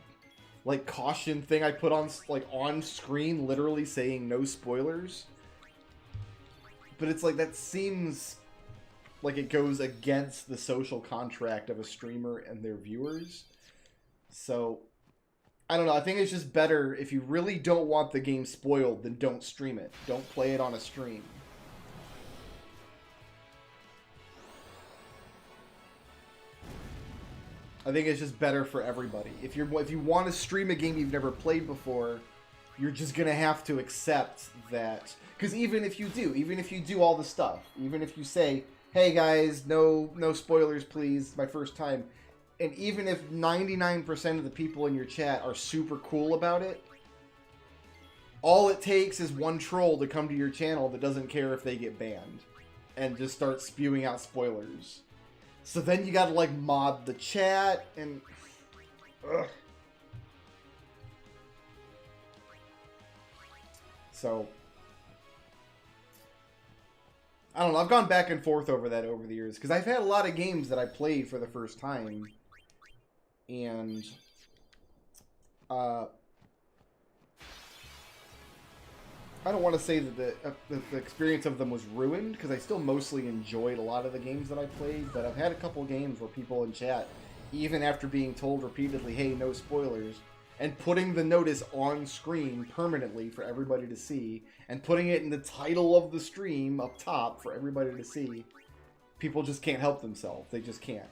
like caution thing I put on like on screen, literally saying no spoilers. But it's like, that seems like it goes against the social contract of a streamer and their viewers. So I don't know, I think it's just better, if you really don't want the game spoiled, then don't stream it. Don't play it on a stream. I think it's just better for everybody. If you want to stream a game you've never played before, you're just gonna have to accept that. Because even if you do all the stuff, even if you say, "Hey guys, no spoilers, please, my first time," and even if 99% of the people in your chat are super cool about it, all it takes is one troll to come to your channel that doesn't care if they get banned, and just start spewing out spoilers. So then you gotta, like, mod the chat, and... Ugh. So... I don't know, I've gone back and forth over that over the years, because I've had a lot of games that I played for the first time, and... I don't want to say that the experience of them was ruined, because I still mostly enjoyed a lot of the games that I played, but I've had a couple games where people in chat, even after being told repeatedly, hey, no spoilers, and putting the notice on screen permanently for everybody to see, and putting it in the title of the stream up top for everybody to see, people just can't help themselves. They just can't.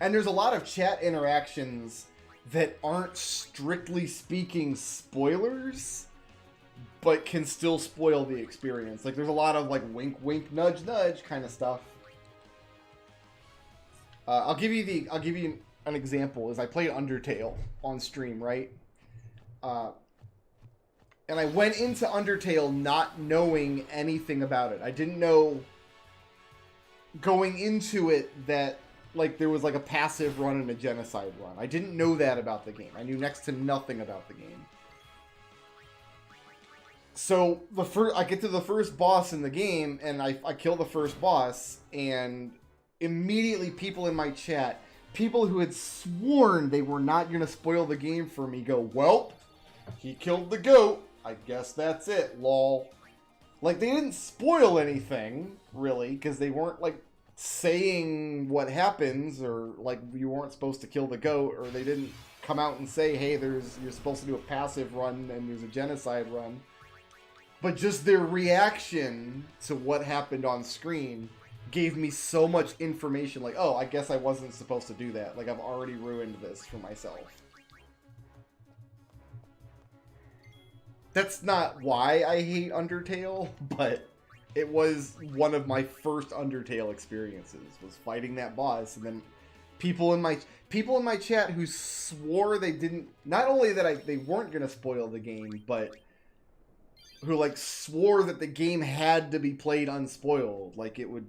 And there's a lot of chat interactions that aren't strictly speaking spoilers, but can still spoil the experience. Like, there's a lot of, like, wink, wink, nudge, nudge kind of stuff. I'll give you an example. Is I played Undertale on stream, right? And I went into Undertale not knowing anything about it. I didn't know going into it that, like, there was, like, a passive run and a genocide run. I didn't know that about the game. I knew next to nothing about the game. So, I get to the first boss in the game, and I kill the first boss, and immediately people in my chat, people who had sworn they were not going to spoil the game for me, go, well, he killed the goat. I guess that's it, lol. Like, they didn't spoil anything, really, because they weren't, like, saying what happens, or, like, you weren't supposed to kill the goat, or they didn't come out and say, hey, you're supposed to do a passive run, and there's a genocide run. But just their reaction to what happened on screen gave me so much information, like, oh, I guess I wasn't supposed to do that. Like, I've already ruined this for myself. That's not why I hate Undertale, but it was one of my first Undertale experiences, was fighting that boss, and then people in my chat who swore they didn't, not only that they weren't going to spoil the game, but who, like, swore that the game had to be played unspoiled. Like, it would...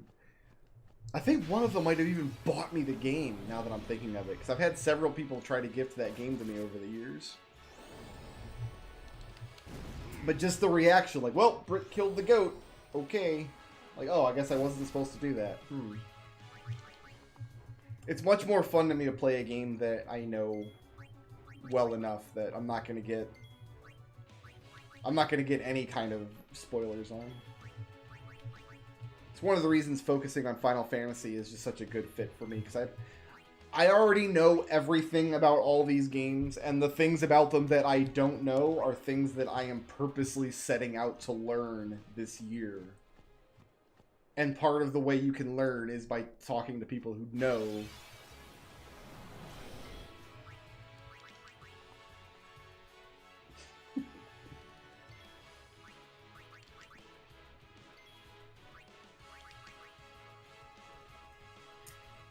I think one of them might have even bought me the game, now that I'm thinking of it. Because I've had several people try to gift that game to me over the years. But just the reaction, like, well, Britt killed the goat. Okay. Like, oh, I guess I wasn't supposed to do that. It's much more fun to me to play a game that I know well enough that I'm not going to get any kind of spoilers on. It's one of the reasons focusing on Final Fantasy is just such a good fit for me, because I already know everything about all these games, and the things about them that I don't know are things that I am purposely setting out to learn this year. And part of the way you can learn is by talking to people who know.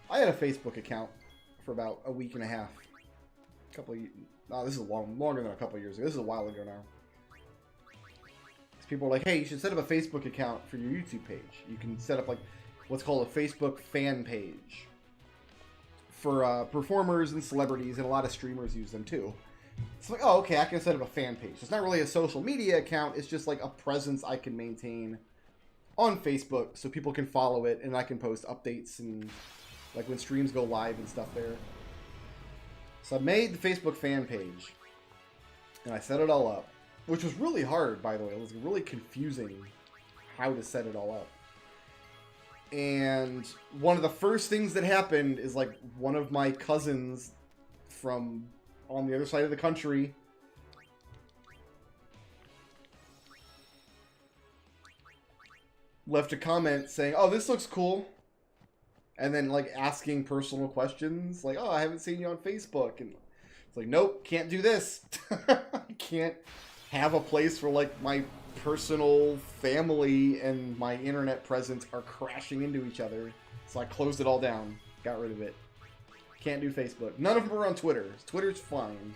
I had a Facebook account for about a week and a half. This is longer than a couple of years ago. This is a while ago now. People are like, hey, you should set up a Facebook account for your YouTube page. You can set up, like, what's called a Facebook fan page for performers and celebrities, and a lot of streamers use them too. It's like, oh, okay, I can set up a fan page. It's not really a social media account. It's just like a presence I can maintain on Facebook so people can follow it, and I can post updates and, like, when streams go live and stuff there. So I made the Facebook fan page, and I set it all up, which was really hard, by the way. It was really confusing how to set it all up. And one of the first things that happened is, like, one of my cousins from on the other side of the country left a comment saying, oh, this looks cool. And then, like, asking personal questions, like, oh, I haven't seen you on Facebook. And it's like, nope, can't do this. I can't have a place where, like, my personal family and my internet presence are crashing into each other. So I closed it all down, got rid of it. Can't do Facebook. None of them are on Twitter. Twitter's fine.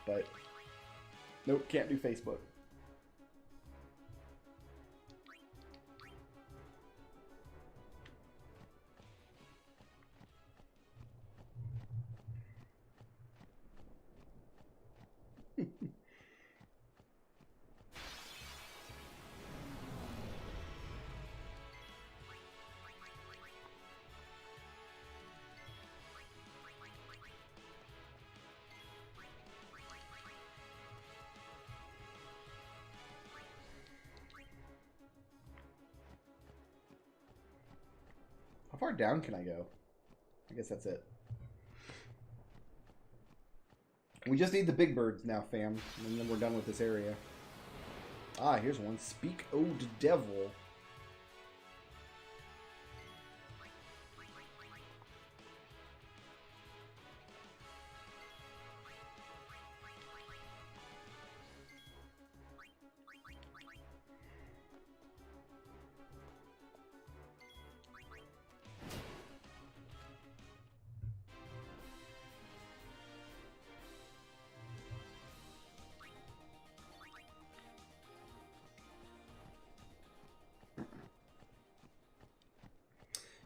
But, nope, can't do Facebook. far down can I go? I guess that's it. We just need the big birds now, fam. And then we're done with this area. Ah, here's one. Speak, Ode Devil.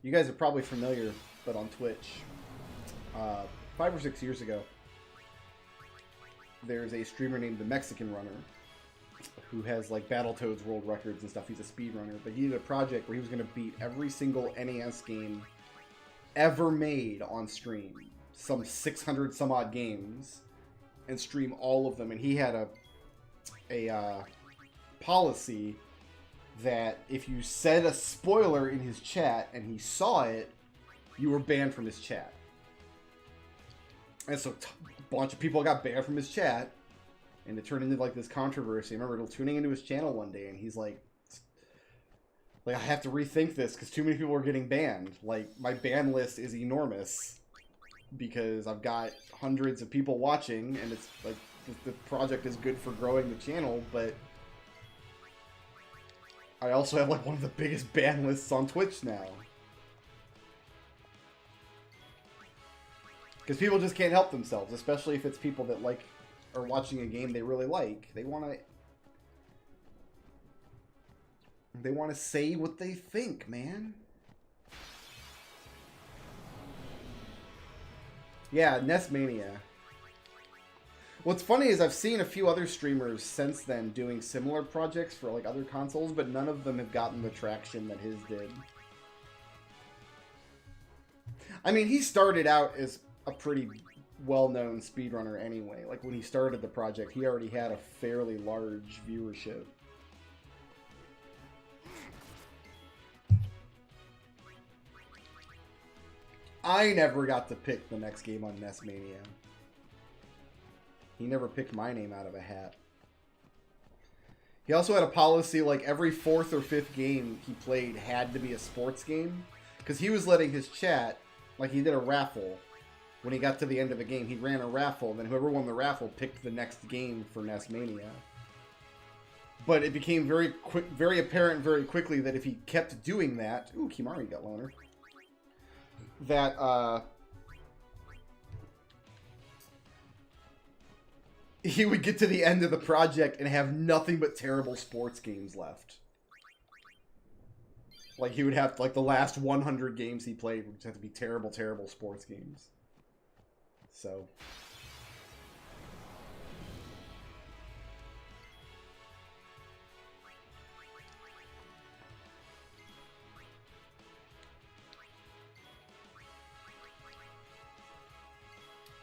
You guys are probably familiar, but on Twitch, 5 or 6 years ago, there's a streamer named the Mexican Runner who has like Battletoads world records and stuff. He's a speedrunner, but he did a project where he was going to beat every single NES game ever made on stream, some 600 some odd games, and stream all of them. And he had a policy that if you said a spoiler in his chat and he saw it, you were banned from his chat. And so a bunch of people got banned from his chat, and it turned into like this controversy. I remember tuning into his channel one day, and he's like I have to rethink this because too many people are getting banned. Like, my ban list is enormous because I've got hundreds of people watching, and it's like the project is good for growing the channel, but I also have like one of the biggest ban lists on Twitch now. Because people just can't help themselves, especially if it's people that like are watching a game they really like. They want to say what they think, man. Yeah, NES Mania. What's funny is I've seen a few other streamers since then doing similar projects for like other consoles, but none of them have gotten the traction that his did. I mean, he started out as a pretty well-known speedrunner anyway. Like, when he started the project, he already had a fairly large viewership. I never got to pick the next game on NES Mania. He never picked my name out of a hat. He also had a policy, like, every 4th or 5th game he played had to be a sports game. Because he was letting his chat, like, he did a raffle. When he got to the end of a game, he ran a raffle, and then whoever won the raffle picked the next game for NES Mania. But it became very apparent very quickly that if he kept doing that... Ooh, Kimari got loner. That, he would get to the end of the project and have nothing but terrible sports games left. Like, he would have, like, the last 100 games he played would just have to be terrible, terrible sports games. So...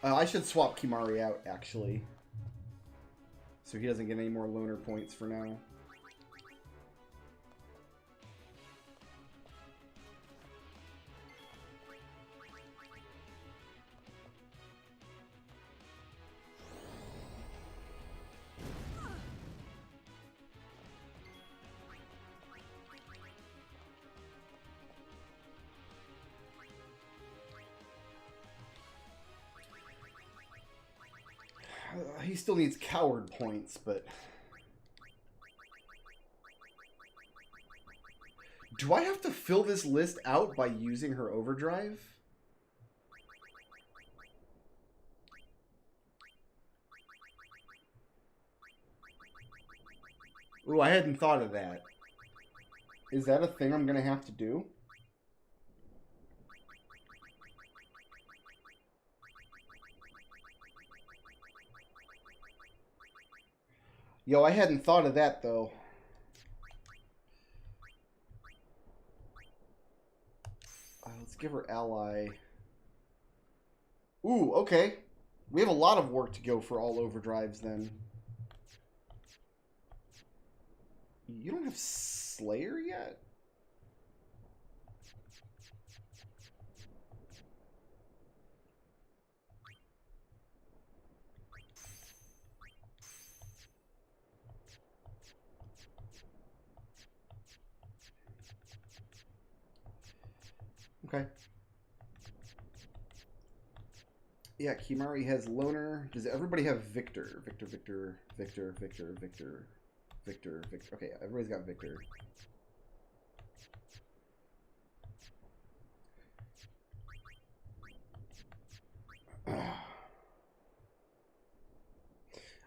I should swap Kimari out, actually. So he doesn't get any more loner points for now. He still needs coward points, but... Do I have to fill this list out by using her overdrive? Ooh, I hadn't thought of that. Is that a thing I'm gonna have to do? Yo, I hadn't thought of that, though. Let's give her ally. Ooh, okay. We have a lot of work to go for all overdrives, then. You don't have Slayer yet? Okay. Yeah, Kimari has Loner. Does everybody have Victor? Victor, Victor, Victor, Victor, Victor, Victor, Victor. Okay, everybody's got Victor.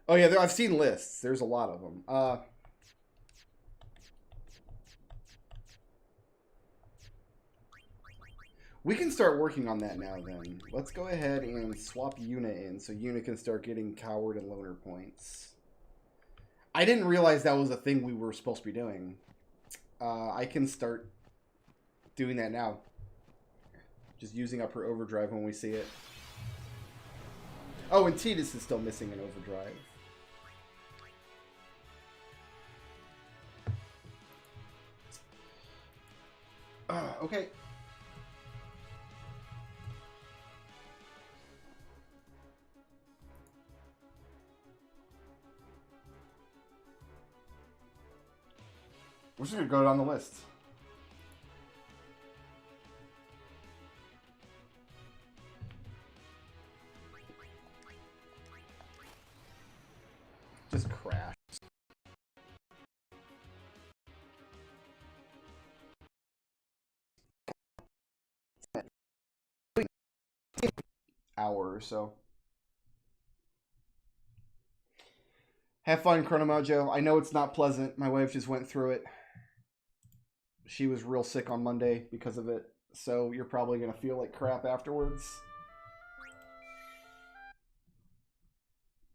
Oh yeah, I've seen lists. There's a lot of them. We can start working on that now then. Let's go ahead and swap Yuna in so Yuna can start getting Coward and Loner points. I didn't realize that was a thing we were supposed to be doing. I can start doing that now. Just using up her overdrive when we see it. Oh, and Tidus is still missing an overdrive. Okay. We're just gonna go down the list. Just crash. Hour or so. Have fun, Chronomojo. I know it's not pleasant. My wife just went through it. She was real sick on Monday because of it. So you're probably going to feel like crap afterwards.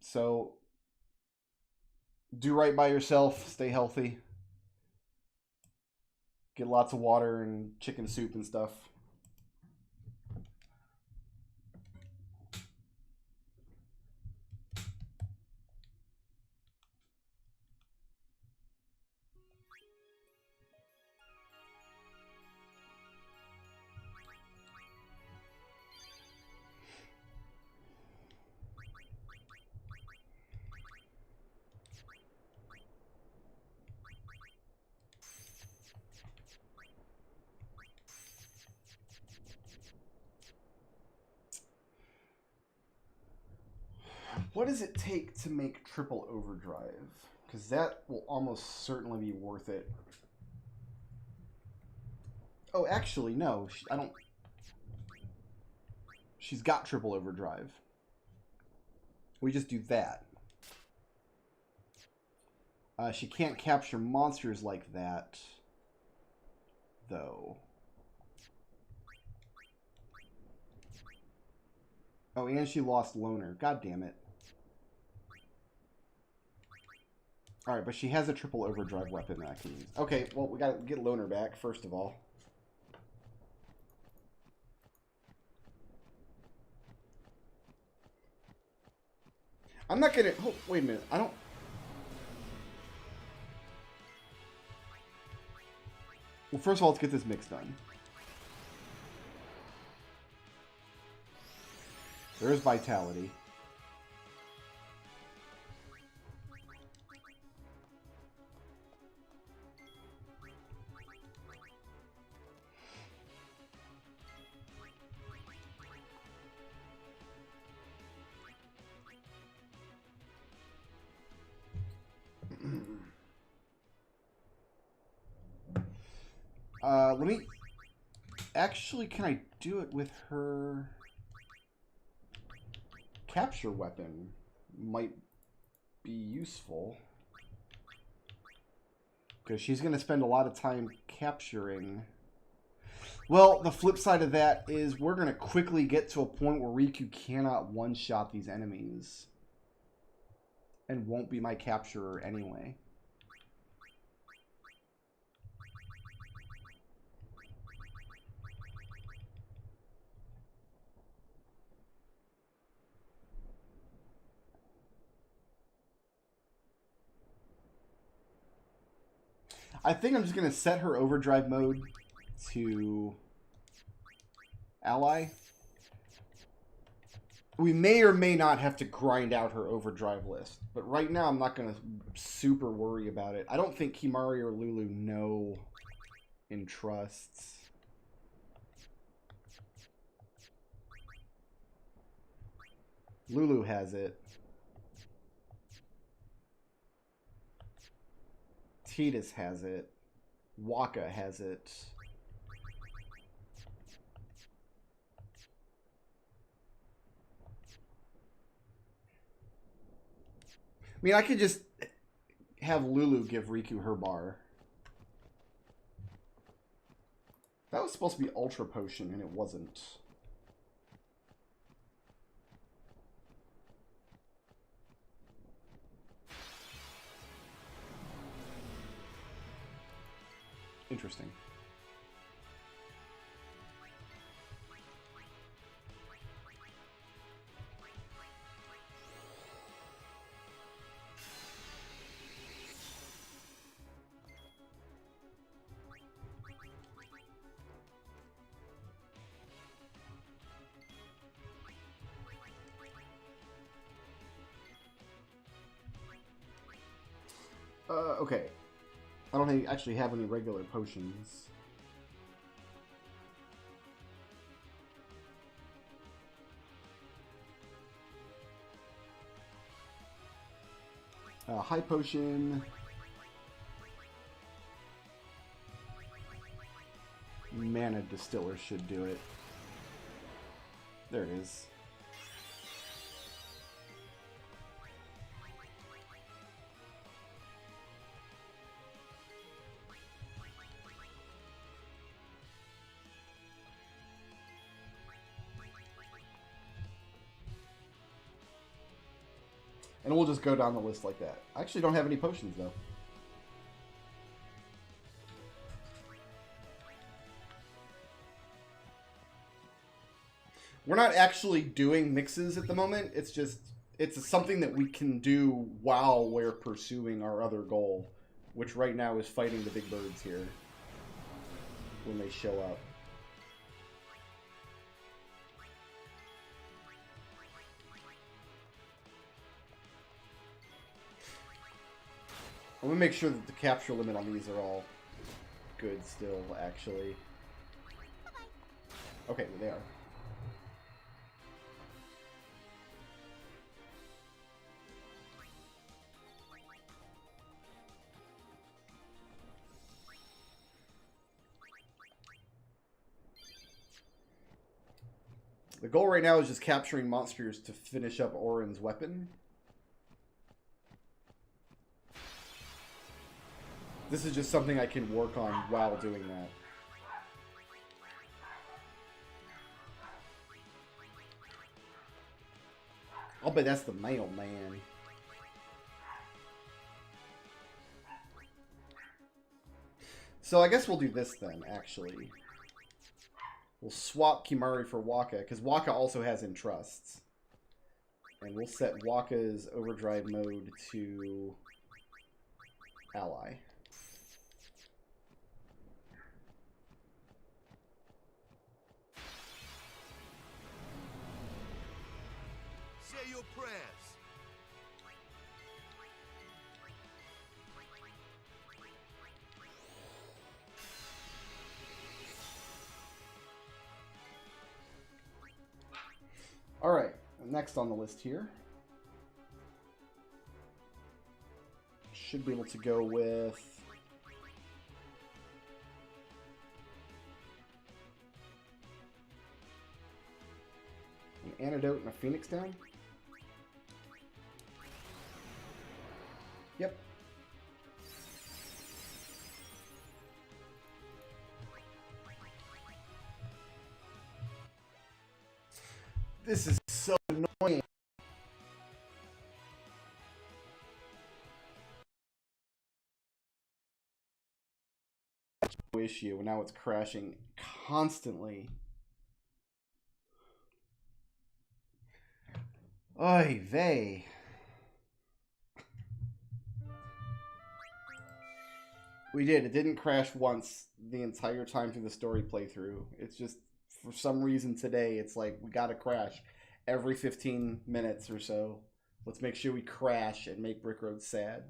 So do right by yourself. Stay healthy. Get lots of water and chicken soup and stuff. What does it take to make triple overdrive? Because that will almost certainly be worth it. Oh, actually, no. I don't... She's got triple overdrive. We just do that. She can't capture monsters like that, though. Oh, and she lost Loner. God damn it. Alright, but she has a triple overdrive weapon that I can use. Okay, well, we gotta get Loner back, first of all. I'm not gonna... Oh, wait a minute. I don't... Well, first of all, let's get this mix done. There is Vitality. Let me... Actually, can I do it with her... Capture weapon? Might be useful. Because she's going to spend a lot of time capturing... Well, the flip side of that is we're going to quickly get to a point where Riku cannot one-shot these enemies. And won't be my capturer anyway. I think I'm just going to set her overdrive mode to ally. We may or may not have to grind out her overdrive list. But right now I'm not going to super worry about it. I don't think Kimari or Lulu know and trusts. Lulu has it. Tidus has it. Waka has it. I mean, I could just have Lulu give Riku her bar. That was supposed to be Ultra Potion, and it wasn't. Interesting. Okay. I don't actually have any regular potions. High potion. Mana Distiller should do it. There it is. And we'll just go down the list like that. I actually don't have any potions, though. We're not actually doing mixes at the moment. It's just, it's something that we can do while we're pursuing our other goal, which right now is fighting the big birds here when they show up. I'm gonna make sure that the capture limit on these are all good still, actually. Okay, they are. The goal right now is just capturing monsters to finish up Orin's weapon. This is just something I can work on while doing that. I'll bet that's the mailman. So I guess we'll do this then, actually. We'll swap Kimari for Waka, because Waka also has Entrusts. And we'll set Waka's overdrive mode to ally. Say your prayers. Alright, next on the list here. Should be able to go with an Antidote and a Phoenix down. Yep. This is so annoying. Issue, and now it's crashing constantly. Oy vey. We did. It didn't crash once the entire time through the story playthrough. It's just, for some reason today, it's like, we gotta crash every 15 minutes or so. Let's make sure we crash and make Brick Road sad.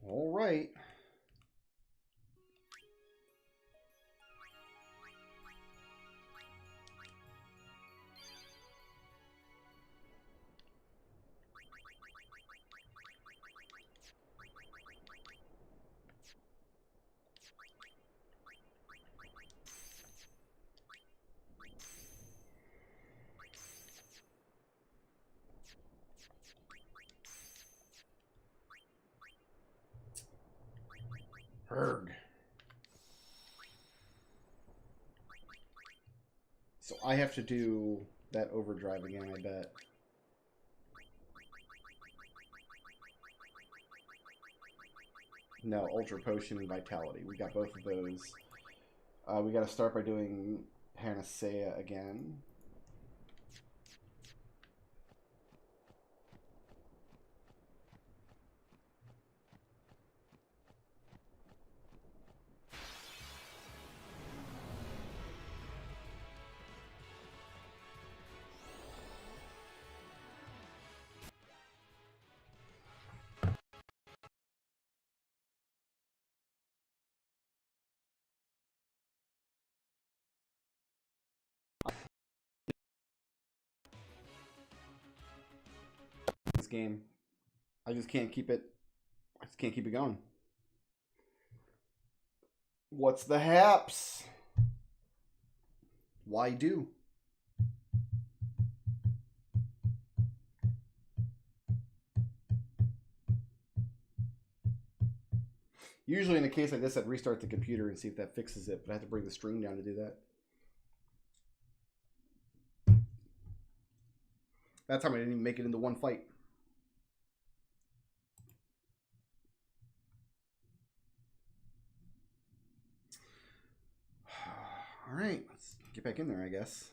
All right. Erg. So I have to do that overdrive again, I bet. No, Ultra Potion and Vitality. We got both of those. We got to start by doing Panacea again. This game, I just can't keep it. I just can't keep it going. What's the haps? Why do? Usually in a case like this, I'd restart the computer and see if that fixes it, but I have to bring the stream down to do that. That time I didn't even make it into one fight. All right, let's get back in there, I guess.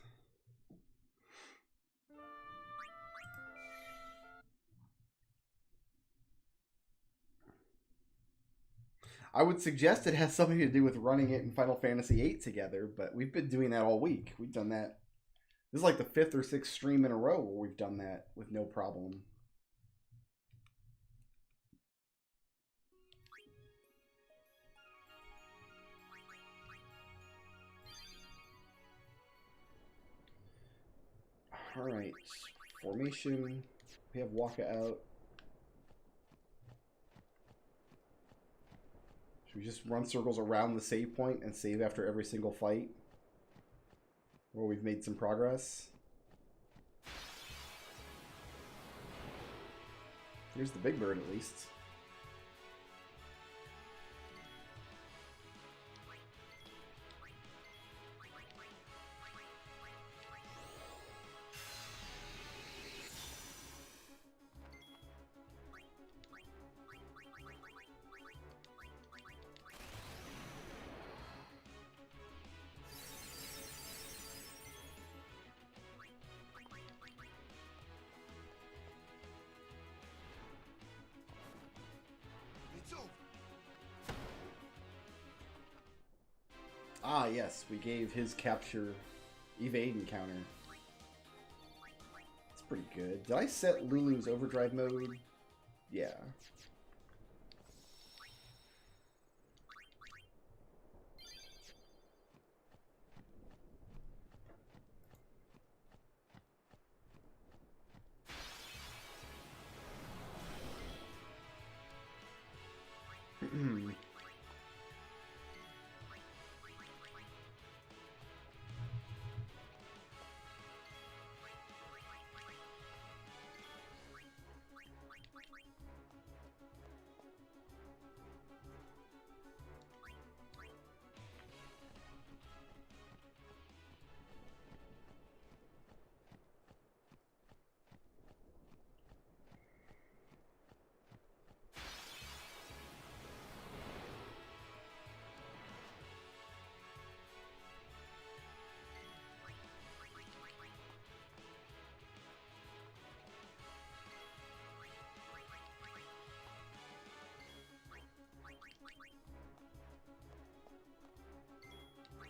I would suggest it has something to do with running it in Final Fantasy VIII together, but we've been doing that all week. We've done that. This is like the 5th or 6th stream in a row where we've done that with no problem. All right, formation. We have Waka out. Should we just run circles around the save point and save after every single fight? Where we've made some progress? Here's the big bird at least. Ah, yes, we gave his capture evade encounter. That's pretty good. Did I set Lulu's overdrive mode? Yeah.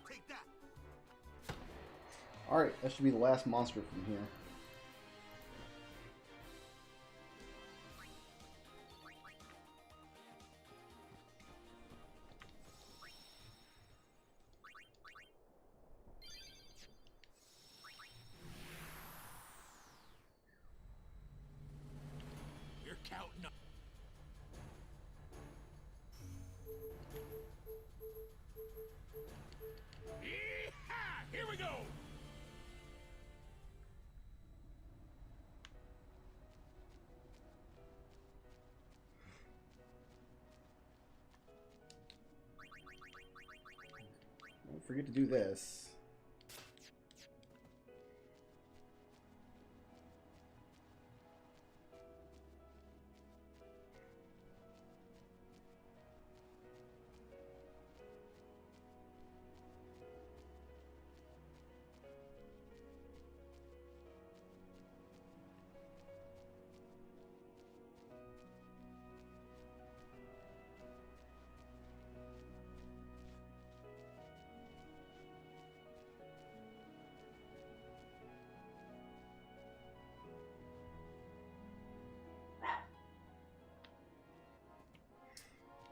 Take that. Alright, that should be the last monster from here. You're counting up. Here we go. forget to do this.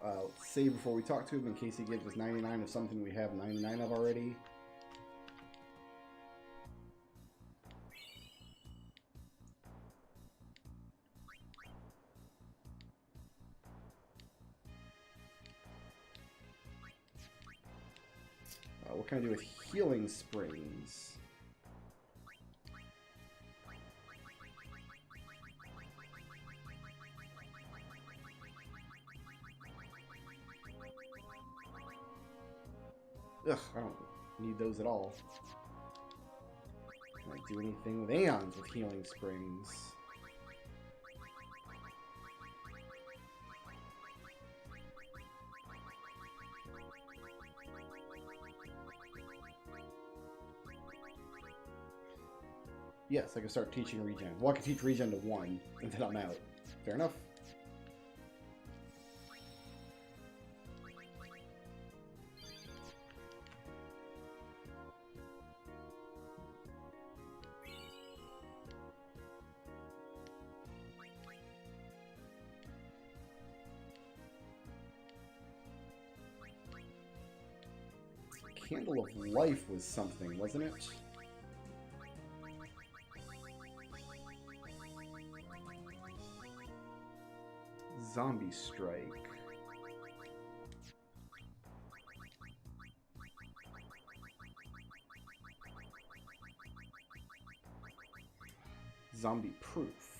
Let's save before we talk to him in case he gives us 99 of something we have 99 of already. What can I do with healing springs? Ugh, I don't need those at all. Can I do anything with Aeons with healing springs? Yes, I can start teaching regen. Well, I can teach regen to 1, and then I'm out. Fair enough. Candle of Life was something, wasn't it? Zombie Strike. Zombie Proof.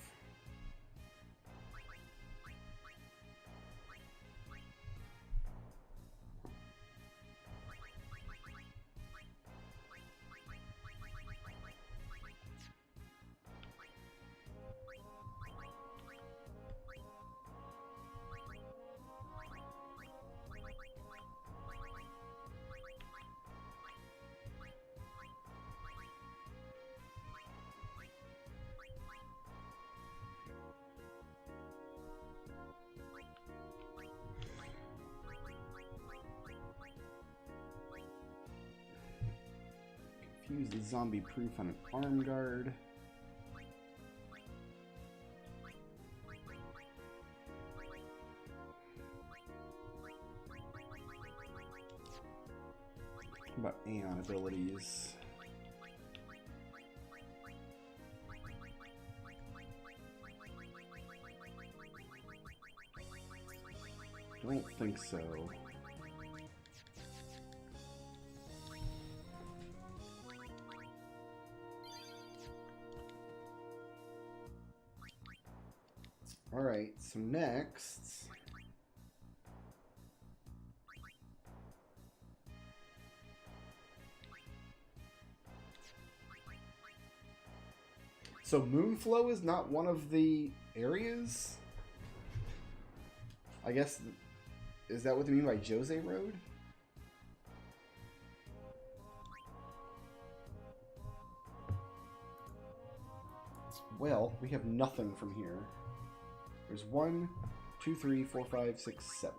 Use the zombie proof on an arm guard. What about Aeon abilities? I don't think so. Alright, so next... So Moonflow is not one of the areas? I guess... Is that what they mean by Djose Road? Well, we have nothing from here. There's 1, 2, 3, 4, 5, 6, 7.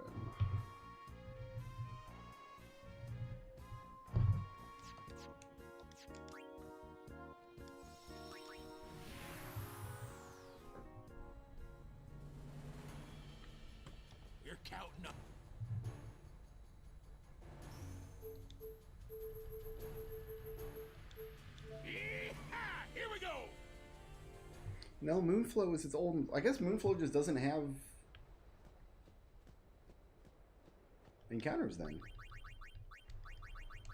You're counting up. Here we go. No, Moonflow is its old... I guess Moonflow just doesn't have encounters then.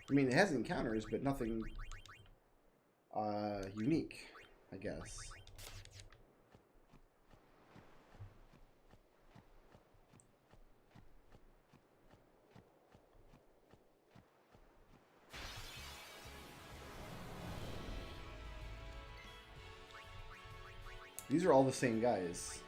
I mean, it has encounters, but nothing unique, I guess. These are all the same guys.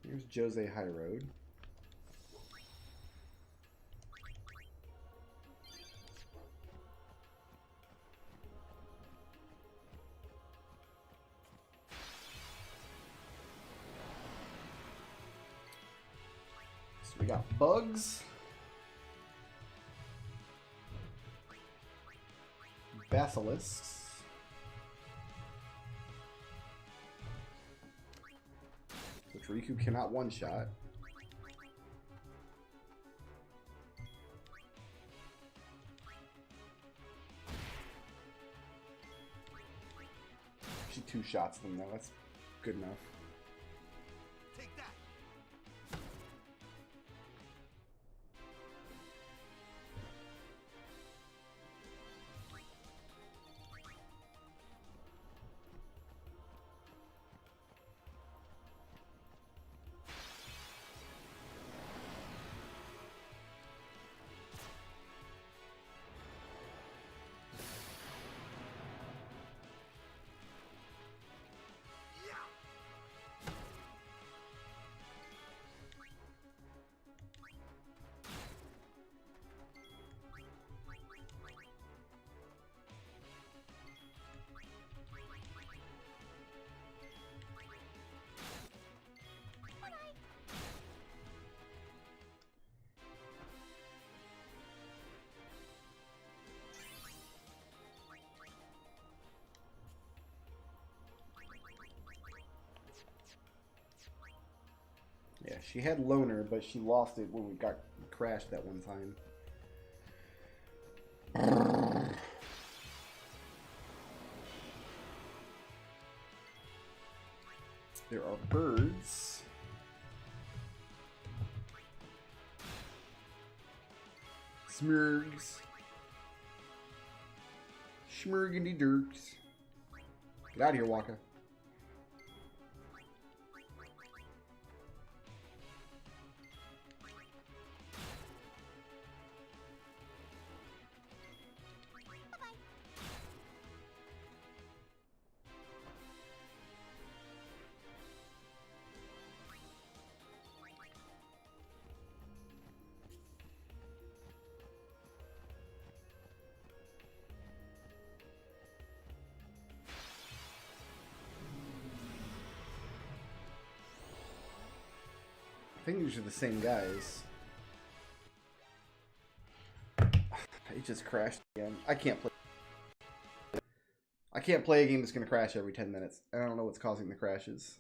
Here's Djose Highroad. So we got bugs, basilisks, which Riku cannot one-shot. She two-shots them though, that's good enough. Take that. Yeah, she had Loner, but she lost it when we got crashed that one time. There are birds. Smurgs. Schmurgity dirks. Get out of here, Waka. I think these are the same guys. It just crashed again. I can't play. I can't play a game that's going to crash every 10 minutes. I don't know what's causing the crashes.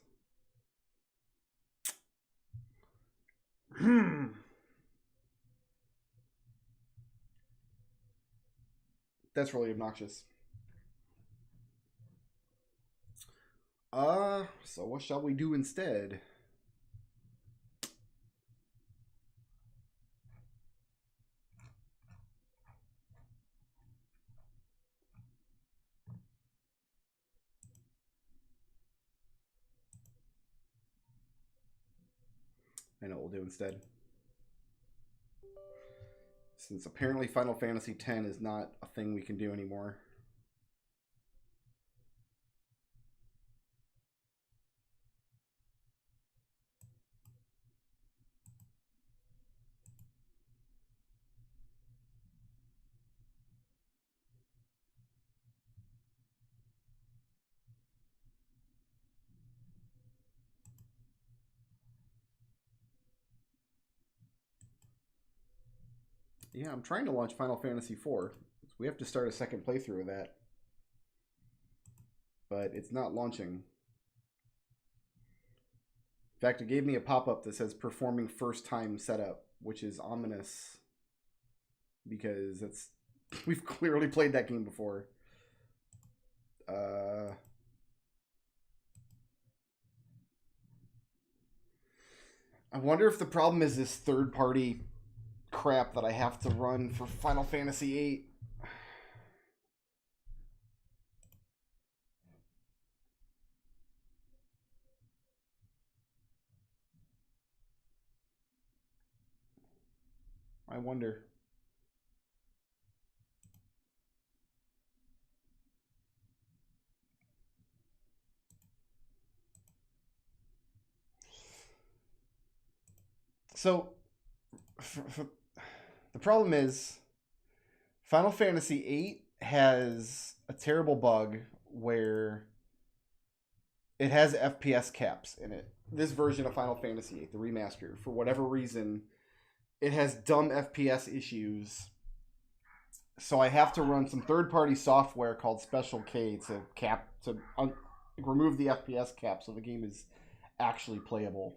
That's really obnoxious. So what shall we do instead? I know what we'll do instead. Since apparently Final Fantasy X is not a thing we can do anymore. Yeah, I'm trying to launch Final Fantasy IV. So we have to start a second playthrough of that. But it's not launching. In fact, it gave me a pop-up that says performing first time setup, which is ominous. Because it's we've clearly played that game before. I wonder if the problem is this third-party crap that I have to run for Final Fantasy VIII. I wonder. So, the problem is, Final Fantasy VIII has a terrible bug where it has FPS caps in it. This version of Final Fantasy VIII, the remaster, for whatever reason, it has dumb FPS issues. So I have to run some third-party software called Special K to remove the FPS cap so the game is actually playable.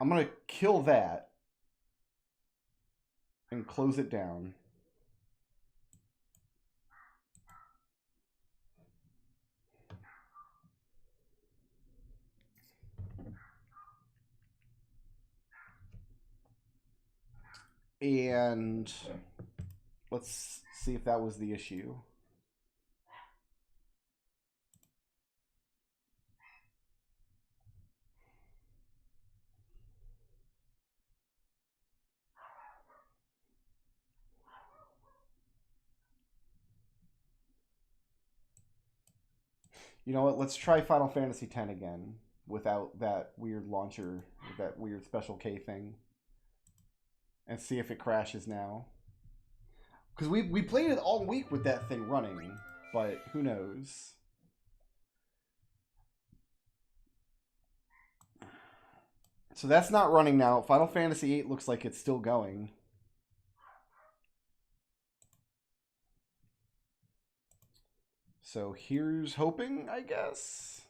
I'm going to kill that and close it down. And let's see if that was the issue. You know what? Let's try Final Fantasy X again without that weird launcher, that weird Special K thing, and see if it crashes now. Because we played it all week with that thing running, but who knows? So that's not running now. Final Fantasy VIII looks like it's still going. So here's hoping, I guess.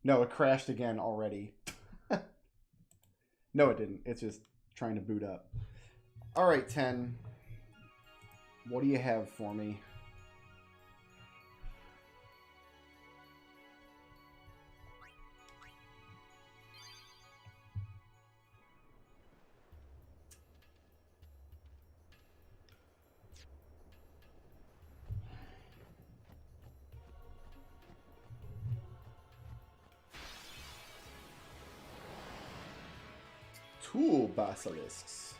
No, it crashed again already. No, it didn't. It's just trying to boot up. All right, 10. What do you have for me? Tool basilisks.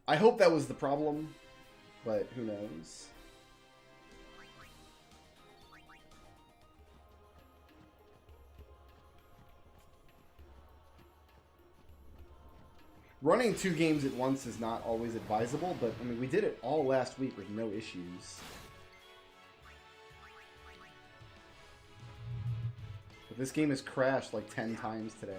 I hope that was the problem, but who knows. Running 2 games at once is not always advisable, but I mean, we did it all last week with no issues. But this game has crashed like 10 times today.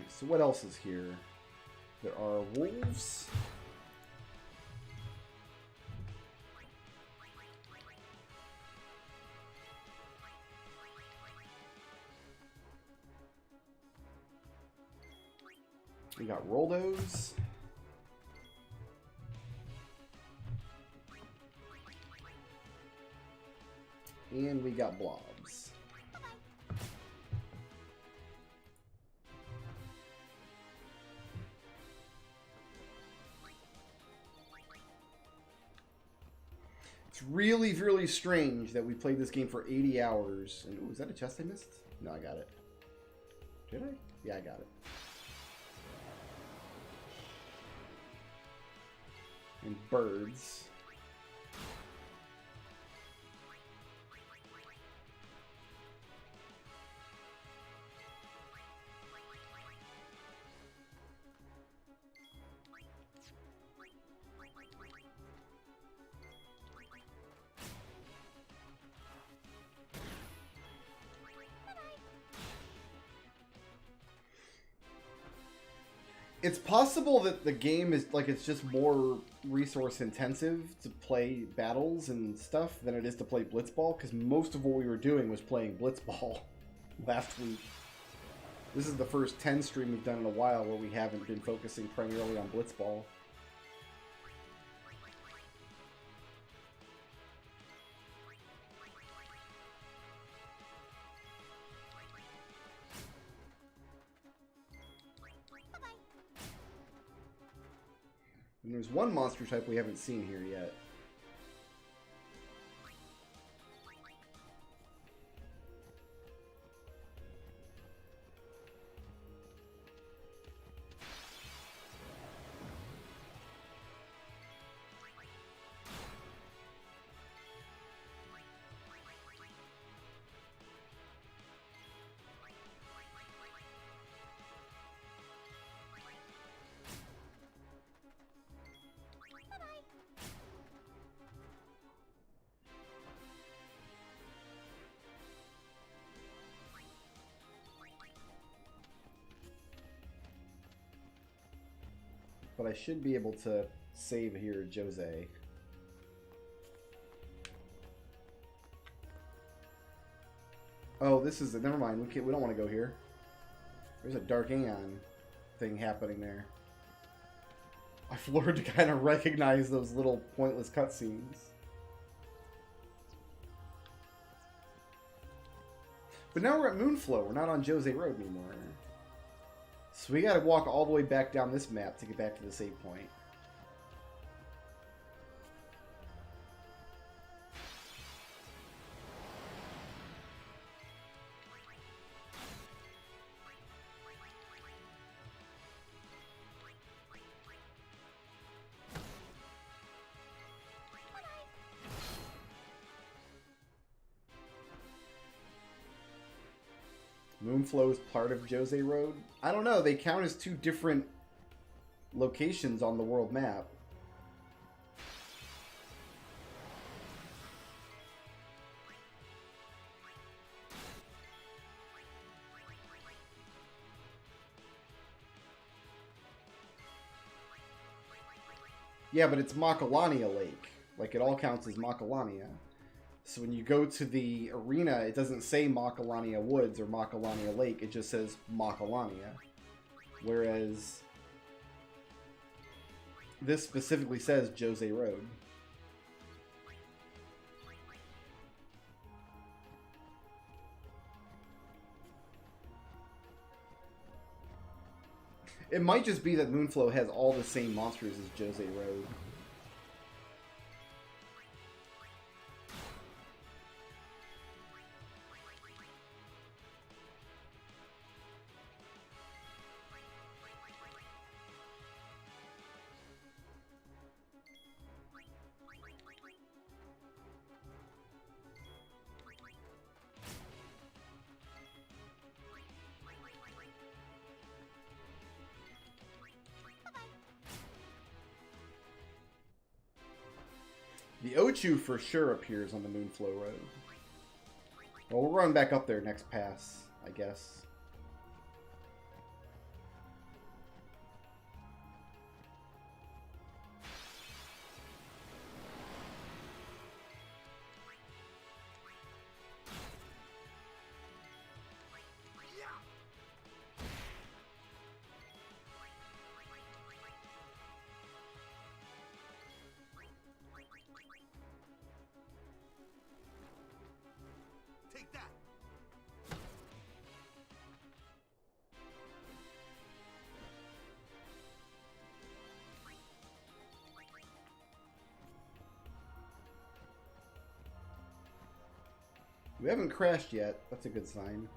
So what else is here? There are wolves. We got Roldos. And we got Blobs. It's really, really strange that we played this game for 80 hours. And ooh, is that a chest I missed? No, I got it. Did I? Yeah, I got it. And birds. It's possible that the game is like it's just more resource intensive to play battles and stuff than it is to play Blitzball, because most of what we were doing was playing Blitzball last week. This is the first 10 stream we've done in a while where we haven't been focusing primarily on Blitzball. And there's one monster type we haven't seen here yet. But I should be able to save here, Djose. Oh, this is... Never mind, we don't want to go here. There's a Dark Aeon thing happening there. I've learned to kind of recognize those little pointless cutscenes. But now we're at Moonflow. We're not on Djose Road anymore. So we gotta walk all the way back down this map to get back to the save point. Moonflow is part of Djose Road? I don't know, they count as two different locations on the world map. Yeah, but it's Macalania Lake. Like, it all counts as Macalania. So when you go to the arena, it doesn't say Macalania Woods or Macalania Lake, it just says Macalania. Whereas this specifically says Djose Road. It might just be that Moonflow has all the same monsters as Djose Road. The Ochu for sure appears on the Moonflow Road. Well, we'll run back up there next pass, I guess. Take that. We haven't crashed yet. That's a good sign.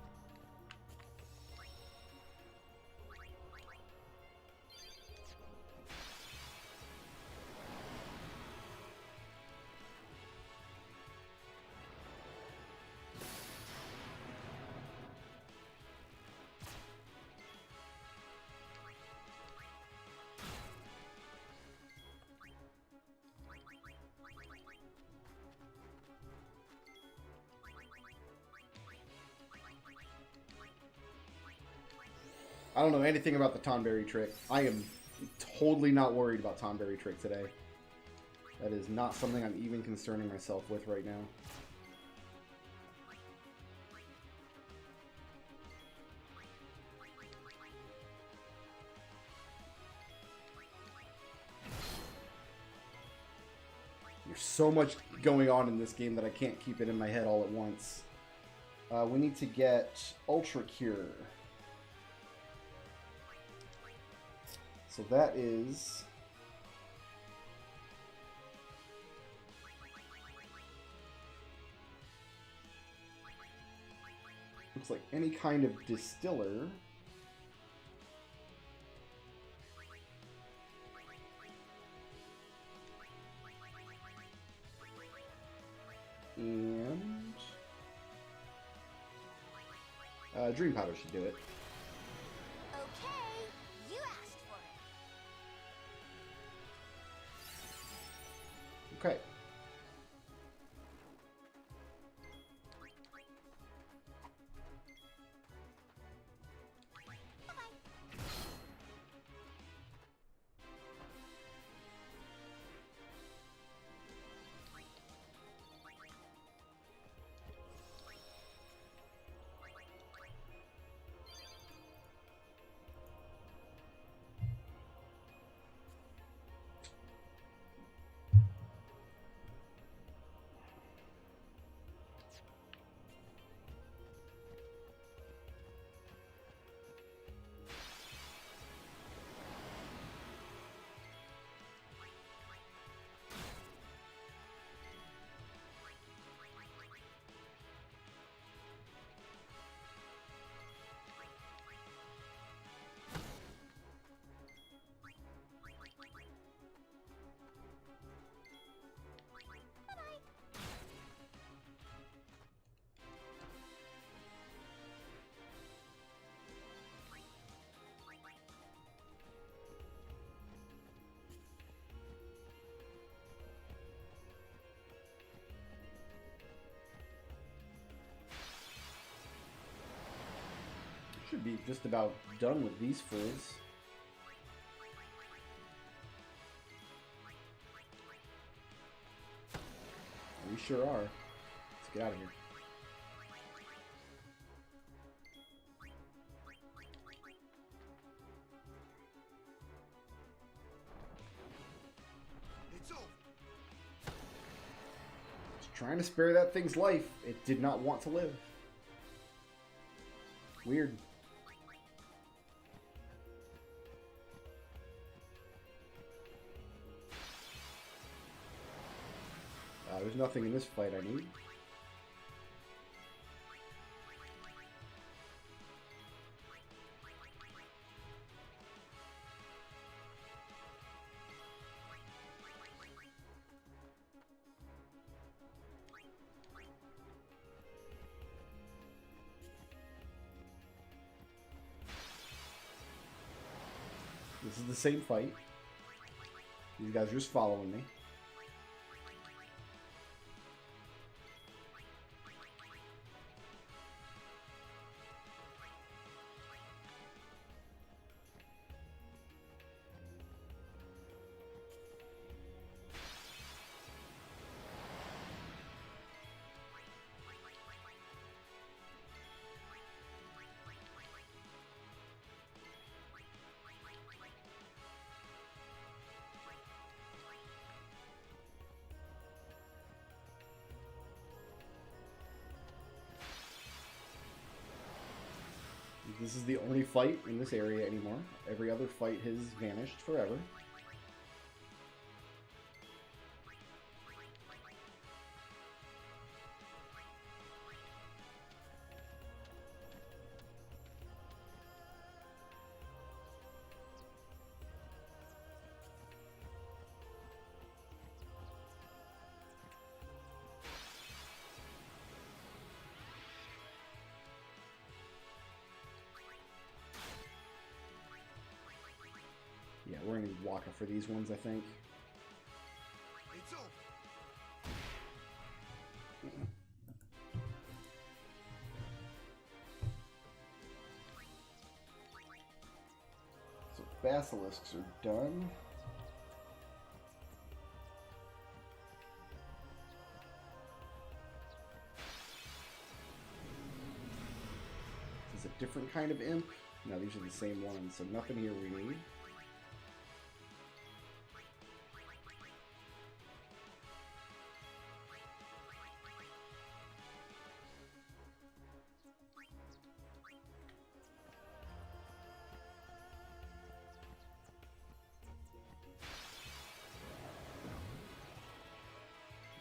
I don't know anything about the Tonberry trick. I am totally not worried about Tonberry trick today. That is not something I'm even concerning myself with right now. There's so much going on in this game that I can't keep it in my head all at once. We need to get Ultra Cure. So that is... looks like any kind of distiller. And... Dream Powder should do it. Okay, you asked for it. Okay. Should be just about done with these fools. We sure are. Let's get out of here. It's over. Just trying to spare that thing's life. It did not want to live. Weird. There's nothing in this fight I need. This is the same fight. These guys are just following me. This is the only fight in this area anymore. Every other fight has vanished forever. Yeah, we're gonna be walking for these ones, I think. It's over. Basilisks are done. Is this a different kind of imp? No, these are the same ones, so nothing here we need.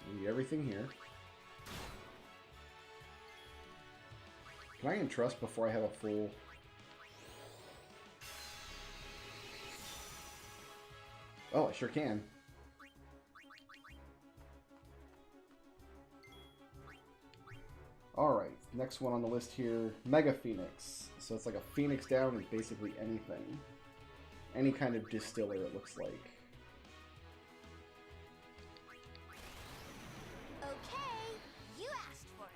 We need everything here. Can I entrust before I have a full... Oh, I sure can. Alright, next one on the list here, Mega Phoenix. So it's like a Phoenix down with basically anything. Any kind of distiller, it looks like. Okay, you asked for it.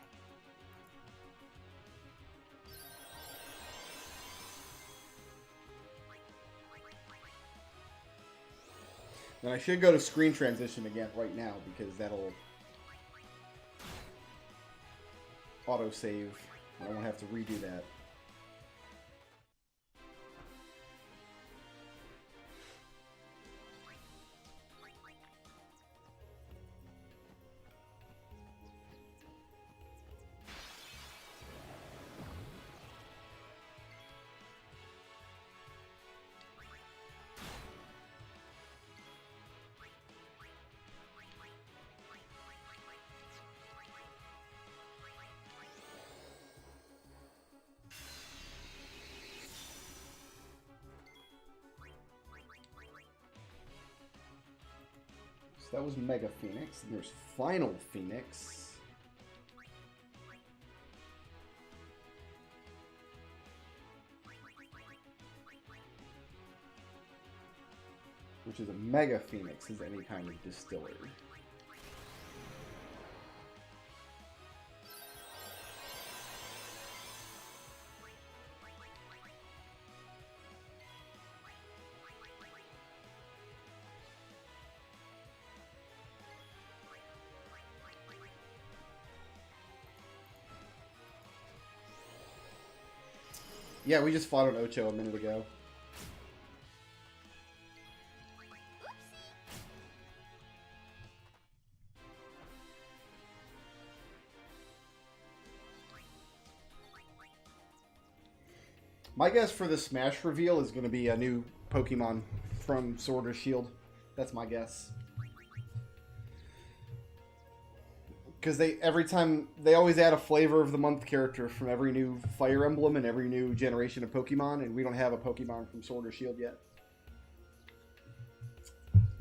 And I should go to screen transition again right now because that'll autosave. I won't have to redo that. So that was Mega Phoenix. And there's Final Phoenix. Which is a Mega Phoenix, is any kind of distiller. Yeah, we just fought on Ocho a minute ago. My guess for the Smash reveal is going to be a new Pokemon from Sword or Shield. That's my guess. Because every time they always add a flavor of the month character from every new Fire Emblem and every new generation of Pokemon, and we don't have a Pokemon from Sword or Shield yet.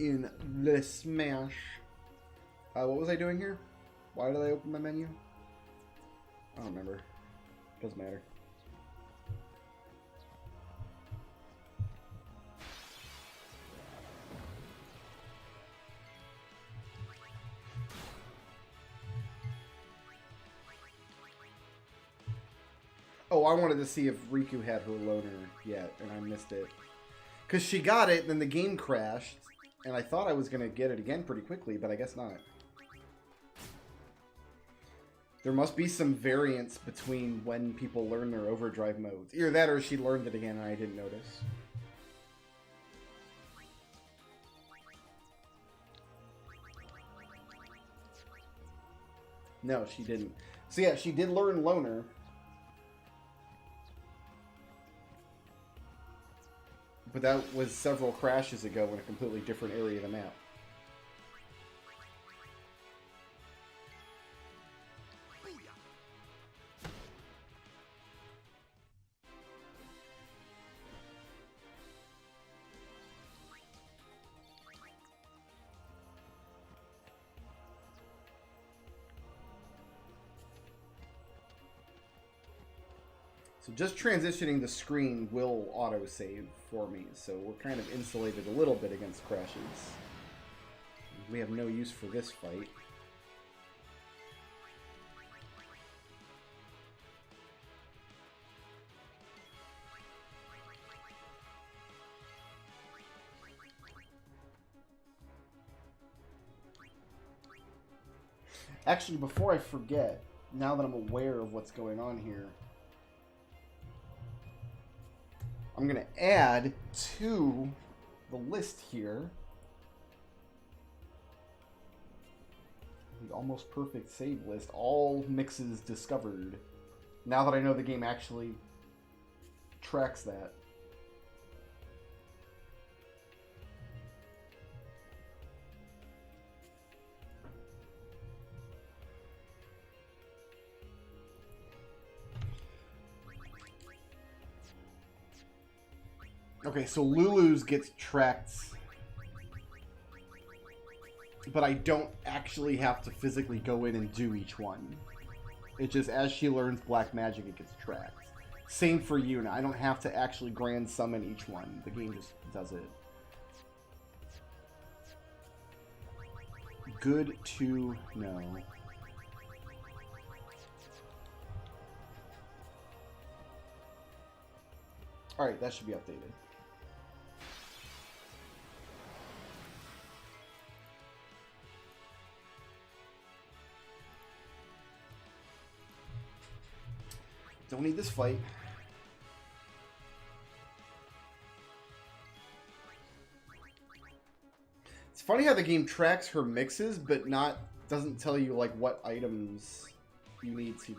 In the Smash. What was I doing here? Why did I open my menu? I don't remember. Doesn't matter. Oh, I wanted to see if Riku had her loner yet, and I missed it. Because she got it, then the game crashed, and I thought I was going to get it again pretty quickly, but I guess not. There must be some variance between when people learn their overdrive modes. Either that or she learned it again and I didn't notice. No, she didn't. So yeah, she did learn loner. But that was several crashes ago in a completely different area of the map. So just transitioning the screen will autosave for me, so we're kind of insulated a little bit against crashes. We have no use for this fight. Actually, before I forget, now that I'm aware of what's going on here, I'm going to add to the list here the almost perfect save list, all mixes discovered. Now that I know the game actually tracks that. Okay, so Lulu's gets tracked, but I don't actually have to physically go in and do each one. It just, as she learns black magic, it gets tracked. Same for Yuna. I don't have to actually grand summon each one. The game just does it. Good to know. Alright, that should be updated. Don't need this fight. It's funny how the game tracks her mixes, but doesn't tell you like what items you need to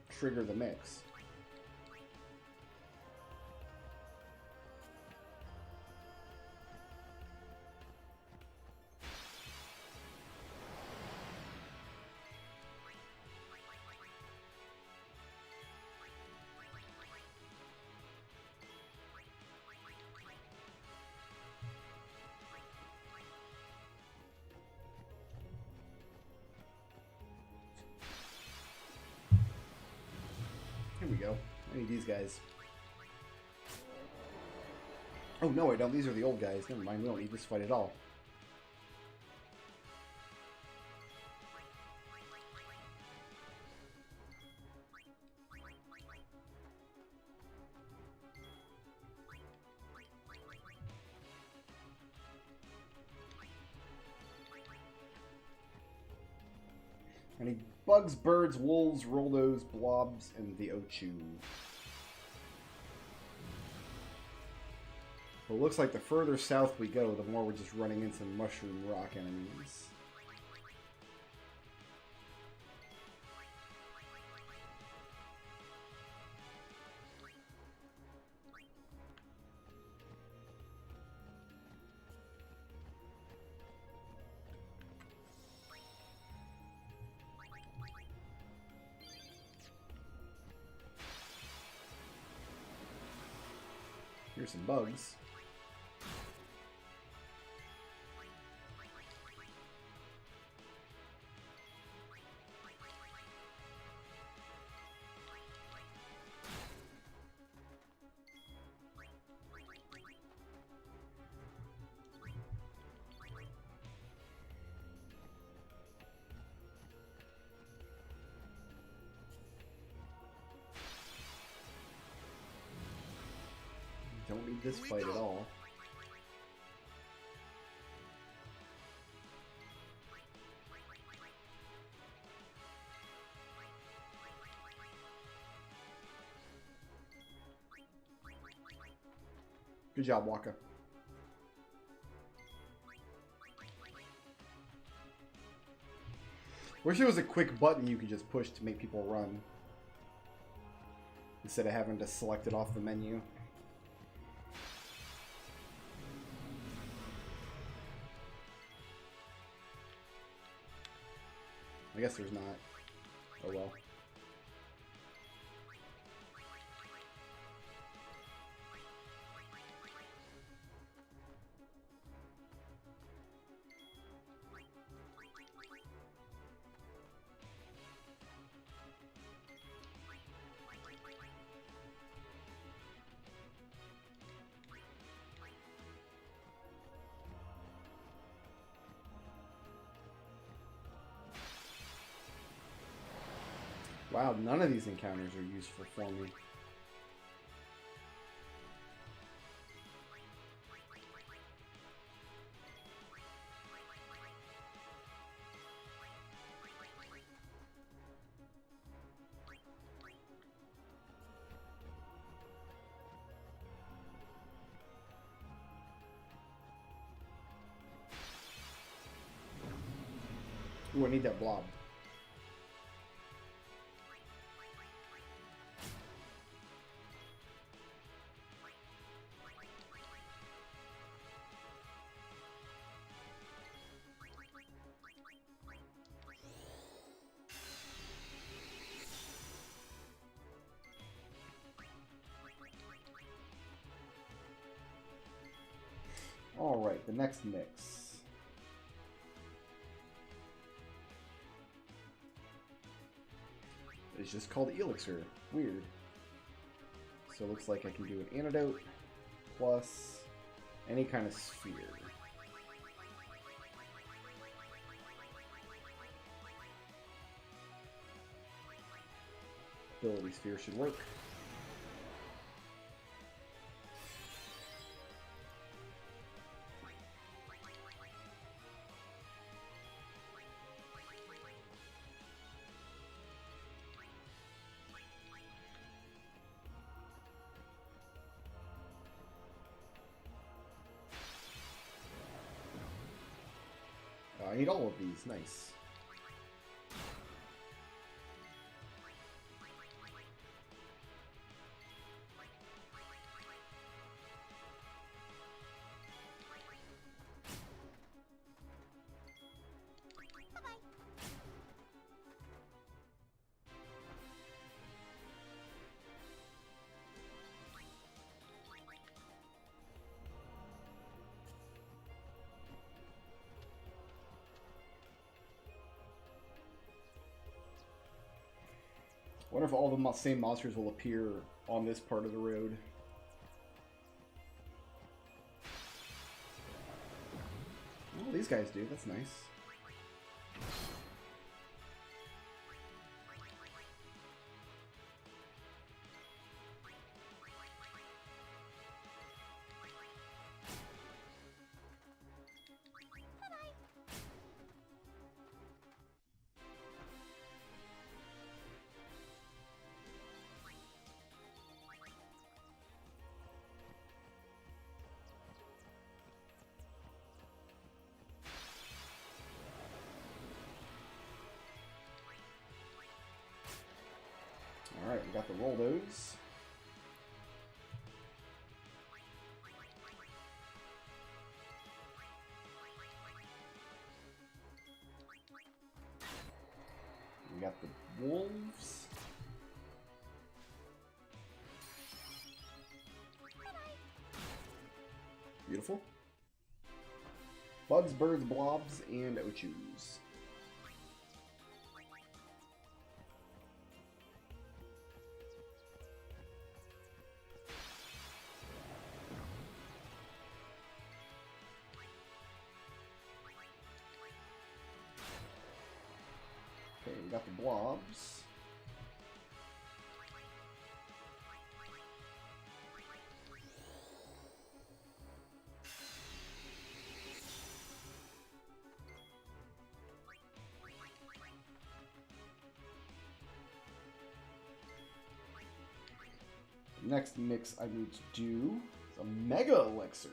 trigger the mix. Here we go. I need these guys. Oh no, I don't. These are the old guys. Never mind. We don't need this fight at all. I need bugs, birds, wolves, roldos, blobs, and the Ochu. Well, it looks like the further south we go, the more we're just running into mushroom rock enemies. Here's some bugs. Don't need this fight at all. Good job, Waka. Wish there was a quick button you could just push to make people run, instead of having to select it off the menu. I guess there's not. Oh well. Wow, none of these encounters are useful for me. Ooh, I need that blob. Alright, the next mix. It's just called Elixir. Weird. So it looks like I can do an antidote plus any kind of sphere. Ability sphere should work. I need all of these. Nice. I wonder if all the same monsters will appear on this part of the road. Well, these guys do. That's nice. Alright, we got the roll those. We got the wolves. Beautiful. Bugs, birds, blobs, and Ochus. Okay, we got the blobs. Next mix I need to do is a Mega Elixir.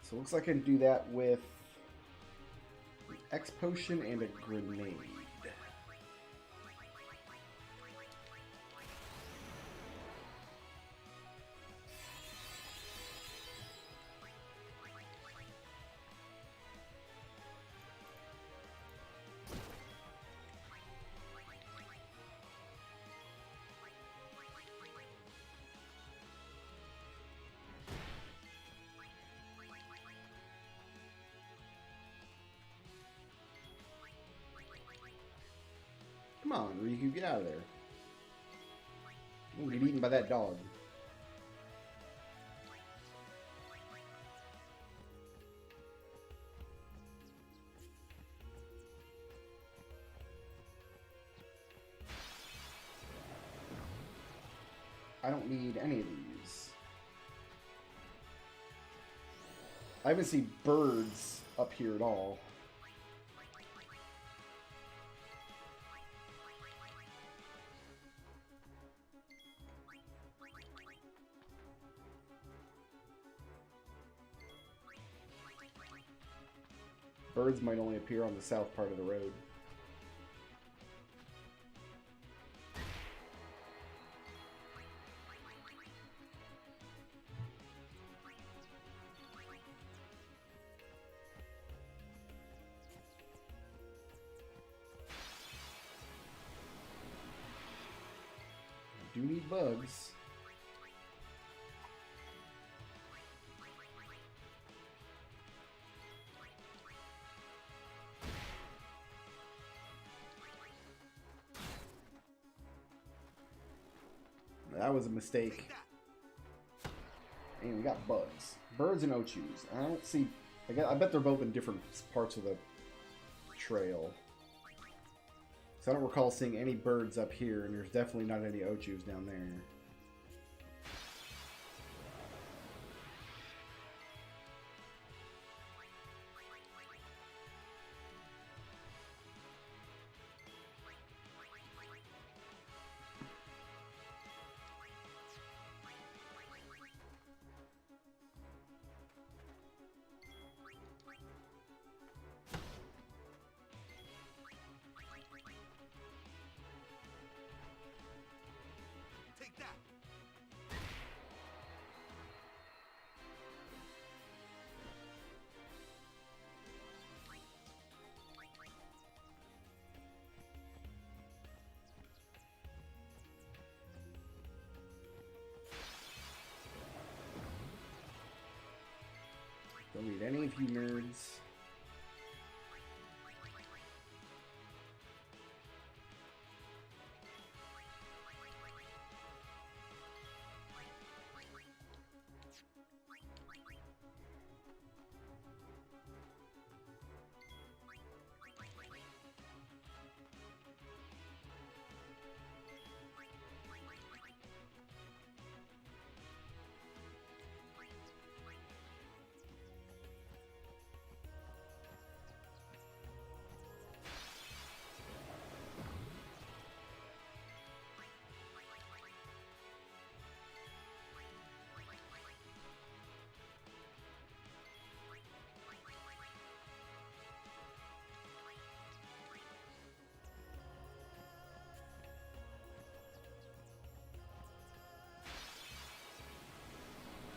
So it looks like I can do that with an X Potion and a Grenade. Come on, Riku, get out of there. You'll get eaten by that dog. I don't need any of these. I haven't seen birds up here at all. Birds might only appear on the south part of the road. I do need bugs. That was a mistake. And we got bugs. Birds and Ochus. I don't see... I bet they're both in different parts of the trail. So I don't recall seeing any birds up here, and there's definitely not any Ochus down there. Take that. Don't need any of you nerds.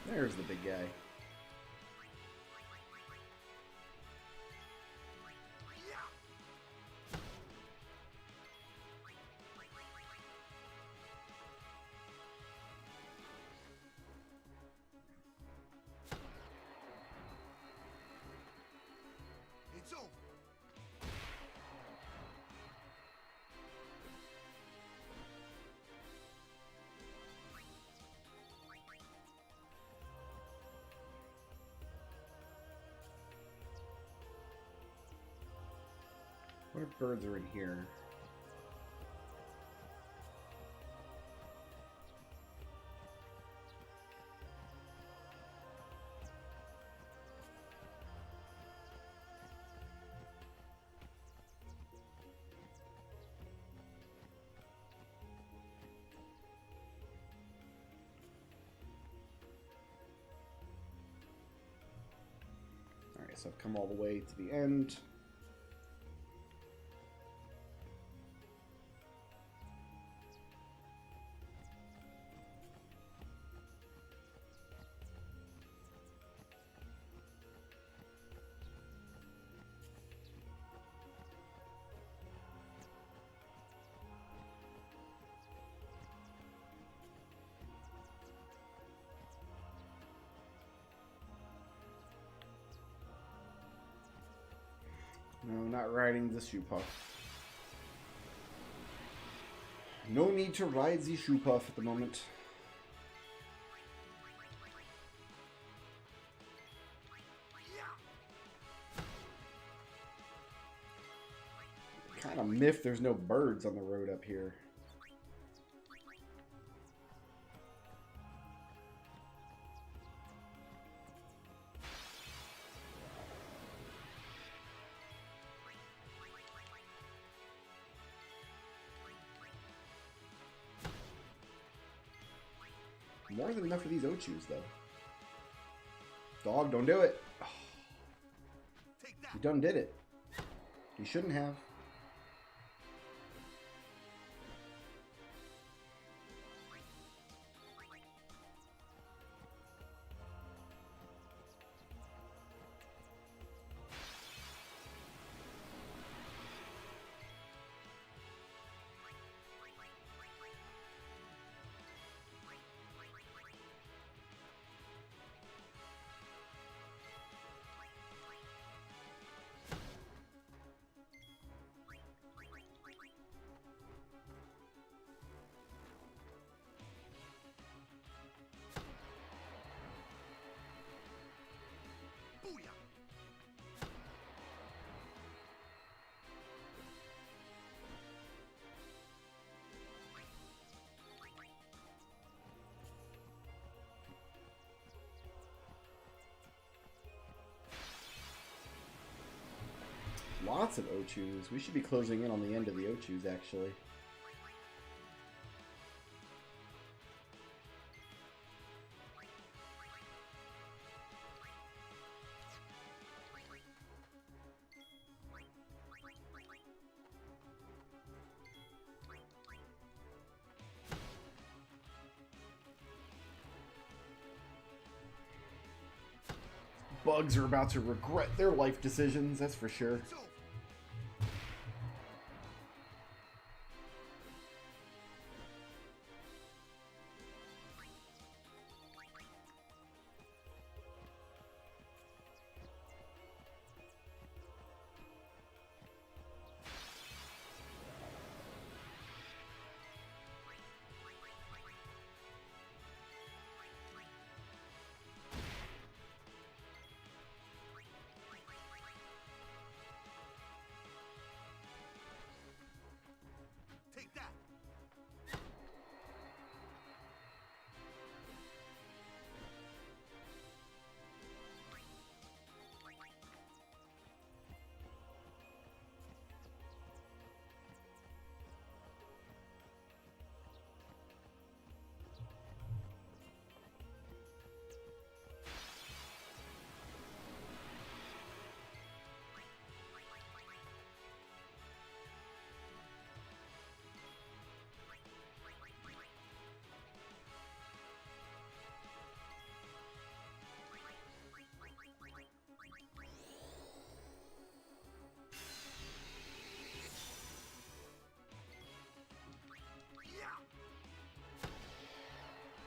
There's the big guy. It's over. What if birds are in here? Alright, so I've come all the way to the end. No, not riding the shoe puff. No need to ride the shoe puff at the moment. Kind of miffed there's no birds on the road up here. More than enough of these Ochus, though. Dog, don't do it. Take that. You done did it. You shouldn't have. Booyah! Lots of Ochus. We should be closing in on the end of the Ochus, actually. Bugs are about to regret their life decisions, that's for sure. It's over. Take that.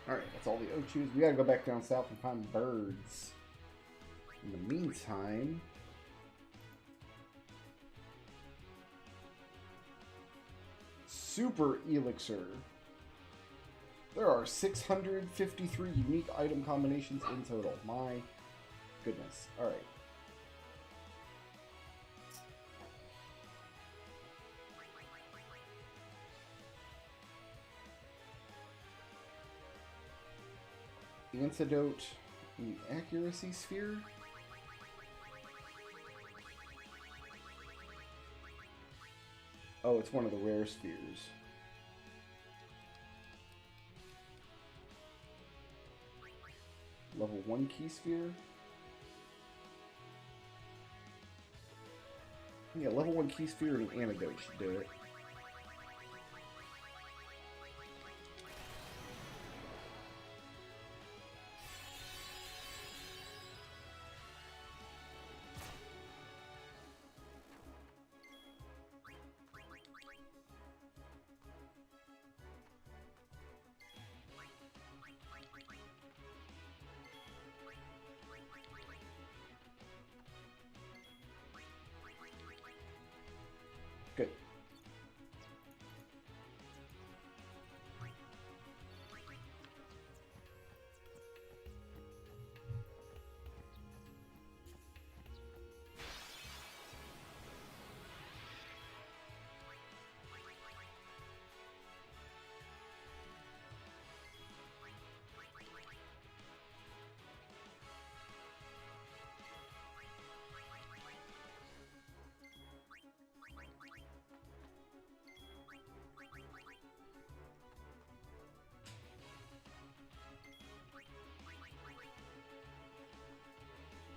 Alright, that's all the Ochus. We gotta go back down south and find birds. In the meantime... Super Elixir. There are 653 unique item combinations in total. My goodness. Alright. Antidote the accuracy sphere. Oh, it's one of the rare spheres. Level 1 key sphere. Yeah, level 1 key sphere and an antidote should do it. Good.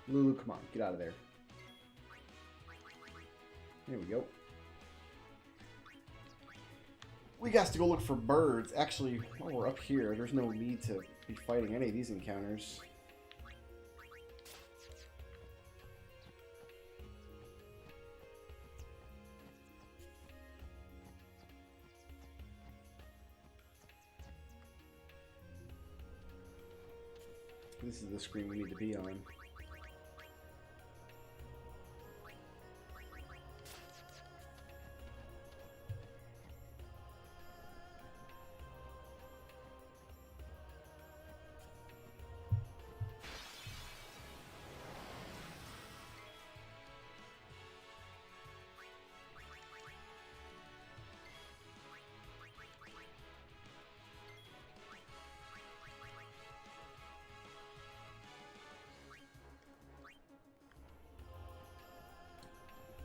Lulu, come on, get out of there. Here we go. We got to go look for birds. Actually, while we're up here, there's no need to be fighting any of these encounters. This is the screen we need to be on.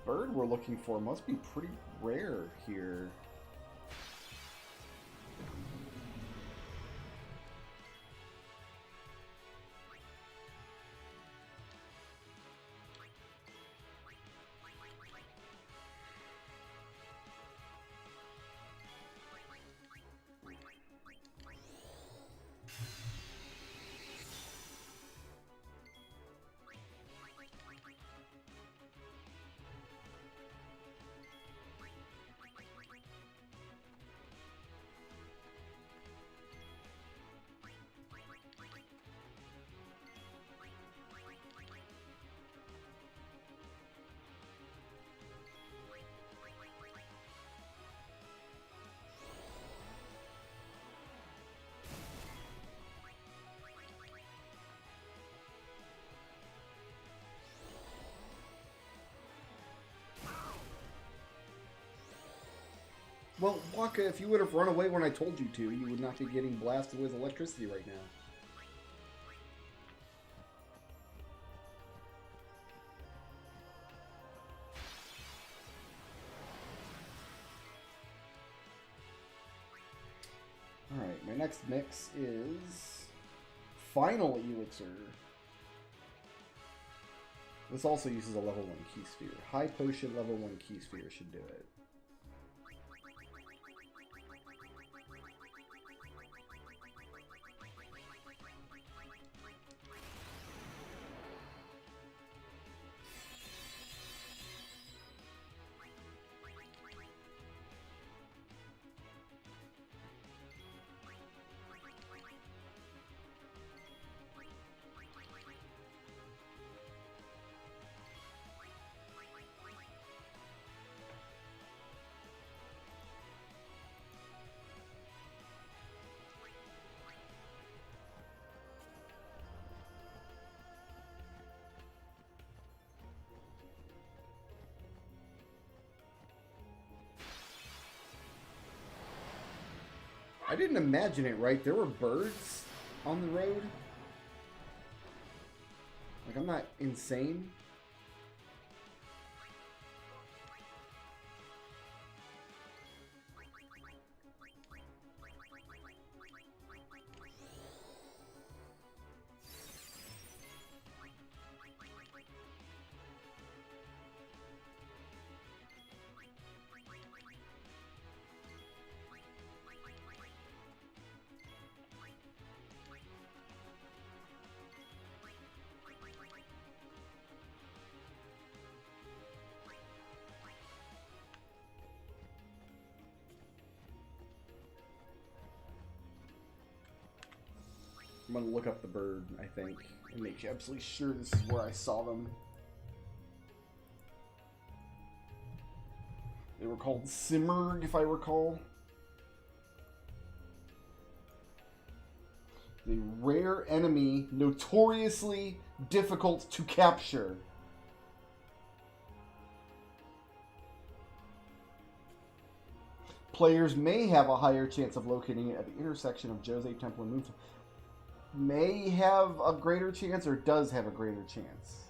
Bird we're looking for must be pretty rare here. Well, Waka, if you would have run away when I told you to, you would not be getting blasted with electricity right now. Alright, my next mix is Final Elixir. This also uses a level 1 key sphere. High Potion level 1 key sphere should do it. I didn't imagine it right. There were birds on the road. Like, I'm not insane. I'm gonna look up the bird, I think, and make absolutely sure this is where I saw them. They were called Simmerg, if I recall. The rare enemy, notoriously difficult to capture. Players may have a higher chance of locating it at the intersection of Djose Temple and Moonfall. May have a greater chance, or does have a greater chance.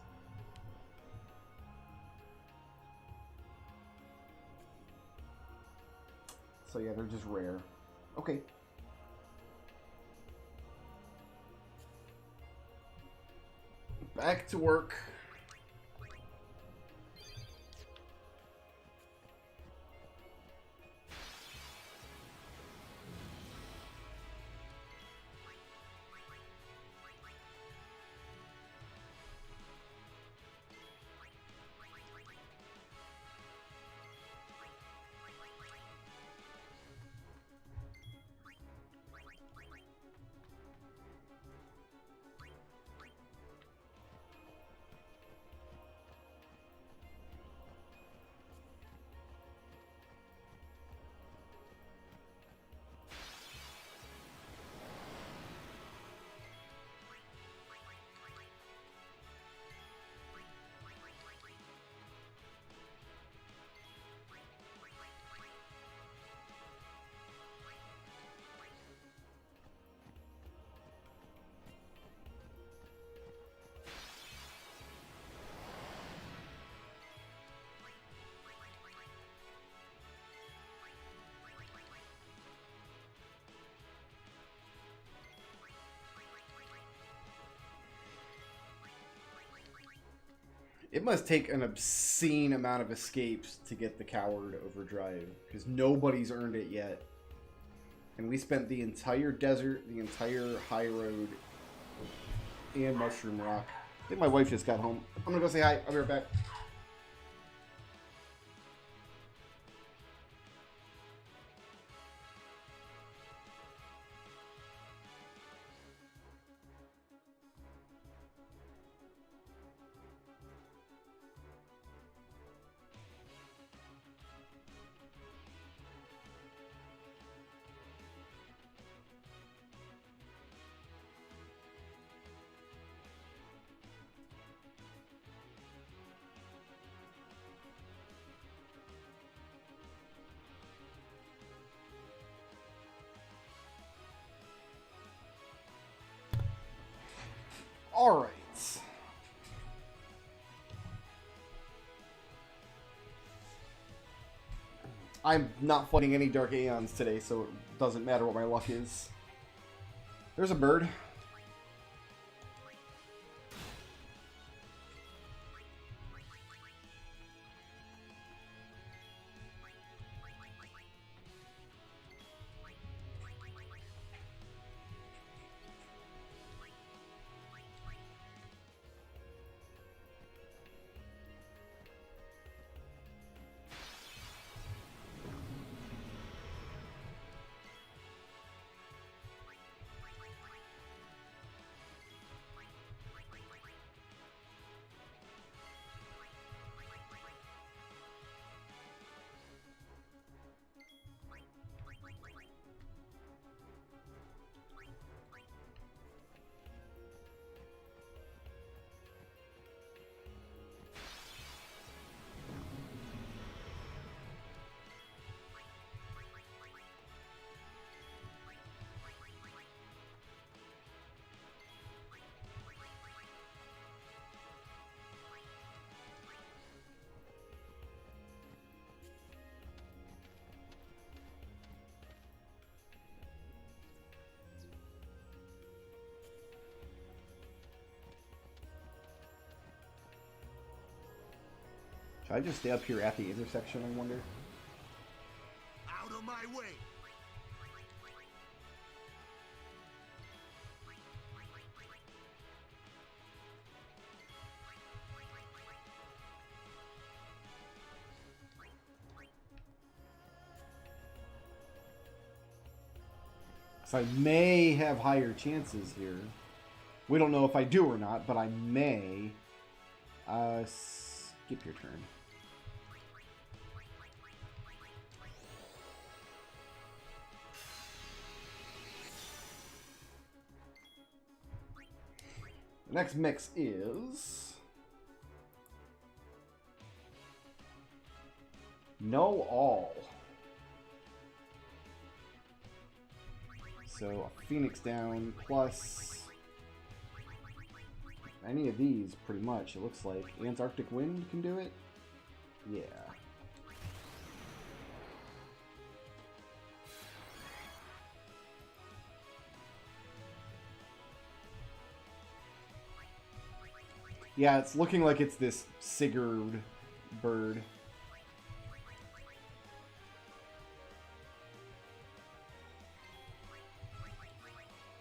So yeah, they're just rare. Okay. Back to work. It must take an obscene amount of escapes to get the Coward Overdrive, because nobody's earned it yet. And we spent the entire desert, the entire high road, and Mushroom Rock. I think my wife just got home. I'm gonna go say hi. I'll be right back. All right. I'm not fighting any Dark Aeons today, so it doesn't matter what my luck is. There's a bird. Should I just stay up here at the intersection, I wonder? Out of my way! So I may have higher chances here. We don't know if I do or not, but I may. Skip your turn. The next mix is No All. So a Phoenix down plus any of these, pretty much, it looks like. Antarctic Wind can do it? Yeah. Yeah, it's looking like it's this Sigurd bird.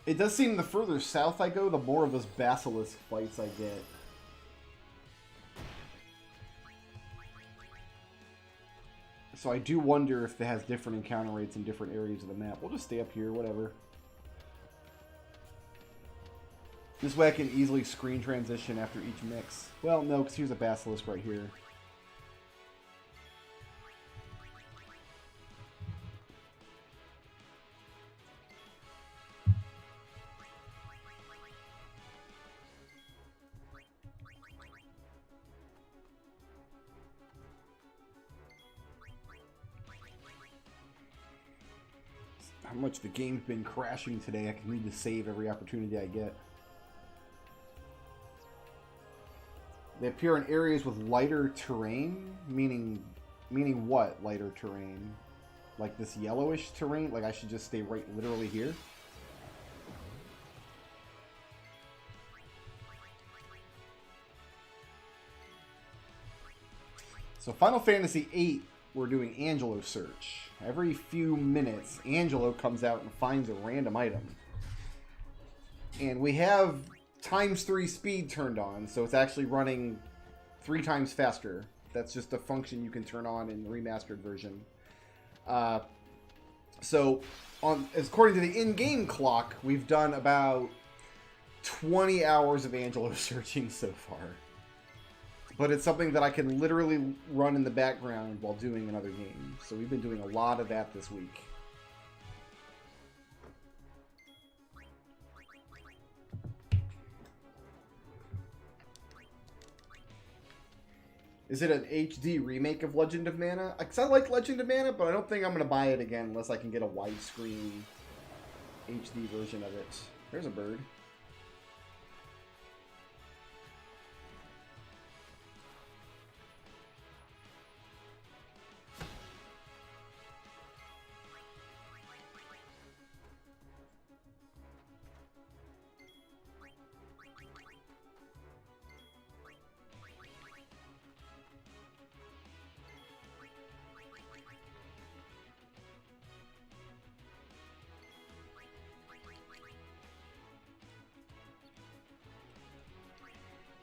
It does seem the further south I go, the more of those basilisk fights I get. So I do wonder if it has different encounter rates in different areas of the map. We'll just stay up here, whatever. This way I can easily screen transition after each mix. Well, no, because here's a basilisk right here. How much the game's been crashing today, I can need to save every opportunity I get. They appear in areas with lighter terrain, meaning what, lighter terrain? Like this yellowish terrain? Like I should just stay right literally here? So Final Fantasy VIII, we're doing Angelo search. Every few minutes, Angelo comes out and finds a random item. And we have ×3 speed turned on, so it's actually running 3 times faster. That's just a function you can turn on in the remastered version. So, according to the in-game clock, we've done about 20 hours of Angelo searching so far. But it's something that I can literally run in the background while doing another game. So we've been doing a lot of that this week. Is it an HD remake of Legend of Mana? Because I like Legend of Mana, but I don't think I'm going to buy it again unless I can get a widescreen HD version of it. There's a bird.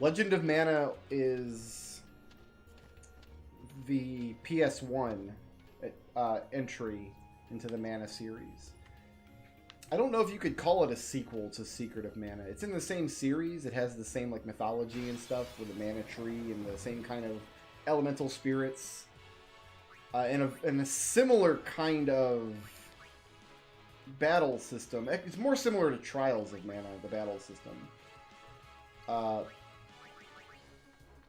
Legend of Mana is the PS1 entry into the Mana series. I don't know if you could call it a sequel to Secret of Mana. It's in the same series. It has the same like mythology and stuff with the mana tree and the same kind of elemental spirits. And a similar kind of battle system. It's more similar to Trials of Mana, the battle system.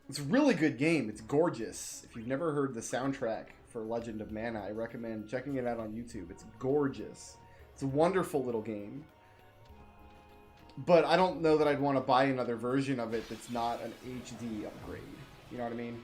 It's a really good game. It's gorgeous. If you've never heard the soundtrack for Legend of Mana, I recommend checking it out on YouTube. It's gorgeous. It's a wonderful little game. But I don't know that I'd want to buy another version of it that's not an HD upgrade. You know what I mean?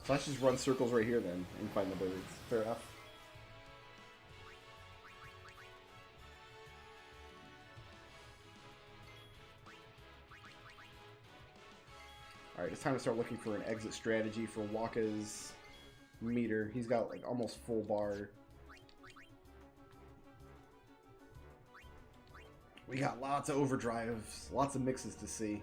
So let's just run circles right here then and find the birds. Fair enough. Alright, it's time to start looking for an exit strategy for Waka's meter. He's got like almost full bar. We got lots of overdrives, lots of mixes to see.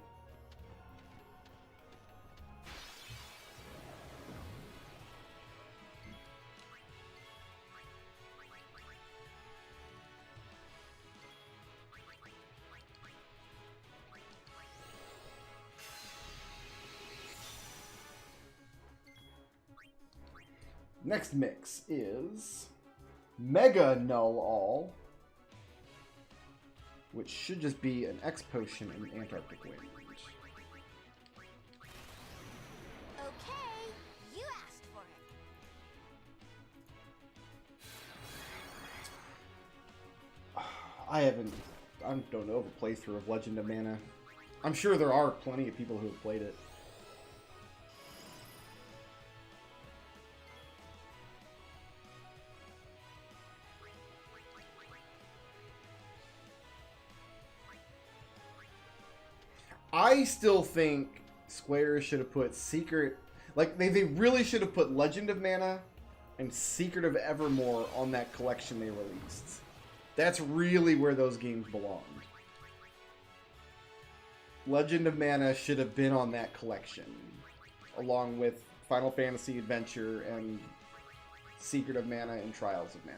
Next mix is Mega Null All, which should just be an X potion in Antarctic Wind. Okay, you asked for it. I don't know of a playthrough of Legend of Mana. I'm sure there are plenty of people who have played it. I still think Square should have put Secret... Like, they really should have put Legend of Mana and Secret of Evermore on that collection they released. That's really where those games belong. Legend of Mana should have been on that collection, along with Final Fantasy Adventure and Secret of Mana and Trials of Mana.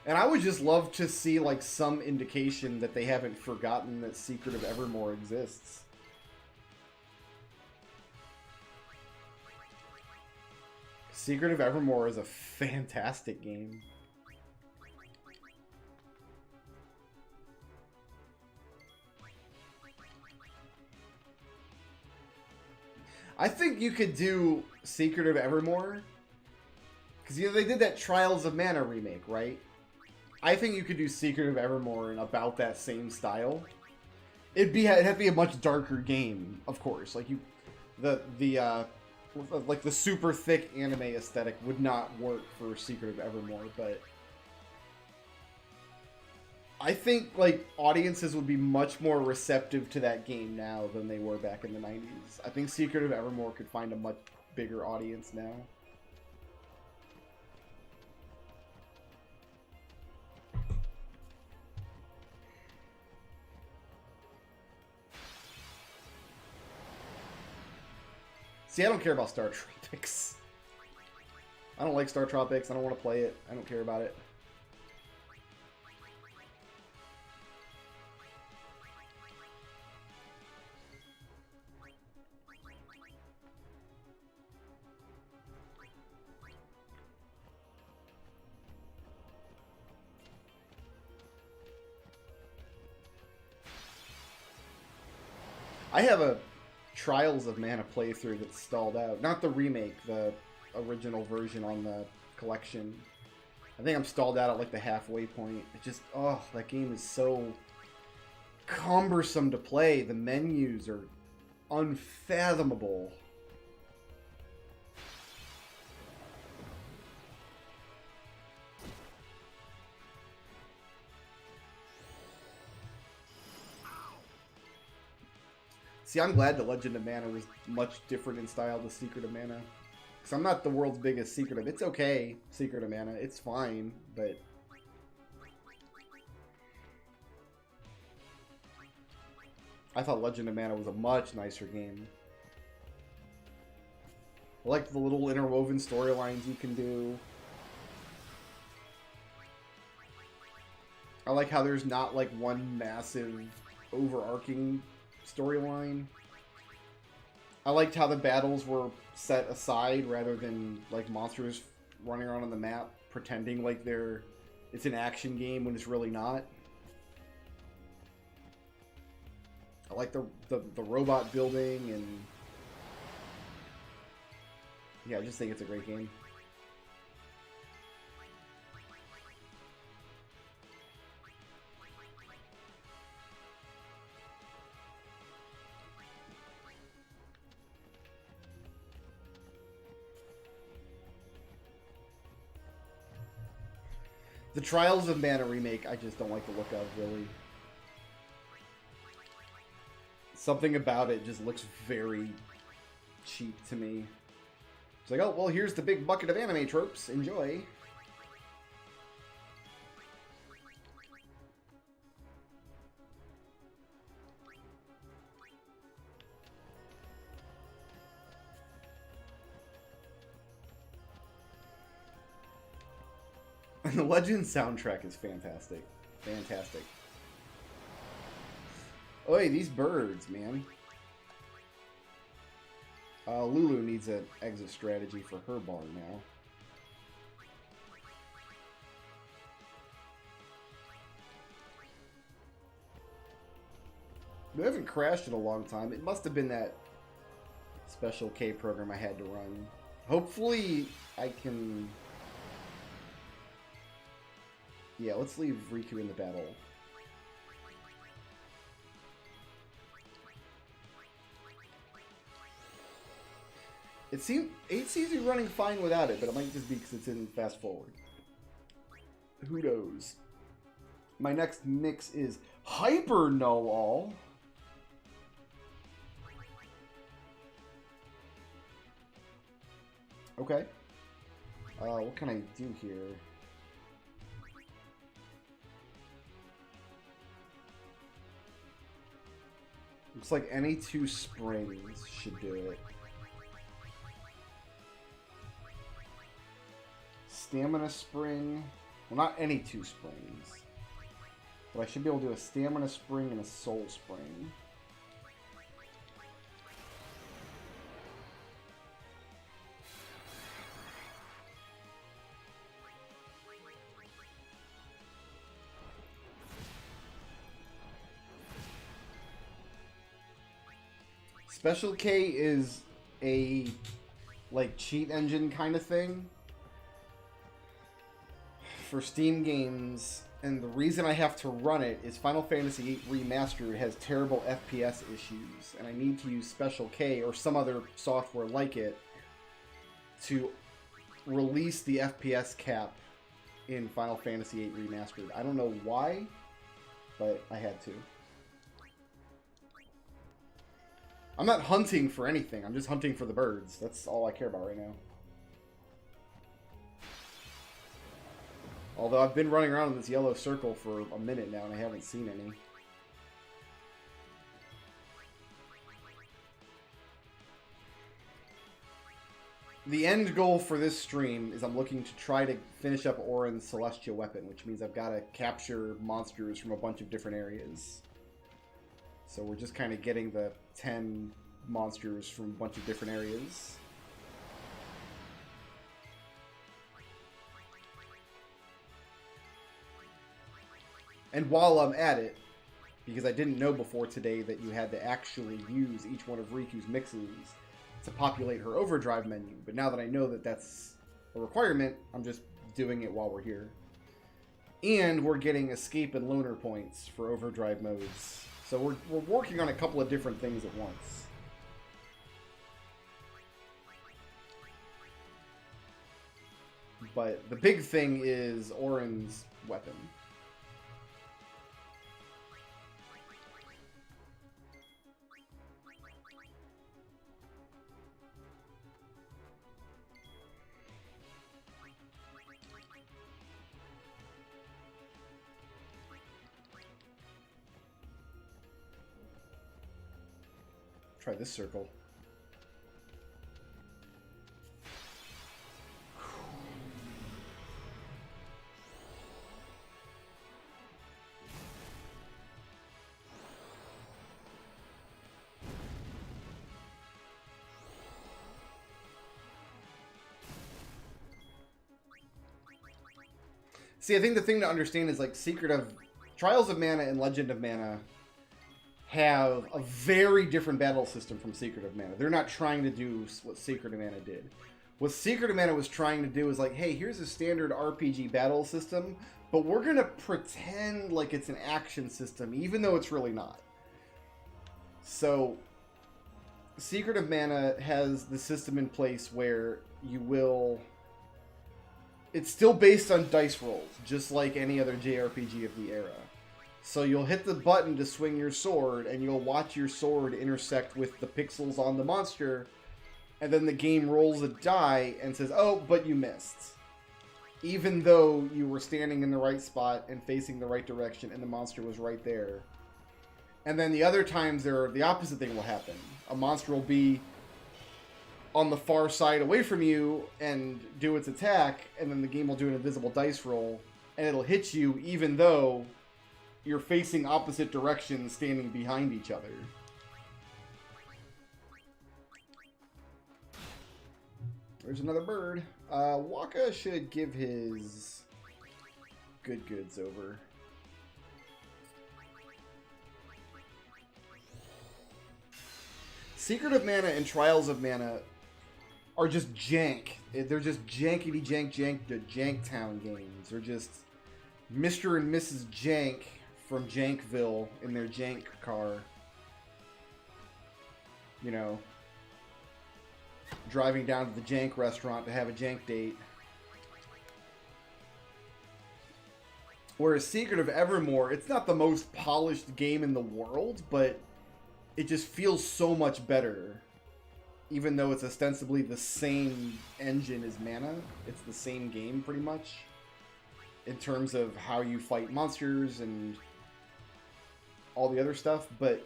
And I would just love to see, like, some indication that they haven't forgotten that Secret of Evermore exists. Secret of Evermore is a fantastic game. I think you could do Secret of Evermore. Because, you know, they did that Trials of Mana remake, right? I think you could do Secret of Evermore in about that same style. It'd have to be a much darker game, of course. Like, like the super thick anime aesthetic would not work for Secret of Evermore, but I think like audiences would be much more receptive to that game now than they were back in the 90s. I think Secret of Evermore could find a much bigger audience now. See, I don't care about Star Tropics. I don't like Star Tropics. I don't want to play it. I don't care about it. I have a Trials of Mana playthrough that's stalled out. Not the remake, the original version on the collection. I think I'm stalled out at like the halfway point. It just, oh, that game is so cumbersome to play. The menus are unfathomable. See, I'm glad that Legend of Mana was much different in style to Secret of Mana. Because I'm not the world's biggest Secret of... It's okay, Secret of Mana. It's fine, but... I thought Legend of Mana was a much nicer game. I like the little interwoven storylines you can do. I like how there's not like one massive overarching storyline. I liked how the battles were set aside rather than like monsters running around on the map pretending like it's an action game when it's really not. I like the robot building, and yeah, I just think it's a great game. The Trials of Mana remake, I just don't like the look of, really. Something about it just looks very cheap to me. It's like, oh, well, here's the big bucket of anime tropes. Enjoy. And the Legend soundtrack is fantastic. Fantastic. Oi, these birds, man. Lulu needs an exit strategy for her barn now. It hasn't crashed in a long time. It must have been that special K program I had to run. Hopefully I can... Yeah, let's leave Riku in the battle. It seems to be running fine without it, but it might just be because it's in fast forward. Who knows? My next mix is Hyper Know-All. Okay. What can I do here? Looks like any two springs should do it. Stamina spring. Well, not any two springs. But I should be able to do a stamina spring and a soul spring. Special K is a like cheat engine kind of thing for Steam games, and the reason I have to run it is Final Fantasy VIII Remastered has terrible FPS issues, and I need to use Special K or some other software like it to release the FPS cap in Final Fantasy VIII Remastered. I don't know why, but I had to. I'm not hunting for anything. I'm just hunting for the birds. That's all I care about right now. Although I've been running around in this yellow circle for a minute now and I haven't seen any. The end goal for this stream is I'm looking to try to finish up Auron's Celestial Weapon, which means I've got to capture monsters from a bunch of different areas. So we're just kind of getting the 10 monsters from a bunch of different areas. And while I'm at it, because I didn't know before today that you had to actually use each one of Riku's mixes to populate her overdrive menu, but now that I know that that's a requirement, I'm just doing it while we're here. And we're getting escape and loner points for overdrive modes. So we're working on a couple of different things at once. But the big thing is Auron's weapon. Try this circle. See, I think the thing to understand is like Trials of Mana and Legend of Mana have a very different battle system from Secret of Mana. They're not trying to do what Secret of Mana did. What Secret of Mana was trying to do is like, hey, here's a standard RPG battle system, but we're going to pretend like it's an action system, even though it's really not. So, Secret of Mana has the system in place where you will... It's still based on dice rolls, just like any other JRPG of the era. So you'll hit the button to swing your sword, and you'll watch your sword intersect with the pixels on the monster, and then the game rolls a die and says, oh, but you missed. Even though you were standing in the right spot and facing the right direction, and the monster was right there. And then the other times, the opposite thing will happen. A monster will be on the far side away from you and do its attack, and then the game will do an invisible dice roll, and it'll hit you even though you're facing opposite directions standing behind each other. There's another bird. Waka should give his goods over. Secret of Mana and Trials of Mana are just jank. They're just jankety jank the Janktown games. They're just Mr. and Mrs. Jank from Jankville in their jank car. You know, driving down to the jank restaurant to have a jank date. Whereas Secret of Evermore, it's not the most polished game in the world, but it just feels so much better. Even though it's ostensibly the same engine as Mana, it's the same game pretty much. In terms of how you fight monsters and all the other stuff, but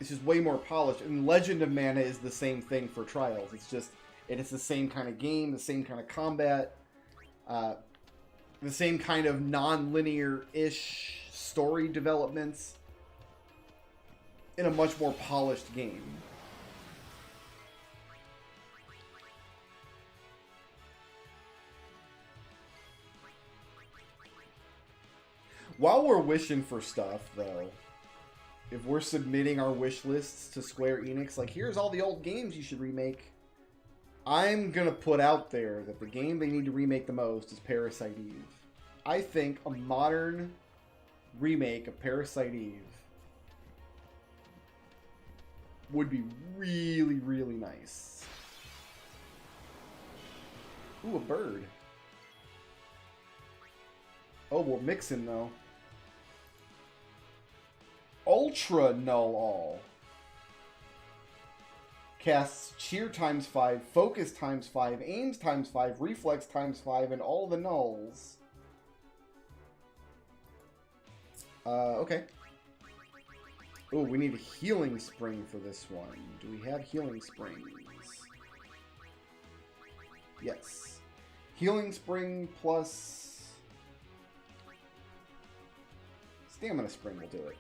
it's just way more polished. And Legend of Mana is the same thing for Trials. It's the same kind of game, the same kind of combat, the same kind of non-linear-ish story developments in a much more polished game. While we're wishing for stuff, though, if we're submitting our wish lists to Square Enix, like, here's all the old games you should remake, I'm gonna put out there that the game they need to remake the most is Parasite Eve. I think a modern remake of Parasite Eve would be really, really nice. Ooh, a bird. Oh, we're mixing though. Ultra Null All. Casts Cheer ×5, Focus ×5, Aims ×5, Reflex ×5, and all the nulls. Okay. Oh, we need a Healing Spring for this one. Do we have Healing Springs? Yes. Healing Spring plus Stamina Spring will do it.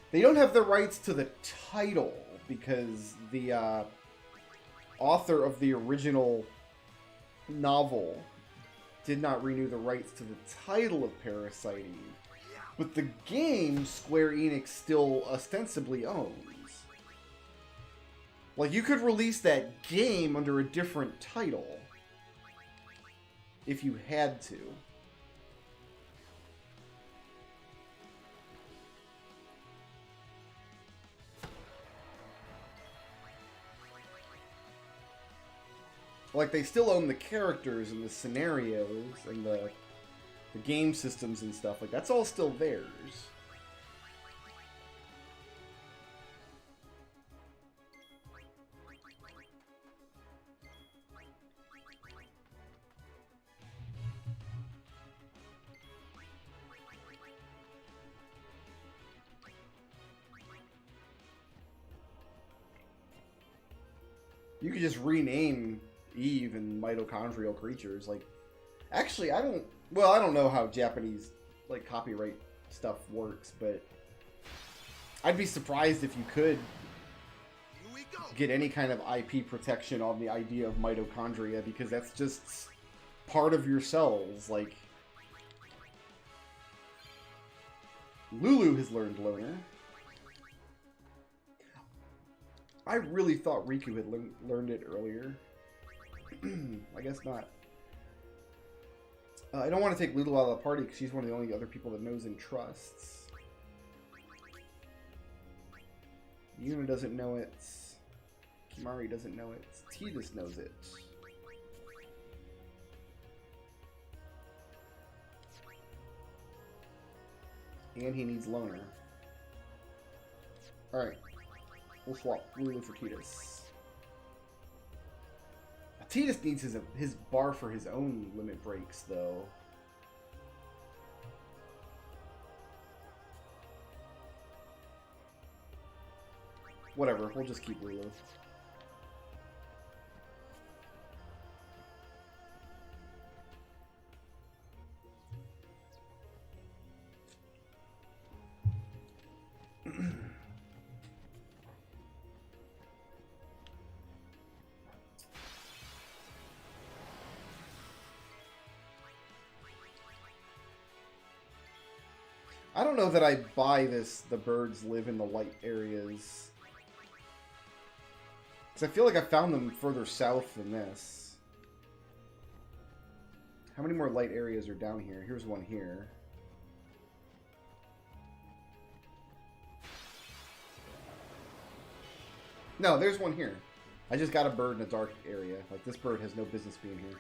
They don't have the rights to the title because the author of the original novel did not renew the rights to the title of Parasite Eve. But the game Square Enix still ostensibly owns. Like, you could release that game under a different title if you had to. Like, they still own the characters and the scenarios and the game systems and stuff. Like, that's all still theirs. You could just rename Eve and mitochondrial creatures. Like, actually, I don't know how Japanese, like, copyright stuff works, but I'd be surprised if you could get any kind of IP protection on the idea of mitochondria, because that's just part of your cells. Like, Lulu has learned Loner. I really thought Riku had learned it earlier. I guess not. I don't want to take Lulu out of the party because she's one of the only other people that knows and trusts. Yuna doesn't know it. Kimari doesn't know it. Tidus knows it. And he needs Loner. Alright. We'll swap Lulu for Tidus. Tidus needs his bar for his own limit breaks, though. Whatever, we'll just keep Lulu. I don't know that I buy this, the birds live in the light areas. Because I feel like I found them further south than this. How many more light areas are down here? Here's one here. No, there's one here. I just got a bird in a dark area. Like, this bird has no business being here.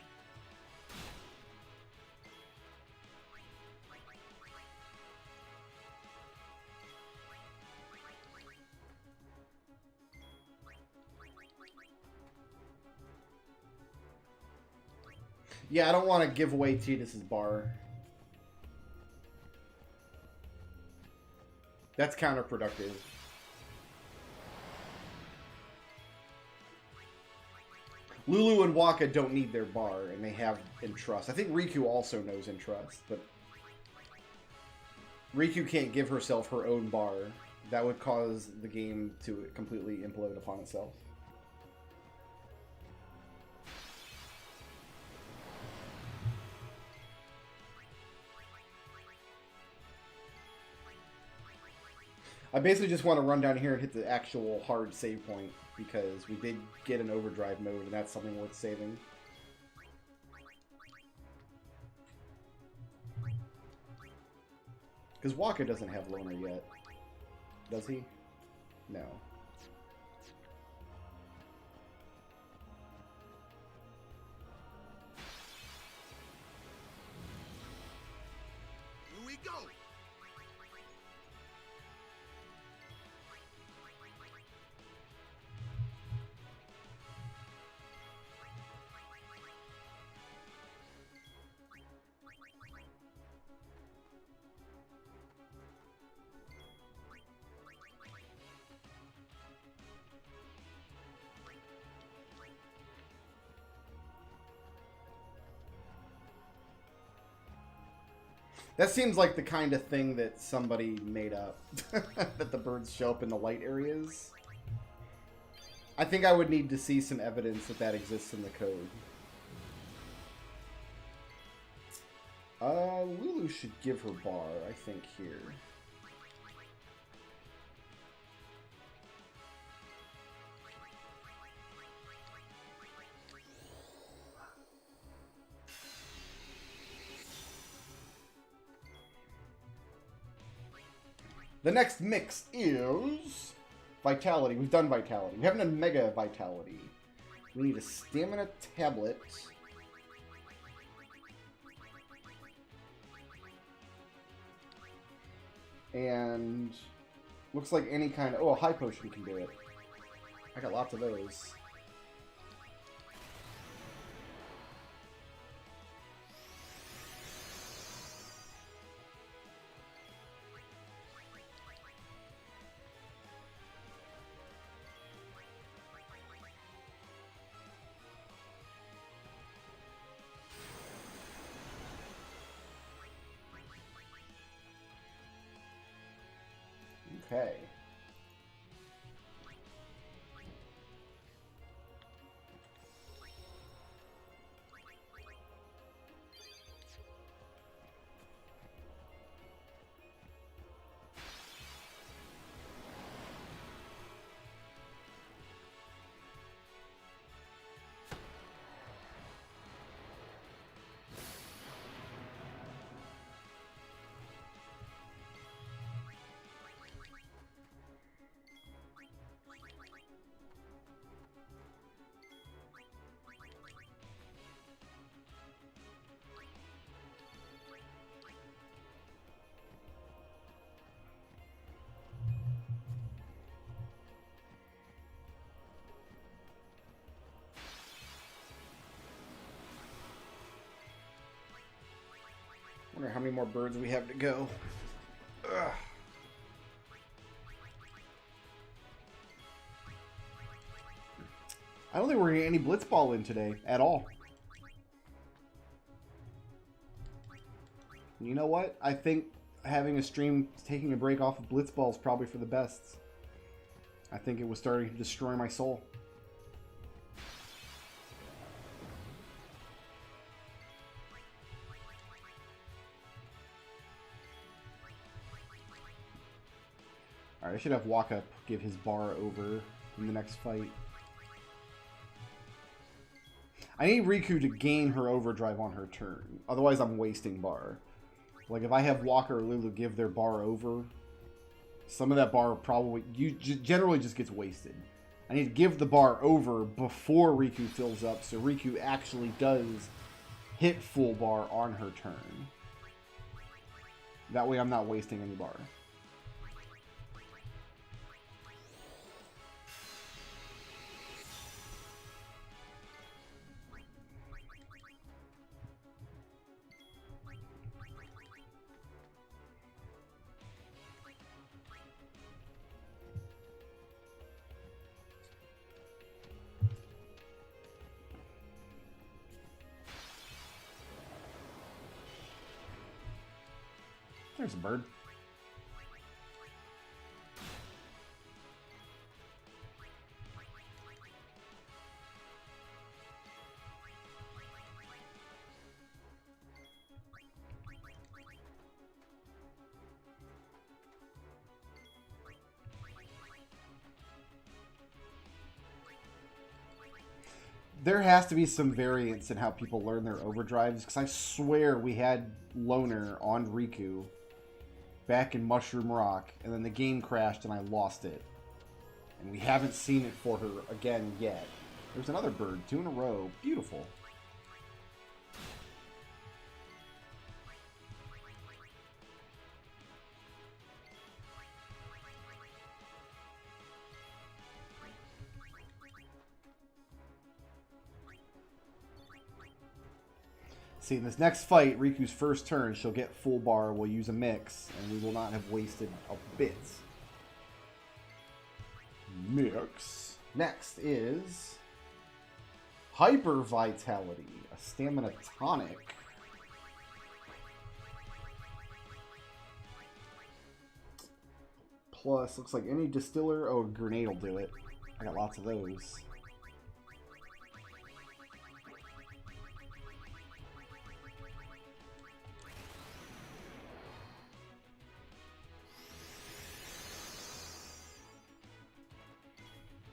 Yeah, I don't want to give away Tidus's bar. That's counterproductive. Lulu and Waka don't need their bar, and they have Entrust. I think Riku also knows Entrust, but Riku can't give herself her own bar. That would cause the game to completely implode upon itself. I basically just want to run down here and hit the actual hard save point, because we did get an overdrive mode, and that's something worth saving. Because Waka doesn't have Loner yet. Does he? No. Here we go. That seems like the kind of thing that somebody made up. That the birds show up in the light areas. I think I would need to see some evidence that that exists in the code. Lulu should give her bar, I think, here. The next mix is Vitality. We've done Vitality. We haven't done Mega Vitality. We need a Stamina Tablet. And looks like any kind of... Oh, a High Potion can do it. I got lots of those. Okay. Wonder how many more birds we have to go. Ugh. I don't think we're getting any Blitzball in today at all. You know what? I think having a stream taking a break off of Blitzball is probably for the best. I think it was starting to destroy my soul. Alright, I should have Waka give his bar over in the next fight. I need Riku to gain her overdrive on her turn. Otherwise, I'm wasting bar. Like, if I have Waka or Lulu give their bar over, some of that bar probably generally just gets wasted. I need to give the bar over before Riku fills up, so Riku actually does hit full bar on her turn. That way I'm not wasting any bar. There's a bird. There has to be some variance in how people learn their overdrives, because I swear we had Loner on Riku back in Mushroom Rock, and then the game crashed and I lost it. And we haven't seen it for her again yet. There's another bird, 2 in a row. Beautiful. See, in this next fight, Riku's first turn, she'll get full bar, we'll use a mix, and we will not have wasted a bit. Mix. Next is Hyper Vitality, a stamina tonic. Plus, looks like any distiller. Oh, a grenade will do it. I got lots of those.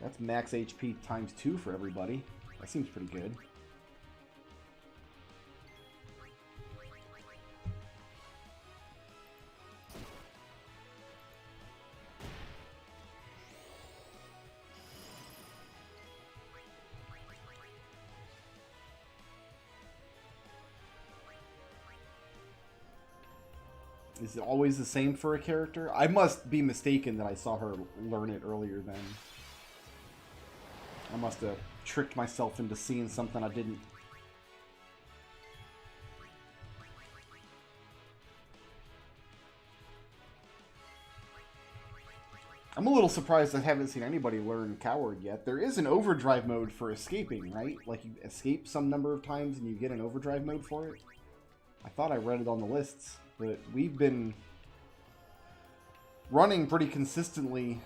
That's max HP times 2 for everybody. That seems pretty good. Is it always the same for a character? I must be mistaken that I saw her learn it earlier then. I must have tricked myself into seeing something I didn't. I'm a little surprised I haven't seen anybody learn Coward yet. There is an overdrive mode for escaping, right? Like you escape some number of times and you get an overdrive mode for it. I thought I read it on the lists, but we've been running pretty consistently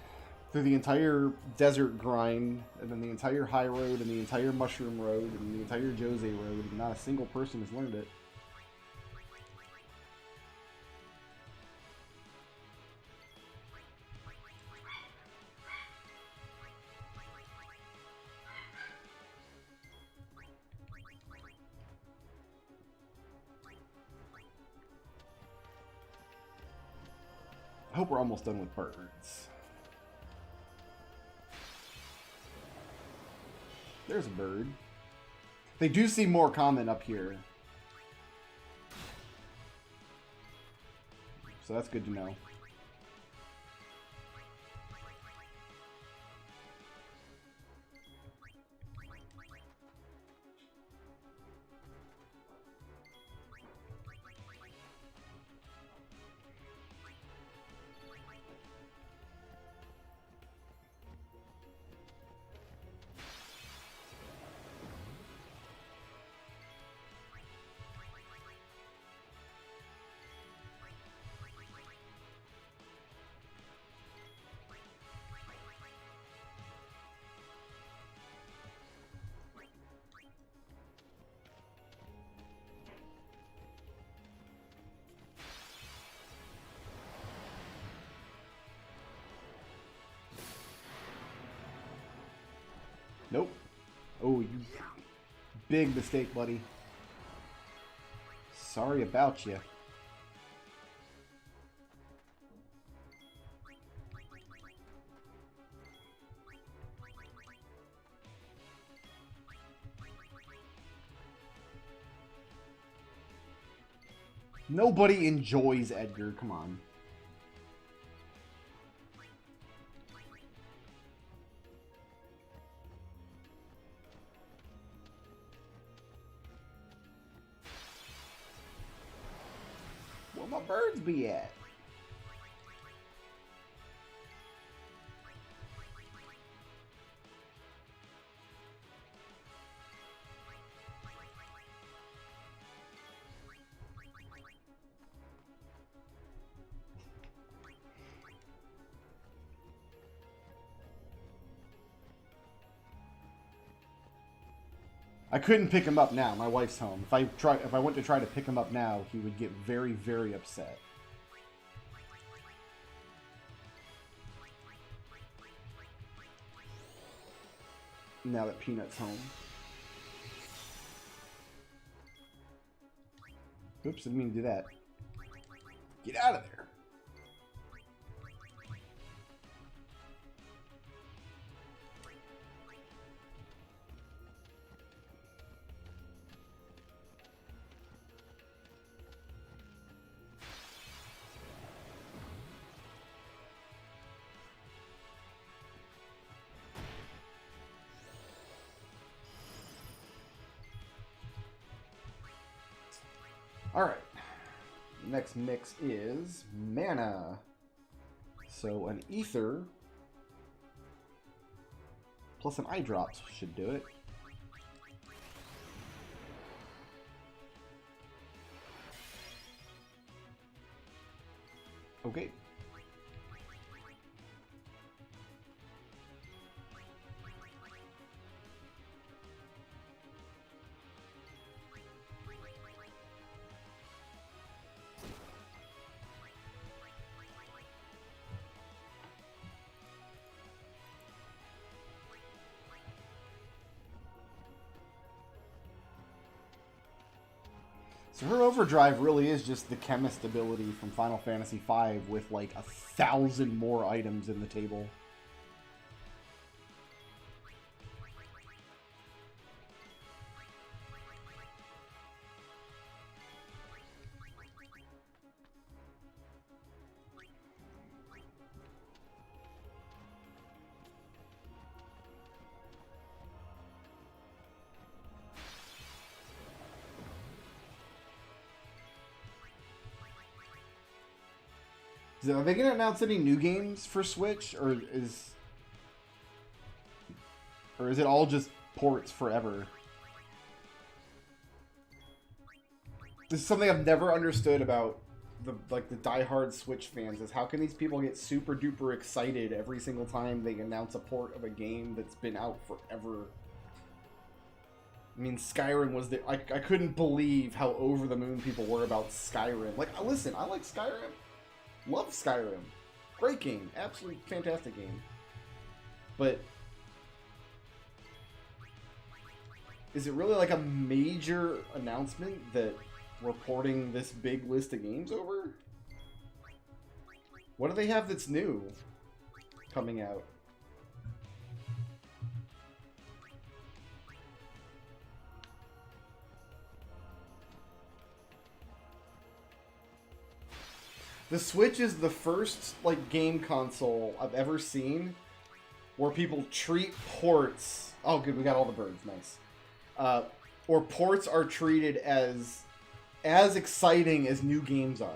through the entire desert grind, and then the entire Highroad, and the entire Mushroom Road, and the entire Djose Road, and not a single person has learned it. I hope we're almost done with birds. There's a bird. They do seem more common up here. So that's good to know. Nope. Oh, you big mistake, buddy. Sorry about you. Nobody enjoys Edgar, come on. Where my birds be at? I couldn't pick him up now. My wife's home. If I went to try to pick him up now, he would get very, very upset. Now that Peanut's home. Oops, didn't mean to do that. Get out of there. Alright. Next mix is mana. So an ether plus an eye drops should do it. Okay. So her overdrive really is just the chemist ability from Final Fantasy V with like 1,000 more items in the table. Are they going to announce any new games for Switch, or is it all just ports forever? This is something I've never understood about the diehard Switch fans, is how can these people get super duper excited every single time they announce a port of a game that's been out forever? I mean, Skyrim was I couldn't believe how over the moon people were about Skyrim. Like, listen, I like Skyrim. Love Skyrim. Great game. Absolutely fantastic game. But is it really like a major announcement that we're porting this big list of games over? What do they have that's new coming out? The Switch is the first like game console I've ever seen where people treat ports. Oh, good, we got all the birds. Nice. Or ports are treated as exciting as new games are.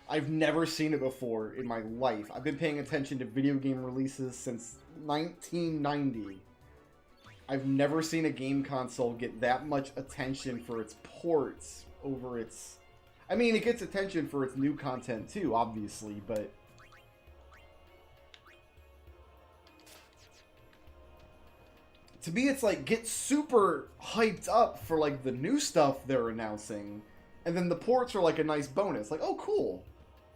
I've never seen it before in my life. I've been paying attention to video game releases since 1990. I've never seen a game console get that much attention for its ports over its... I mean, it gets attention for its new content too, obviously, but... to me, it's like, get super hyped up for, like, the new stuff they're announcing, and then the ports are, like, a nice bonus. Like, oh, cool.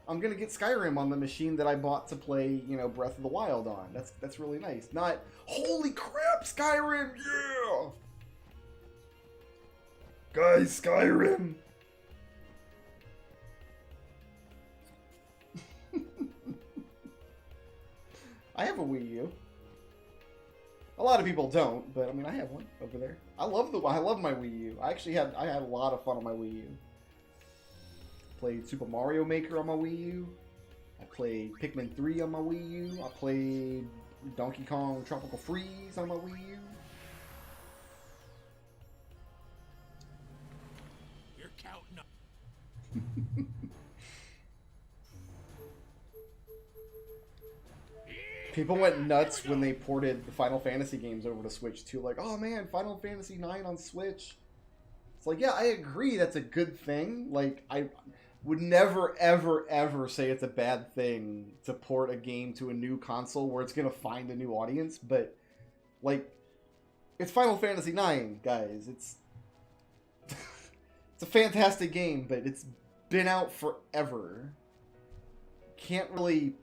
I'm gonna get Skyrim on the machine that I bought to play, you know, Breath of the Wild on. That's really nice. Not, holy crap, Skyrim, yeah! Guys, Skyrim! I have a Wii U. A lot of people don't, but I mean, I have one over there. I love my Wii U. I had a lot of fun on my Wii U. Played Super Mario Maker on my Wii U. I played Pikmin 3 on my Wii U. I played Donkey Kong Tropical Freeze on my Wii U. You're counting up. People went nuts when they ported the Final Fantasy games over to Switch too. Like, oh man, Final Fantasy IX on Switch. It's like, yeah, I agree that's a good thing. Like, I would never, ever, ever say it's a bad thing to port a game to a new console where it's going to find a new audience. But, like, it's Final Fantasy IX, guys. It's it's a fantastic game, but it's been out forever. Can't really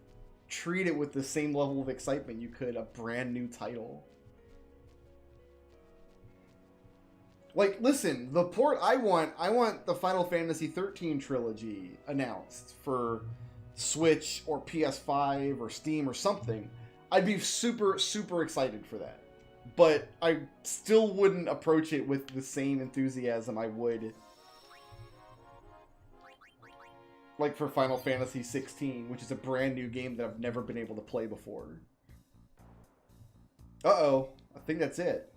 treat it with the same level of excitement you could a brand new title. Like, listen, the port I want the Final Fantasy 13 trilogy announced for Switch or PS5 or Steam or something. I'd be super, super excited for that. But I still wouldn't approach it with the same enthusiasm I would, like, for Final Fantasy 16, which is a brand new game that I've never been able to play before. Uh-oh. I think that's it.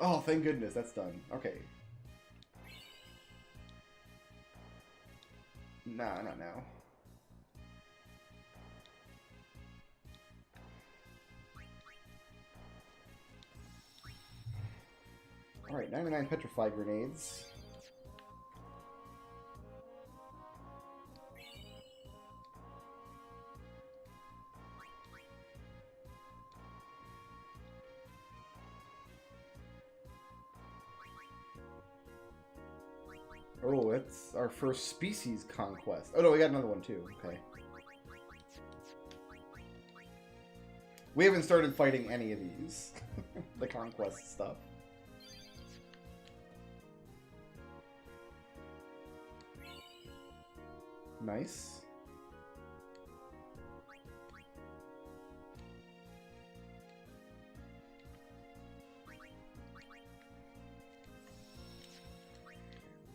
Oh, thank goodness, that's done. Okay. Nah, not now. Alright, 99 petrify grenades. Oh, it's our first species conquest. Oh no, we got another one too. Okay. We haven't started fighting any of these. The conquest stuff. Nice.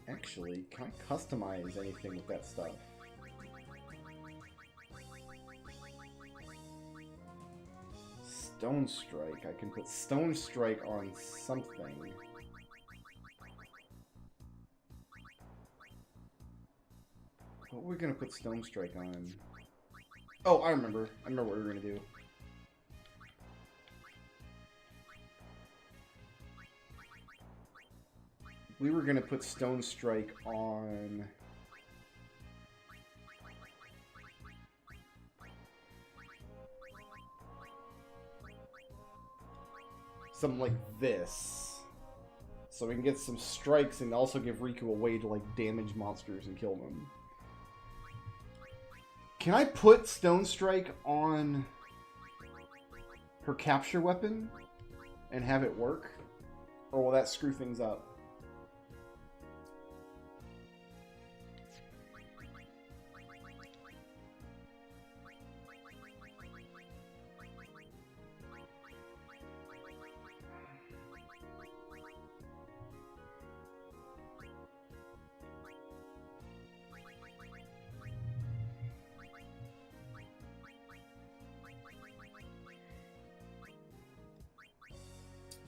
Actually, can I customize anything with that stuff? Stone Strike. I can put Stone Strike on something. What are we gonna put Stone Strike on? Oh, I remember. I remember what we were gonna do. We were gonna put Stone Strike on something like this, so we can get some strikes and also give Riku a way to, like, damage monsters and kill them. Can I put Stone Strike on her capture weapon and have it work? Or will that screw things up?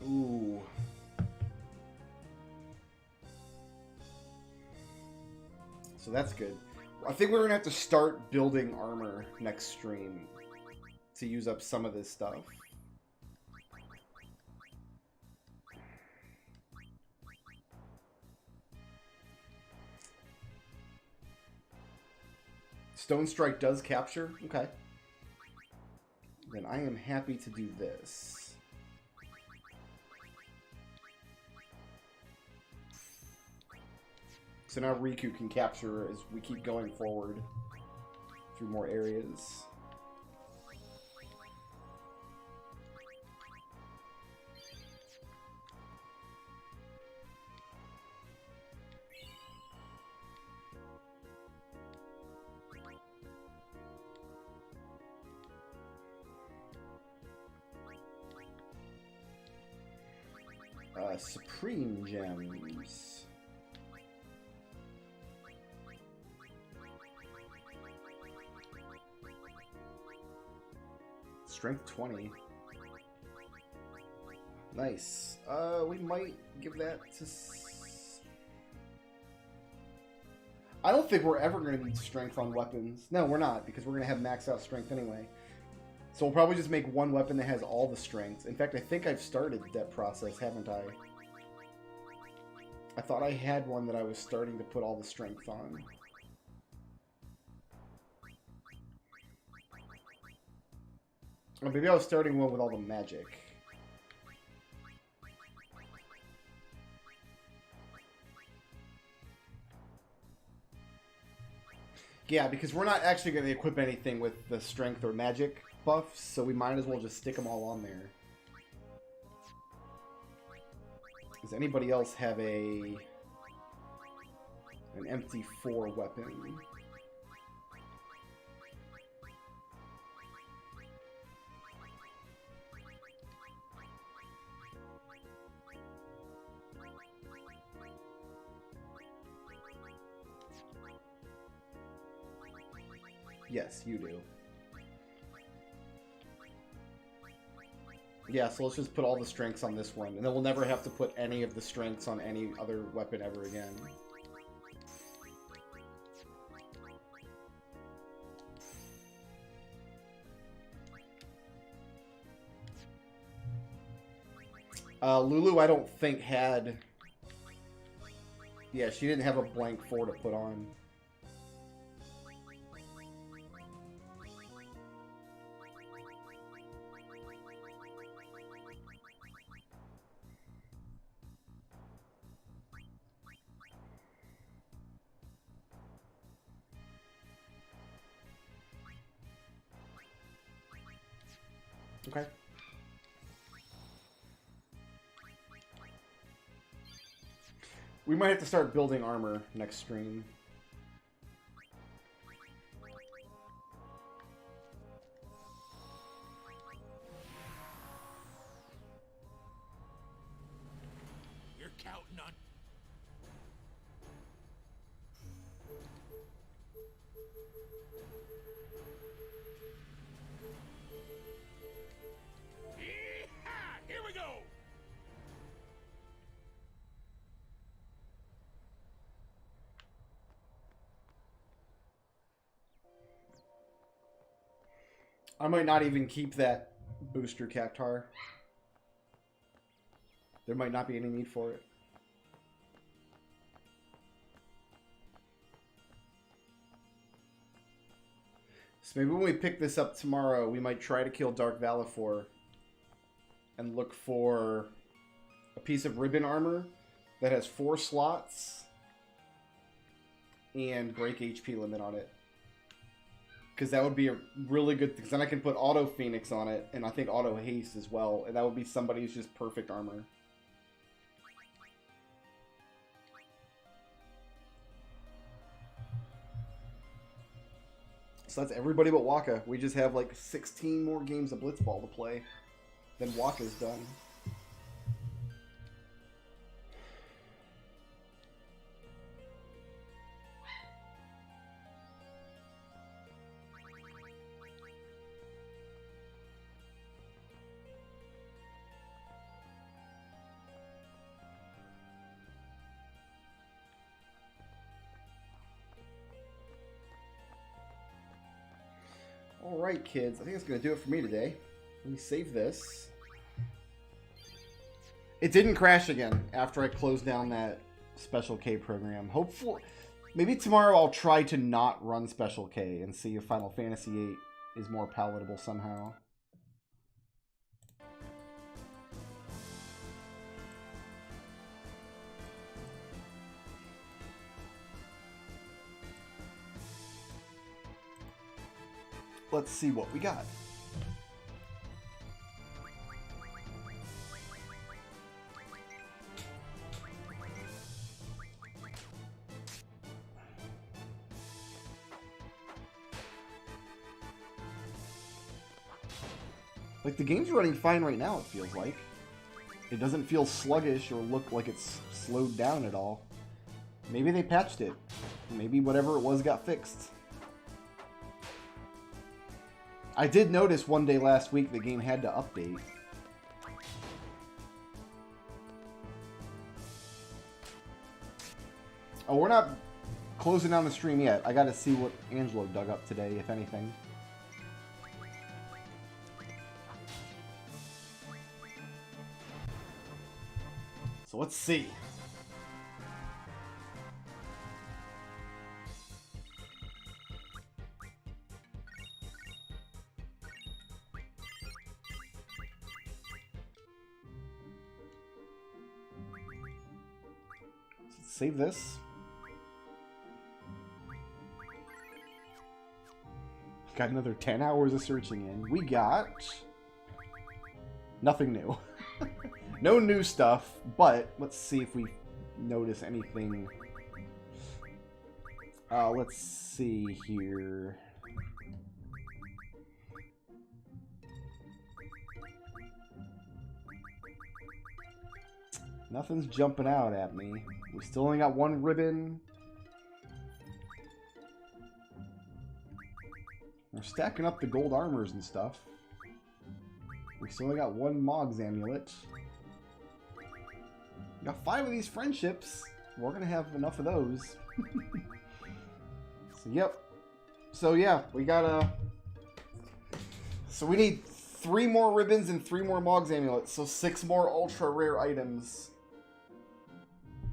Ooh. So that's good. I think we're gonna have to start building armor next stream to use up some of this stuff. Stone Strike does capture? Okay. Then I am happy to do this. So now Riku can capture as we keep going forward through more areas. Supreme Gems. Strength 20. Nice. We might give that to... I don't think we're ever going to need strength on weapons. No, we're not, because we're going to have maxed out strength anyway. So we'll probably just make one weapon that has all the strengths. In fact, I think I've started that process, haven't I? I thought I had one that I was starting to put all the strength on. Or maybe I was starting one with all the magic. Yeah, because we're not actually going to equip anything with the strength or magic buffs, so we might as well just stick them all on there. Does anybody else have an empty 4 weapon? Yes, you do. Yeah, so let's just put all the strengths on this one, and then we'll never have to put any of the strengths on any other weapon ever again. Lulu, I don't think had... Yeah, she didn't have a blank 4 to put on. Okay. We might have to start building armor next stream. You're counting on... Yeehaw! Here we go! I might not even keep that booster Cactar. There might not be any need for it. So maybe when we pick this up tomorrow, we might try to kill Dark Valifor and look for a piece of ribbon armor that has 4 slots and break HP limit on it. Because that would be a really good thing. Because then I can put Auto Phoenix on it, and I think Auto Haste as well. And that would be somebody who's just perfect armor. So that's everybody but Waka. We just have like 16 more games of Blitzball to play. Then Waka's done. Alright, kids. I think that's going to do it for me today. Let me save this. It didn't crash again after I closed down that Special K program. Hopefully, maybe tomorrow I'll try to not run Special K and see if Final Fantasy VIII is more palatable somehow. Let's see what we got. Like, the game's running fine right now, it feels like. It doesn't feel sluggish or look like it's slowed down at all. Maybe they patched it. Maybe whatever it was got fixed. I did notice one day last week the game had to update. Oh, we're not closing down the stream yet. I gotta see what Angelo dug up today, if anything. So let's see. Save this. Got another 10 hours of searching in. We got nothing new. No new stuff, but let's see if we notice anything. Let's see here. Nothing's jumping out at me. We still only got one ribbon. We're stacking up the gold armors and stuff. We still only got one Mog's amulet. We got 5 of these friendships. We're gonna have enough of those. So, yep. So yeah, we got So we need 3 more ribbons and 3 more Mog's amulets. So 6 more ultra rare items.